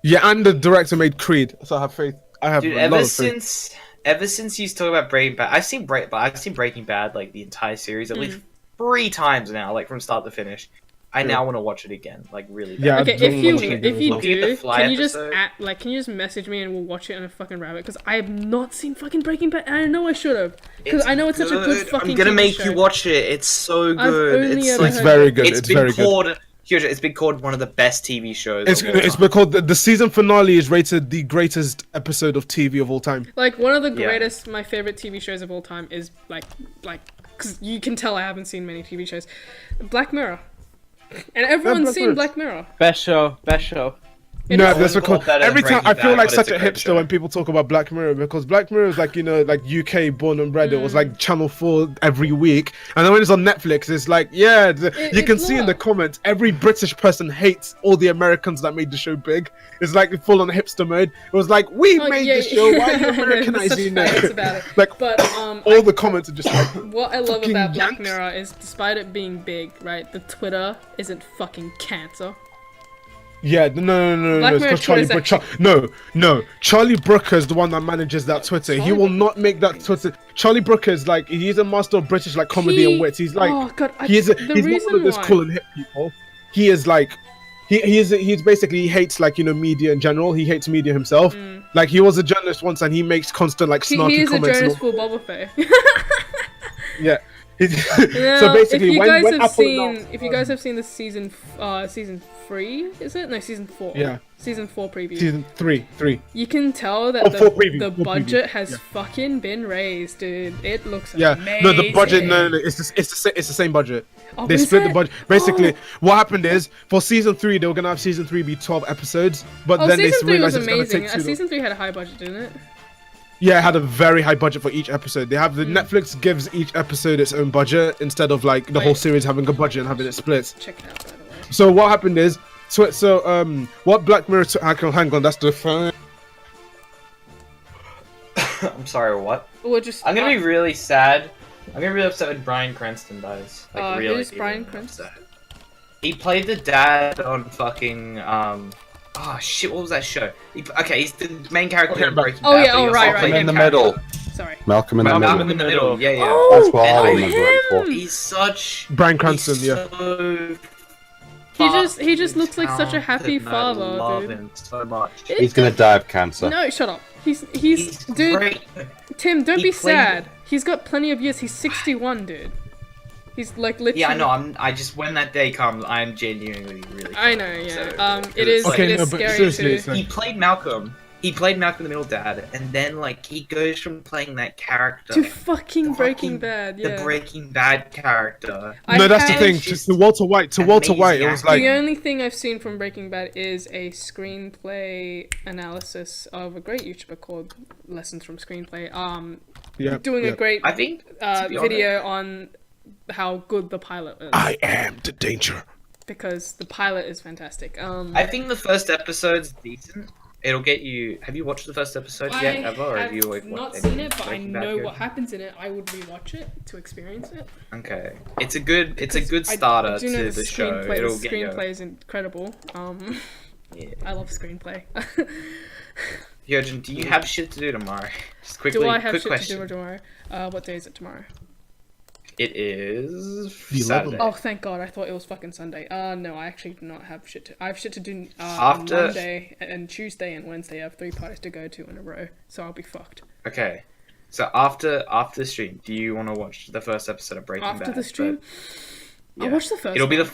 yeah, and the director made Creed, so I have faith. I have Dude, a lot ever of faith. since you talk about Breaking Bad, I've seen Breaking Bad like the entire series at least 3 times now, like from start to finish. I now want to watch it again, like really bad. Yeah, Okay, I don't if you watch it if you Looking at the do, Fly can you just episode. can you just message me and we'll watch it on a fucking rabbit? Because I have not seen fucking Breaking Bad, and I know I should have. Because I know it's such a good fucking. I'm gonna TV make show. you watch it. It's so I've good. only It's ever like, It's very good. it's It's been very good. called. It's been called one of the best TV shows. It's of all it's time. because the season finale is rated the greatest episode of TV of all time. Like one of the Yeah. greatest, my favorite TV shows of all time is like, because you can tell I haven't seen many TV shows. Black Mirror, and everyone's Black seen Mirror. Black Mirror. Best show. It No, is- that's It's called because better than every time Breaking I feel Bad, like but such it's a a great hipster show. when people talk about Black Mirror because Black Mirror is like like UK born and bred. It was like Channel 4 every week, and then when it's on Netflix, it's like you can it's see in the not. comments every British person hates all the Americans that made the show big. It's like full on hipster mode. It was like we Oh, made yeah, the show. Why are you there's such Americanizing facts it? about it. Like But all the comments are just like what I love fucking about Black Yanks. Mirror is, despite it being big, right, the Twitter isn't fucking cancer. yeah, no. Black It's Mirror because Charlie Twitter's no. Charlie Brooker is the one that manages that Twitter. He Charlie will Brooker? not make that Twitter. Charlie Brooker is like he's a master of British like comedy and wit. He's like oh god, he's the not one reason of those why. cool and hip people. He is like he's basically he hates like media in general. He hates media himself. Like he was a journalist once and he makes constant like snarky He is a comments. Jonas And for Boba Fett. all, yeah. Now, So basically, if you when guys have Apple seen, announced, if you guys have seen the season 3, is it? No, season 4. yeah, Season 4 preview. Season 3. You can tell that Oh, the, 4 preview, the 4 preview, budget has yeah. fucking been raised, dude. It looks Yeah, amazing. no, the budget, no, it's the same budget. Oh, They is split the it? budget. Basically, Oh. what happened is for season 3, they were gonna have season 3 be 12 episodes, but Oh, then they season 3 was realized it's gonna amazing. take too long. Season 3 had a high budget, didn't it? Yeah, it had a very high budget for each episode. They have the Hmm. Netflix gives each episode its own budget instead of like the whole series having a budget and having it split. Check it out, by the way. So what happened is, what Black Mirror took, hang on, that's the phone. I'm sorry, what? Or just. I'm gonna be really sad. I'm gonna be really upset when Bryan Cranston dies. Like, really. Who's Bryan really Cranston? upset. He played the dad on fucking Oh shit! What was that show? Okay, he's the main character in Breaking Oh, Bad. yeah, but he oh, also right, played Malcolm in the character. middle. Sorry. Malcolm in the Malcolm middle. in the middle. Yeah, yeah. Oh, That's what I And remember it for. him! He's such. Bryan Cranston, he's yeah. So He just looks like such a happy talented, and father, I love dude. him so much. He's gonna die of cancer. No, shut up. He's dude. great. Tim, don't He be played- sad. He's got plenty of years. He's 61, dude. He's like literally. Yeah, I know. I just when that day comes, I'm genuinely really. I know, fucking yeah. upset over It is. It's Okay, it is no, but scary seriously, too. it's like- He played Malcolm. He played Malcolm in the Middle dad, and then like he goes from playing that character To fucking to Breaking fucking Bad, yeah. the Breaking Bad character. I No, that's the have- thing. just To Walter White, amazing it was acting. like The only thing I've seen from Breaking Bad is a screenplay analysis of a great YouTuber called Lessons from Screenplay. yeah, Doing yeah. a great I think to be video on how good the pilot is, I am the danger. because the pilot is fantastic. I think the first episode's decent. It'll get you. Have you watched the first episode yet, ever? Or have you like, not watched seen any it, but I Breaking Bad know here? what happens in it. I would rewatch it to experience it. Okay, it's a good I starter do know to the show. screenplay, It'll the get you. screenplay is incredible. Yeah. I love screenplay. Hyojin, do you have shit to do tomorrow? Just quickly, Do I have quick shit question. to do tomorrow? What day is it tomorrow? It is The 11th. Saturday. Oh, thank God! I thought it was fucking Sunday. No, I actually do not have shit to. I have shit to do After- on Monday and Tuesday and Wednesday. I have 3 parties to go to in a row, so I'll be fucked. Okay, so after the stream, do you want to watch the first episode of Breaking Bad? After the stream, But- I'll watch the first. It'll be one.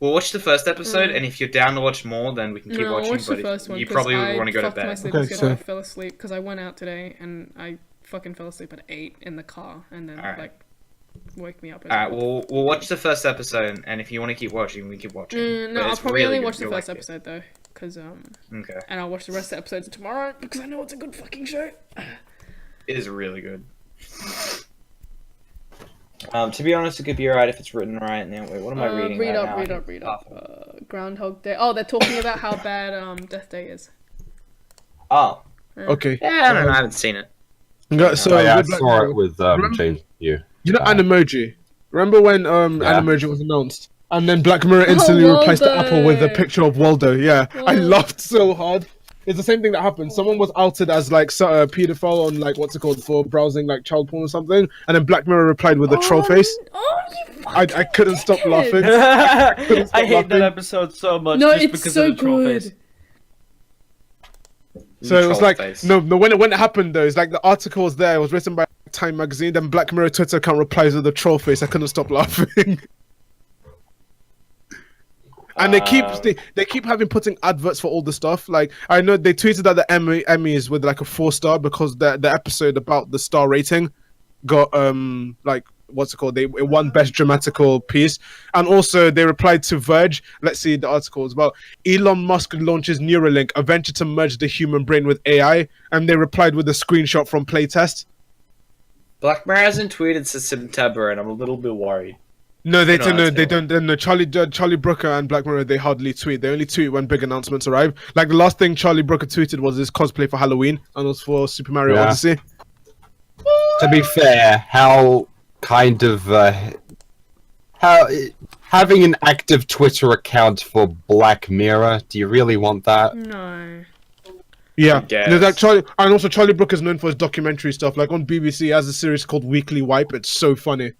we'll watch the first episode, Mm. and if you're down to watch more, then we can keep No, I'll watching. watch the But first one. you 'cause probably I want to go to fucked my bed. sleeping Okay, schedule. so- I fell asleep because I went out today and I fucking fell asleep at 8 in the car, and then Alright. like woke me up. As Alright, well. we'll watch the first episode, and if you want to keep watching, we keep watching. No, But I'll it's probably really only good. watch the You'll first like it. episode though, because Okay, and I'll watch the rest of the episodes tomorrow because I know it's a good fucking show. it is really good. To be honest, it could be alright if it's written right. Now, wait, what am I reading? Read right up, now? read up. Groundhog Day. Oh, they're talking about how bad Death Day is. Oh, Okay. yeah, I don't know. I haven't seen it. Yeah, so Oh, yeah, I with Black saw Mirror- it with Remember- James Yu. You know Animoji? Remember when Animoji was announced? And then Black Mirror instantly replaced the Waldo. apple with a picture of Waldo. Yeah, I Oh. laughed so hard. It's the same thing that happened. Someone was outed as like a pedophile on like what's it called for browsing like child porn or something, and then Black Mirror replied with a troll face. Oh, you I couldn't stop fucking laughing. kids. I hate laughing. that episode so much. No, just it's because so of the troll good. face. So it was Troll like face. no, when it happened though, it's like the article was there. It was written by Time Magazine. Then Black Mirror Twitter account replies with a troll face. I couldn't stop laughing. And they keep having putting adverts for all the stuff. Like I know they tweeted at the Emmys with like a 4-star because the episode about the star rating got like what's it called? It won best dramatical piece. And also they replied to Verge. Let's see the article. It's about Elon Musk launches Neuralink, a venture to merge the human brain with AI. And they replied with a screenshot from playtest. Black Mirror hasn't tweeted since September, and I'm a little bit worried. No, they No, don't. No, that's they not- don't. No, Charlie Brooker and Black Mirror, they hardly tweet. They only tweet when big announcements arrive. Like the last thing Charlie Brooker tweeted was his cosplay for Halloween, and it was for Super Mario Yeah. Odyssey. To be fair, how kind of how having an active Twitter account for Black Mirror? Do you really want that? No. Yeah, guess. there's like Charlie, and also Charlie Brooker's known for his documentary stuff. Like on BBC, he has a series called Weekly Wipe. It's so funny.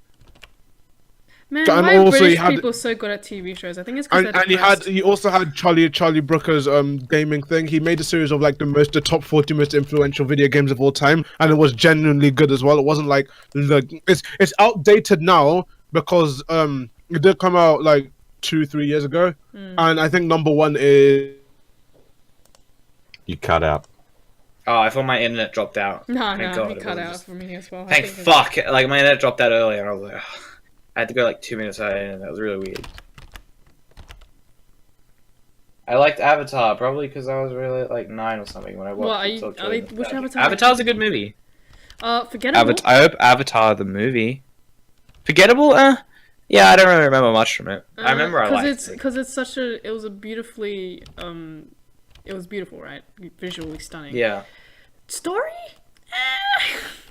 Man, And why are also he British had- people so good at TV shows? I think it's because And, they're and depressed. he also had Charlie Brooker's gaming thing. He made a series of like the top 40 most influential video games of all time, and it was genuinely good as well. It wasn't like it's outdated now because it did come out like 2-3 years ago, and I think number one is You cut out. Oh, I thought my internet dropped out. No, Thank no, God he it cut wasn't out just- for me as well. I Thank think fuck! Like my internet dropped out earlier, and I was like, ugh. I had to go like 2 minutes out, and that was really weird. I liked Avatar probably because I was really like 9 or something when I watched Well, it. are they, which Avatar? Avatar's a good movie. Forgettable. I hope Avatar the movie. Forgettable? Yeah, I don't really remember much from it. I remember I liked it. Because it's such a. It was a beautifully. It was beautiful, right? Visually stunning. Yeah. Story?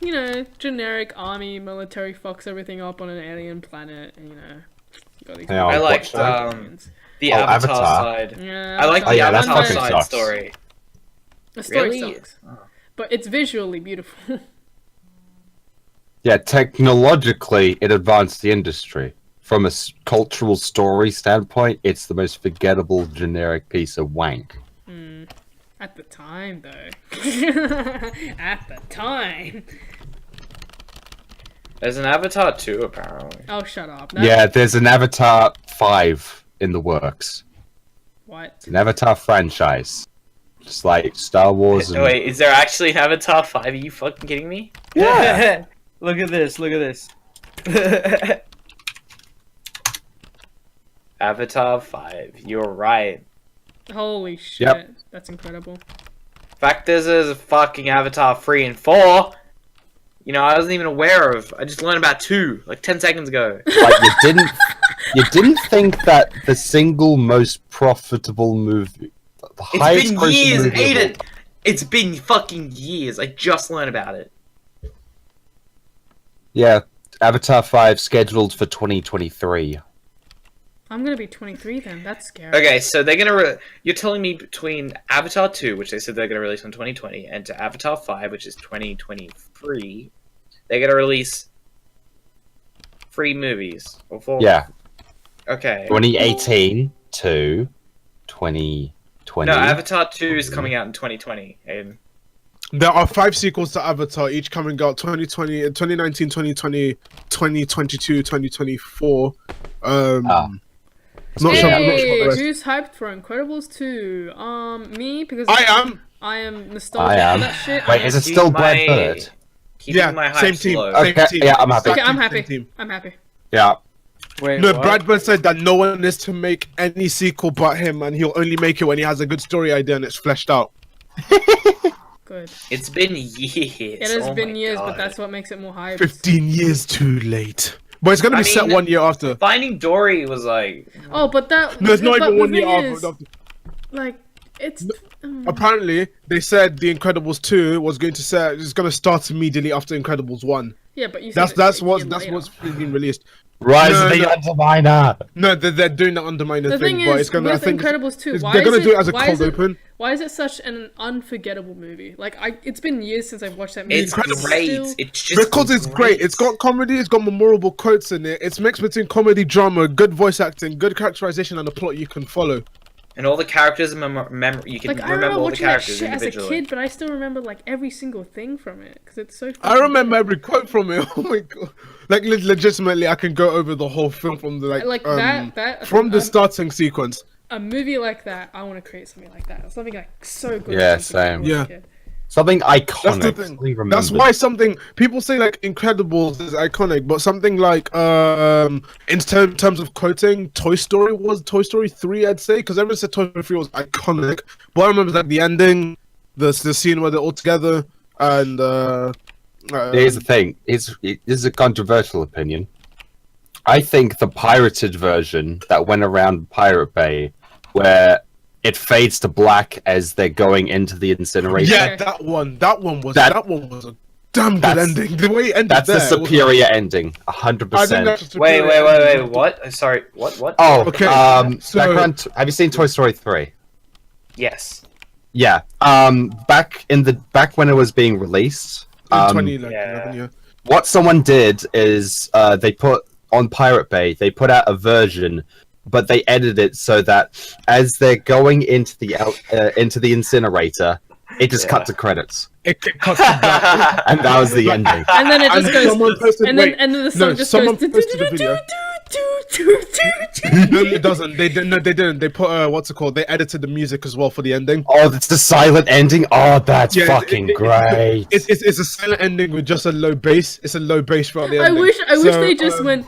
You know, generic army, military fucks everything up on an alien planet, and you know. You got these Yeah, I I'll liked watch that. aliens. The Oh, Avatar, Avatar. side. Yeah, I like Oh, the yeah, that Avatar fucking side sucks. story. The story Really? sucks. But it's visually beautiful. Yeah, technologically, it advanced the industry. From a cultural story standpoint, it's the most forgettable, generic piece of wank. At the time, though. At the time. There's an Avatar 2 apparently. Oh, shut up. Yeah, there's an Avatar 5 in the works. What? It's an Avatar franchise. Just like Star Wars and... Wait, is there actually an Avatar 5? Are you fucking kidding me? Yeah. Look at this. Look at this. Avatar 5. You're right. Holy shit. Yep. That's incredible. Fact is, there's a fucking Avatar 3 and 4. You know, I wasn't even aware of. I just learned about 2 like 10 seconds ago. Like, you didn't think that the single most profitable movie... The highest It's been grossing years, movie of all- Aiden! It's been fucking years. I just learned about it. Yeah, Avatar 5 scheduled for 2023. I'm gonna be 23 then. That's scary. Okay, so they're gonna. You're telling me between Avatar 2, which they said they're gonna release in 2020, and to Avatar 5, which is 2023, they're gonna release 3 movies or 4. Yeah, Okay. 2018 to 2020. No, Avatar 2 is coming out in 2020. Aiden. There are 5 sequels to Avatar, each coming out 2020, 2019, 2020, 2022, 2024. Not sure. I'm not sure Hey, about the rest. who's hyped for Incredibles 2? Me, because I am. I am nostalgic I am. for that shit. Wait, I'm is it Keep still my- Brad Bird? Keeping my Yeah, hype same team. low. Same Okay, team. yeah, I'm happy. Okay, I'm Same happy. team. I'm happy. Yeah. Wait, No, what? Brad Bird said that no one is to make any sequel but him, and he'll only make it when he has a good story idea and it's fleshed out. Good. It's been years. It has Oh been my years, but God. that's what makes it more hyped. 15 years too late. But it's gonna be I set mean- 1 year after. Finding Dory was like. Oh, but that. No, it's not but even the 1 year thing after. is, like, it's. Apparently, they said The Incredibles 2 was going to set. It's going to start immediately after Incredibles 1. Yeah, but you said That's a what's year that's later. what's being released. Rise No, of the no. Underminer. No, they're doing the Underminer The thing, thing but is, it's gonna. I with think Incredibles 2, why they're is gonna do it as a why cold is it- open. Why is it such an unforgettable movie? Like, it's been years since I've watched that movie. It's but great. still- It's just Because it's great. It's got comedy. It's got memorable quotes in it. It's mixed between comedy, drama, good voice acting, good characterization, and a plot you can follow. And all the characters, you can Like, I remember remember all the watching that characters shit as a individually. kid, but I still remember, like, every single thing from it. Because it's so I fucking remember good. every quote from it. Oh my god! Like legitimately, I can go over the whole film from the Like, that from the starting sequence. a movie like that, I want to create something like that. Something like so good. Yeah, and something same. when I was a Yeah. kid. Something That's the iconic. thing. Remembered. That's why something people say like Incredibles is iconic, but something like in terms of quoting, Toy Story 3, I'd say, because everyone said Toy Story 3 was iconic. But I remember like the ending, the scene where they're all together, and Here's the thing. This is a controversial opinion. I think the pirated version that went around Pirate Bay, where it fades to black as they're going into the incinerator. yeah, Okay. that one was That- a damn good That's- ending. The way it ended That's the there, it was- superior ending. 100%. I think that's the Wait, superior wait, ending. wait, what? Sorry, what? Oh, Okay, so- background, have you seen Toy Story 3? Yes. Yeah. Back when it was being released, In 2011, yeah. yeah. what someone did is they put on Pirate Bay, they put out a version, but they edited it so that as they're going into the incinerator, it just cut to credits, It cuts to black. and that was the ending. And then it And just goes. someone posted, And then the song just someone goes. posted a video. No, it doesn't. They didn't. No, they didn't. They put what's it called? They edited the music as well for the ending. Oh, it's the silent ending. Oh, that's Yeah, fucking great. It's a silent ending with just a low bass. It's a low bass throughout the I ending. wish So, they just went.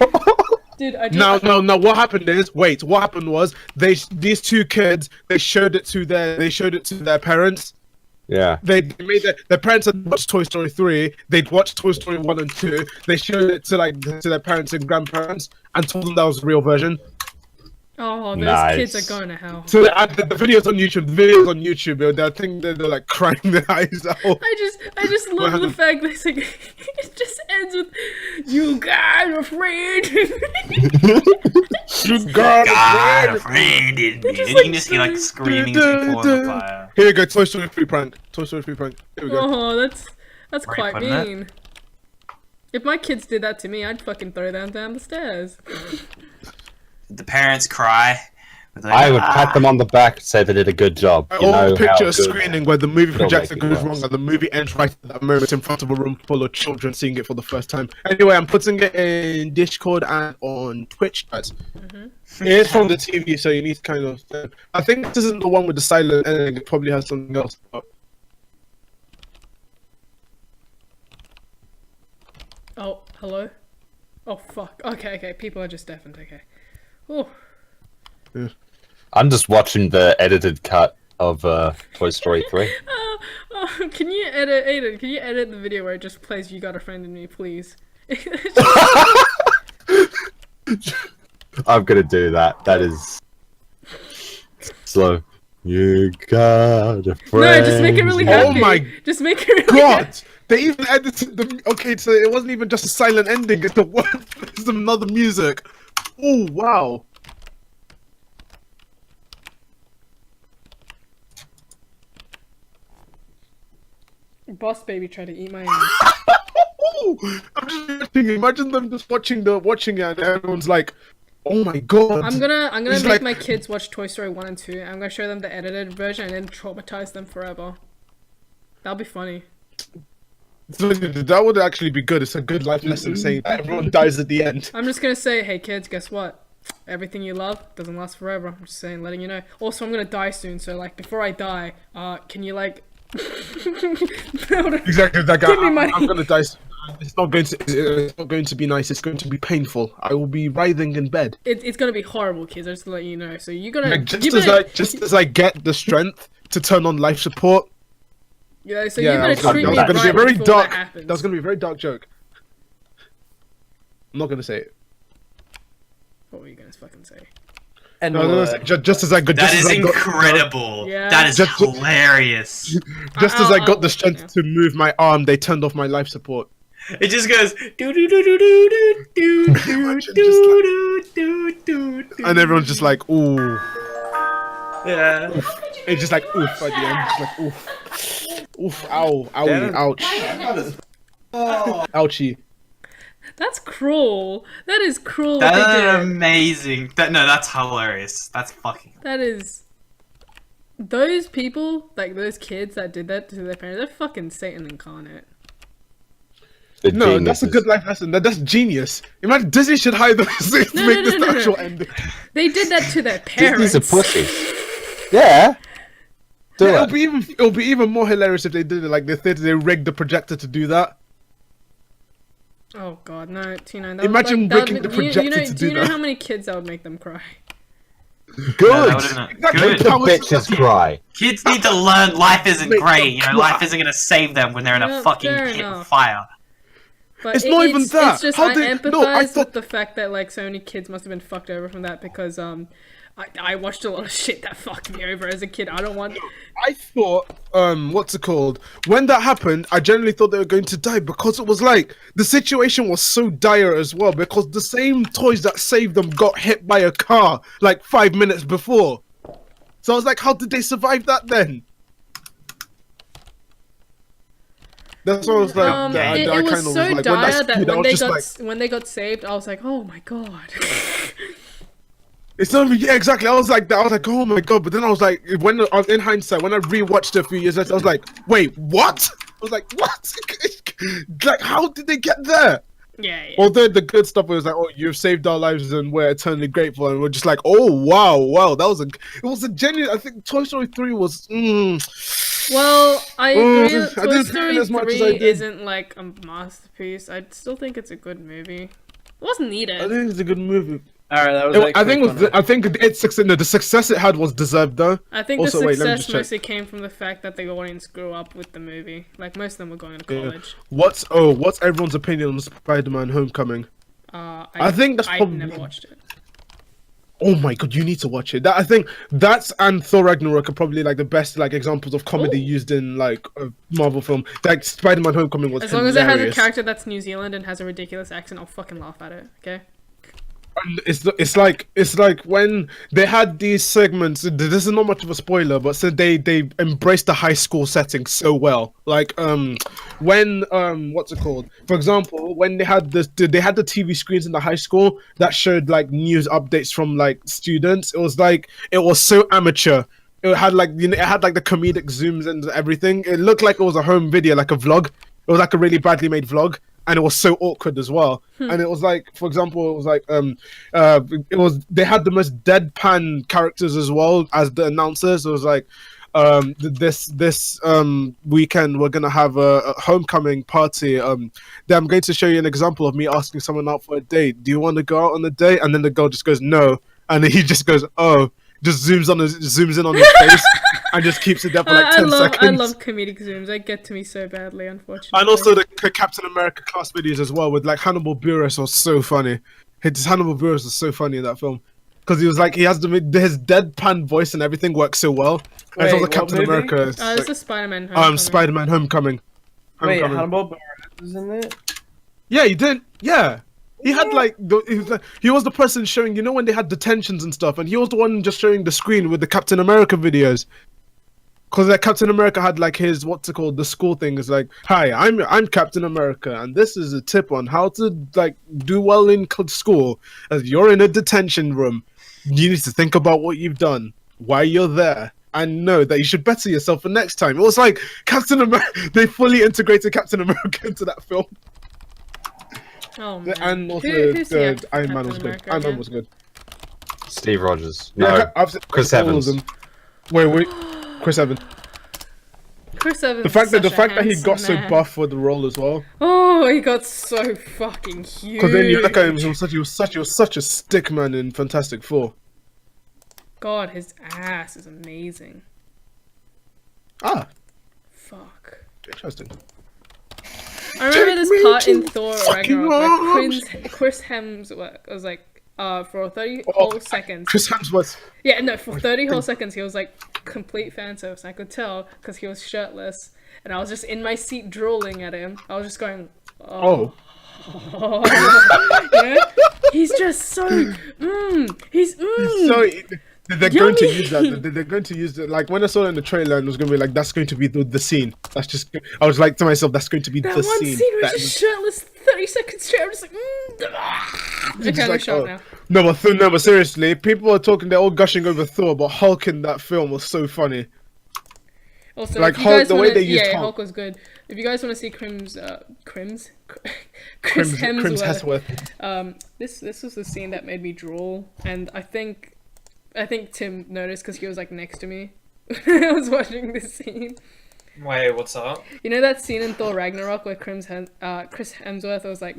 Dude, I just. No. What happened is, wait. What happened was these two kids. They showed it to their parents. Yeah. They made their parents had watched Toy Story 3. They'd watched Toy Story 1 and 2. They showed it to their parents and grandparents and told them that was the real version. Oh, those Nice. kids are going to hell. So the videos on YouTube. The videos on YouTube. I think they're like crying their eyes out. I just love the fact that it's like, it just ends with "You got a friend." You got a friend. And just, you like, can just hear like so- screaming as people on the fire. Here we go. Toy Story 3 prank. Toy Story 3 prank. Here we go. Oh, that's Where are you quite putting that? mean. If my kids did that to me, I'd fucking throw them down the stairs. The parents cry. But they're I like, would pat them on the back and say they did a good job. I You know always picture how a good- screening where the movie projector filmmaking goes was. wrong and the movie ends right at that moment in front of a room full of children seeing it for the first time. Anyway, I'm putting it in Discord and on Twitch, guys. It's from the TV, so you need to kind of. I think this isn't the one with the silent ending. It probably has something else. But Oh, hello. Oh fuck. Okay. People are just deafened. Okay. Oh. I'm just watching the edited cut of Toy Story 3. Can you edit, Aiden? Can you edit the video where it just plays "You Got a Friend in Me," please? I'm gonna do that. That is slow. You got a friend. No, just make it really happy. Oh my Just make it really happy. God! They even edited the. Okay, so it wasn't even just a silent ending. It's the one. It's another music. Oh wow! Boss baby tried to eat my ass. I'm just watching. Imagine them just watching it, and everyone's like, "Oh my God!" I'm gonna It's make like- my kids watch Toy Story 1 and 2. I'm gonna show them the edited version and then traumatize them forever. That'll be funny. That would actually be good. It's a good life lesson saying that everyone dies at the end. I'm just gonna say, hey kids, guess what? Everything you love doesn't last forever. I'm just saying, letting you know. Also, I'm gonna die soon, so like before I die, can you like Exactly. Like, Give me money. I'm gonna die. It's not going to be nice. It's going to be painful. I will be writhing in bed. It's gonna be horrible, kids. I'm just to let you know. So you're gonna Like, you better, just as I get the strength to turn on life support. yeah. So Yeah, you better treat me that was gonna be a right very before dark. that happens. That was gonna be a very dark joke. I'm not gonna say it. What were you gonna fucking say? And No, just as I got. That just is as I got- incredible. Yeah. That is Just- hilarious. Just as I got the I'll- strength yeah. to move my arm, they turned off my life support. It just goes do do do do do do do do Imagine do do do do. And everyone's just like, ooh. Yeah. It's just like, oof at the end. Just like, oof. Oof, ow, owie, ouch. Ouchie. That's cruel. That is cruel. What That's they did. amazing. That's hilarious. That's fucking. That is. Those people, like those kids that did that to their parents, they're fucking Satan incarnate. The No, that's a geniuses. good life lesson. That's genius. Imagine Disney should hire them to No, make no, this no, the no, no. actual ending. They did that to their parents. Disney's a pussy. Yeah. Do It'll it. be even more hilarious if they did it like they rigged the projector to do that. Oh god, no, Tino. That Imagine would, like, rigging that the would, you projector know, to do you do know that. how many kids that would make them cry? Good. That would've been Exactly. Make good. the That was- bitches cry. Kids need to learn life isn't Make great. them Life cry. isn't gonna save them when they're in a Yeah, fucking fair pit of enough. fire. But It's not even that. It's just How I did- empathize no, I with thought- the fact that like so many kids must have been fucked over from that because I watched a lot of shit that fucked me over as a kid. I don't want. I thought, what's it called? When that happened, I generally thought they were going to die because it was like the situation was so dire as well. Because the same toys that saved them got hit by a car like 5 minutes before. So I was like, how did they survive that then? That's what I was like. It I was kind of so was like, dire when that I when was they just got like, when they got saved, I was like, oh my god. it's not even, yeah, exactly. I was like that. I was like, oh my god. But then I was like, when I was in hindsight, when I rewatched it a few years later, I was like, wait, what? I was like, what? Like, how did they get there? Yeah, yeah. Although the good stuff was like, oh, you've saved our lives and we're eternally grateful, and we're just like, oh wow, it was a genuine. I think Toy Story 3 was. Well, I agree that I Toy didn't Story feel it as much as I 3 did. isn't like a masterpiece. I still think it's a good movie. It wasn't I needed. think it's a good movie. All right, that was. I think the success it had was deserved though. I think Also, the wait, let me success just check. mostly came from the fact that the audience grew up with the movie. Like, most of them were going to Yeah. college. What's everyone's opinion on Spider-Man: Homecoming? I think that's I've probably. never watched it. Oh my god, you need to watch it. I think that's and Thor Ragnarok are probably like the best like examples of comedy Ooh. used in like a Marvel film. Like Spider-Man: Homecoming was As long as it has a hilarious. character that's New Zealand and has a ridiculous accent, I'll fucking laugh at it. Okay. And it's like when they had these segments. This is not much of a spoiler, but so they embraced the high school setting so well. Like when what's it called? For example, when they had the TV screens in the high school that showed like news updates from like students. It was so amateur. It had like it had like the comedic zooms and everything. It looked like it was a home video, like a vlog. It was like a really badly made vlog. And it was so awkward as well. And it was like, for example, it was like they had the most deadpan characters as well as the announcers. It was like this weekend we're gonna have a homecoming party. Then I'm going to show you an example of me asking someone out for a date. Do you want to go out on a date? And then the girl just goes no, and then he just goes oh, just zooms in on his face and just keeps it there for like 10 seconds. I love comedic zooms. They get to me so badly, unfortunately. And also the Captain America class videos as well with like Hannibal Buress was so funny. Hannibal Buress was so funny in that film because he was like his deadpan voice and everything works so well. And it's Wait, also what Captain movie? America. This is Spider-Man. Homecoming. Spider-Man: Homecoming. Wait, Hannibal Buress was in it. Yeah, he did. Yeah. He had like he was the person showing, you know, when they had detentions and stuff, and he was the one just showing the screen with the Captain America videos. Because like Captain America had like his the school thing is like, hi, I'm Captain America, and this is a tip on how to like do well in school. As you're in a detention room, you need to think about what you've done, why you're there, and know that you should better yourself for next time. It was like Captain America. They fully integrated Captain America into that film. Oh man. And also Who's the actor for Iron Man Captain was good. America Iron Man again? was good. Steve Rogers. No, Yeah, I've seen Chris all Evans. of them. Wait, Chris Evans. Chris Evans. The fact is that such a he got so handsome man. buff for the role as well. Oh, he got so fucking huge. Because then you look at him, he was such a stick man in Fantastic Four. God, his ass is amazing. Ah, Fuck. interesting. I remember this me part in to Thor fucking Ragnarok where arms. Chris Hemsworth was like, for 30 whole seconds. Chris Hemsworth. Yeah, no, for 30 whole seconds he was like complete fan service. I could tell because he was shirtless, and I was just in my seat drooling at him. I was just going, Oh. you know? He's just so, he's So they're going to Yummy. use that. They're going to use it. Like when I saw it in the trailer, and it was going to be like, that's going to be the scene. That's just. I was like to myself, that's going to be that the one scene. scene where That he's is- just shirtless 30 seconds straight. I'm just like, okay, I'm like, shocked oh. now. No, but seriously, people are talking. They're all gushing over Thor, but Hulk in that film was so funny. Also, Like if you Hulk- guys the way wanna, they used yeah, Hulk. Hulk was good. If you guys want to see Chris Crims Hemsworth, Hemsworth. this was the scene that made me drool, and I think Tim noticed because he was like next to me when I was watching this scene. Wait, what's up? You know that scene in Thor Ragnarok where Chris Hemsworth was like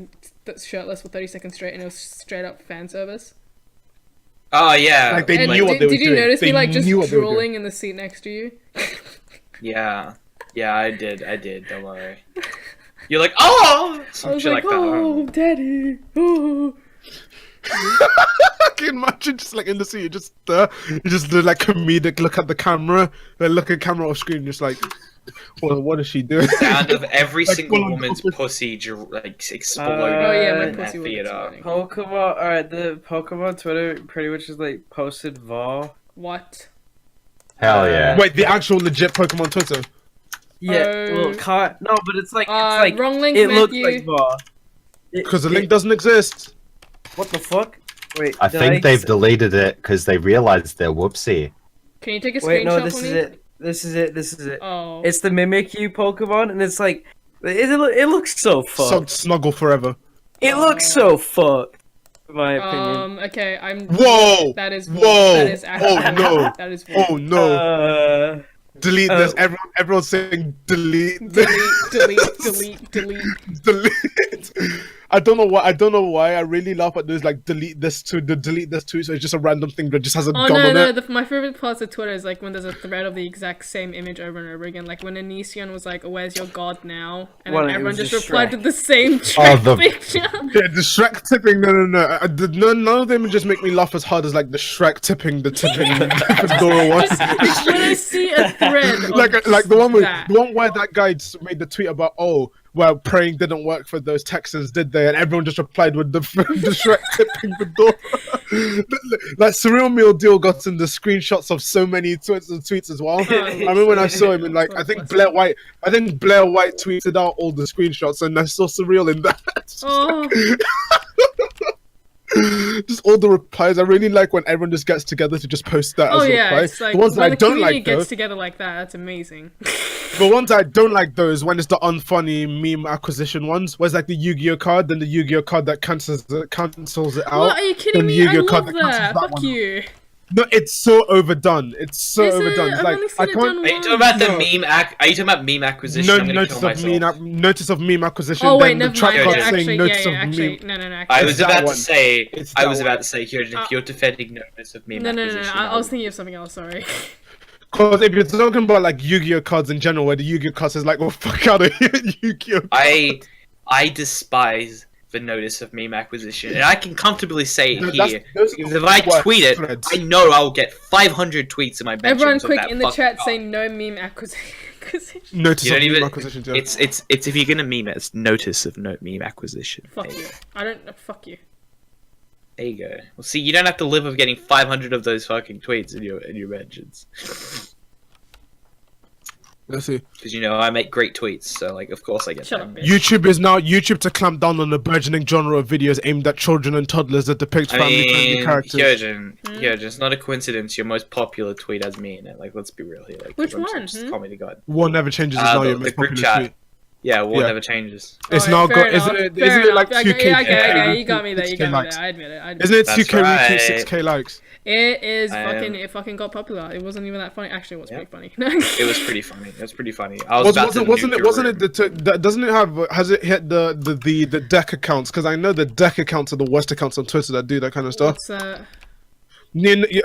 shirtless for 30 seconds straight, and it was straight up fan service. Oh yeah. Like they And knew what they were did you doing. notice They me like just knew what they were doing. drooling in the seat next to you? Yeah. Yeah, I did. Don't worry. You're like, oh, I some was shit like, like that. oh, daddy, oh. I can imagine just like in the scene, you just do like comedic look at the camera, then look at camera off screen, just like, what is she doing? Sound of every Like, single full on woman's pussy. pussy exploding Oh yeah, my in that pussy was theater. exploding. Pokemon. Alright, the Pokemon Twitter pretty much just like posted VAR. What? Hell yeah. Wait, the actual legit Pokemon Twitter. Yeah, Oh. well, can't. No, but it's like Wrong link, it looks Matthew. like VAR. Because the link doesn't exist. What the fuck? Wait, I did think they've deleted it because they realized they're whoopsie. Can you take a screenshot Wait, no, this for is me? it. This is it. This is it. Oh. It's the Mimikyu Pokemon, and it's like it looks so So fucked. snuggle forever. It looks so fucked. In my opinion. Okay, I'm. Whoa! That is. Whoa! That is actually. Oh no! That is. Oh no! Delete this. Everyone's saying delete. Delete. Delete. I don't know why. I really laugh at those like delete this tweet. So it's just a random thing that just has a Oh gun on no! it. My favorite parts of Twitter is like when there's a thread of the exact same image over and over again. Like when Onision was like, "Where's your god now?" And Well, then it everyone was just a replied Shrek. to the same Shrek picture. Yeah, the Shrek tipping. No. None of them just make me laugh as hard as like the Shrek tipping the fedora one. Just when I see a thread, of like the one that. where that guy made the tweet about well, praying didn't work for those Texans, did they? And everyone just replied with the Shrek tipping the door. Like Surreal Meal Deal got in the screenshots of so many tweets as well. I remember when I saw him in like I think Blair White tweeted out all the screenshots, and I saw Surreal in that. Oh. Just all the replies. I really like when everyone just gets together to just post that as a reply. It's like The ones that when I the don't community like though. gets together like that. That's amazing. The ones I don't like though is when it's the unfunny meme acquisition ones. Where it's like the Yu-Gi-Oh card, then the Yu-Gi-Oh card that cancels it out. What, are you kidding then the me? I Yu-Gi-Oh card love cancels that. Fuck one. you. No, it's so overdone. It's so Is it? overdone. It's I've like only seen I it can't. done Are you talking about the No. meme? Are you talking about meme acquisition? No I'm gonna notice kill of myself. notice of meme acquisition. Oh wait, then the never track mind. card Yeah, saying actually, notice of actually, meme. no. I Actually, was that about one. to say. It's I that was one. about to say, Hyojin, if you're defending notice of meme no. acquisition, I was thinking of something else. Sorry. Because if you're talking about like Yu-Gi-Oh cards in general, where the Yu-Gi-Oh card says like, "Well, fuck out of here, Yu-Gi-Oh." I despise the notice of meme acquisition, and I can comfortably say it No, that's- here those because are if I worse tweet it, threads. I know I'll get 500 tweets in my mentions. Everyone, of quick that in the fucking chat, card. say no meme acquisition. Notice You of don't meme even. acquisition. Yeah. It's if you're gonna meme it, it's notice of no meme acquisition. Fuck There you. I don't. Fuck you. There you go. Well, see, you don't have to live with getting 500 of those fucking tweets in your mentions. Let's see. Because, you know, I make great tweets, so, like, of course I get Shut them. up, bitch. YouTube to clamp down on the burgeoning genre of videos aimed at children and toddlers that depict I family-friendly mean, characters. Hyojin, it's not a coincidence your most popular tweet has me in it. Like, let's be real here. Like, Which I'm one? just comedy god. War never changes is now your The most group popular chat. tweet. Yeah, war Yeah. never changes. It's Alright, now fair got. enough, Isn't fair it like enough. 2K? Yeah, okay, you got me there. You 6K got me likes. there. I admit it. Isn't it That's 2K retweet right. 6K likes? It is I fucking. am- It fucking got popular. It wasn't even that funny. Actually, it was Yeah. pretty funny. It was pretty funny. It was pretty funny. I was about to Wasn't nuke it? your Wasn't room. it? Doesn't it have? Has it hit the deck accounts? Because I know the deck accounts are the worst accounts on Twitter that do that kind of stuff. What's that?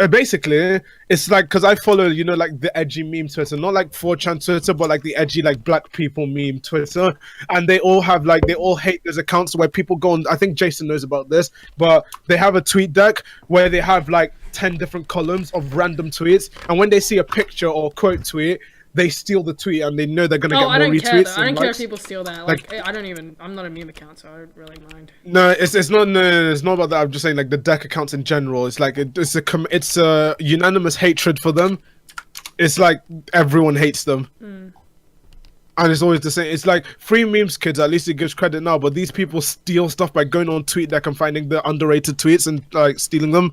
Basically, it's like because I follow, like the edgy meme Twitter, not like 4chan Twitter, but like the edgy like black people meme Twitter, and they all hate those accounts where people go on. I think Jason knows about this, but they have a tweet deck where they have like 10 different columns of random tweets, and when they see a picture or quote tweet, they steal the tweet and they know they're gonna Oh, get I more don't care. retweets. Though. I don't and care if likes. people steal that. Like, I don't even. I'm not a meme account, so I don't really mind. No, it's not. No, it's not about that. I'm just saying like the deck accounts in general. It's like it's a unanimous hatred for them. It's like everyone hates them, and it's always the same. It's like free memes, kids. At least it gives credit now. But these people steal stuff by going on TweetDeck and finding the underrated tweets and like stealing them.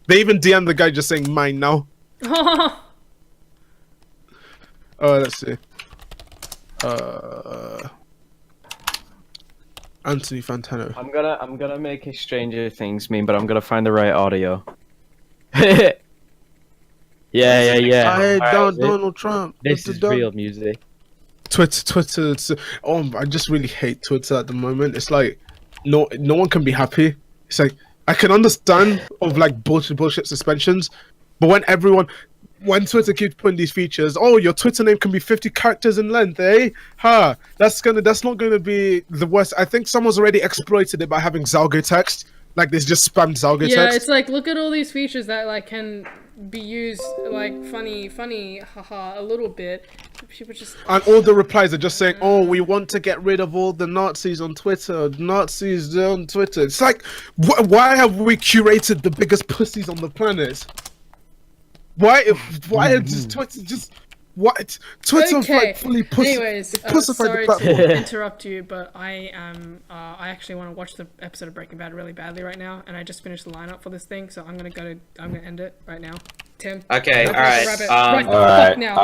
They even DM the guy just saying mine now. Let's see. Anthony Fantano. I'm gonna make a Stranger Things meme, but I'm gonna find the right audio. yeah. I Alright, don't Donald Trump. This is real music. Twitter. I just really hate Twitter at the moment. It's like no one can be happy. It's like I can understand of like bullshit suspensions, but when Twitter keeps putting these features, your Twitter name can be 50 characters in length, eh? That's not gonna be the worst. I think someone's already exploited it by having Zalgo text. Like this just spammed Zalgo Yeah, text. it's like look at all these features that like can be used like funny, haha, a little bit. People just And all the replies are just saying, we want to get rid of all the Nazis on Twitter. Nazis on Twitter. It's like, why have we curated the biggest pussies on the planet? Why is Twitter just... What? Twitter like fully pussy... Anyways, pussified sorry the platform. to interrupt you, but I am. I actually want to watch the episode of Breaking Bad really badly right now, and I just finished the lineup for this thing, so I'm gonna end it right now. Tim. Okay, wrap alright. it. Right the Alright, fuck now.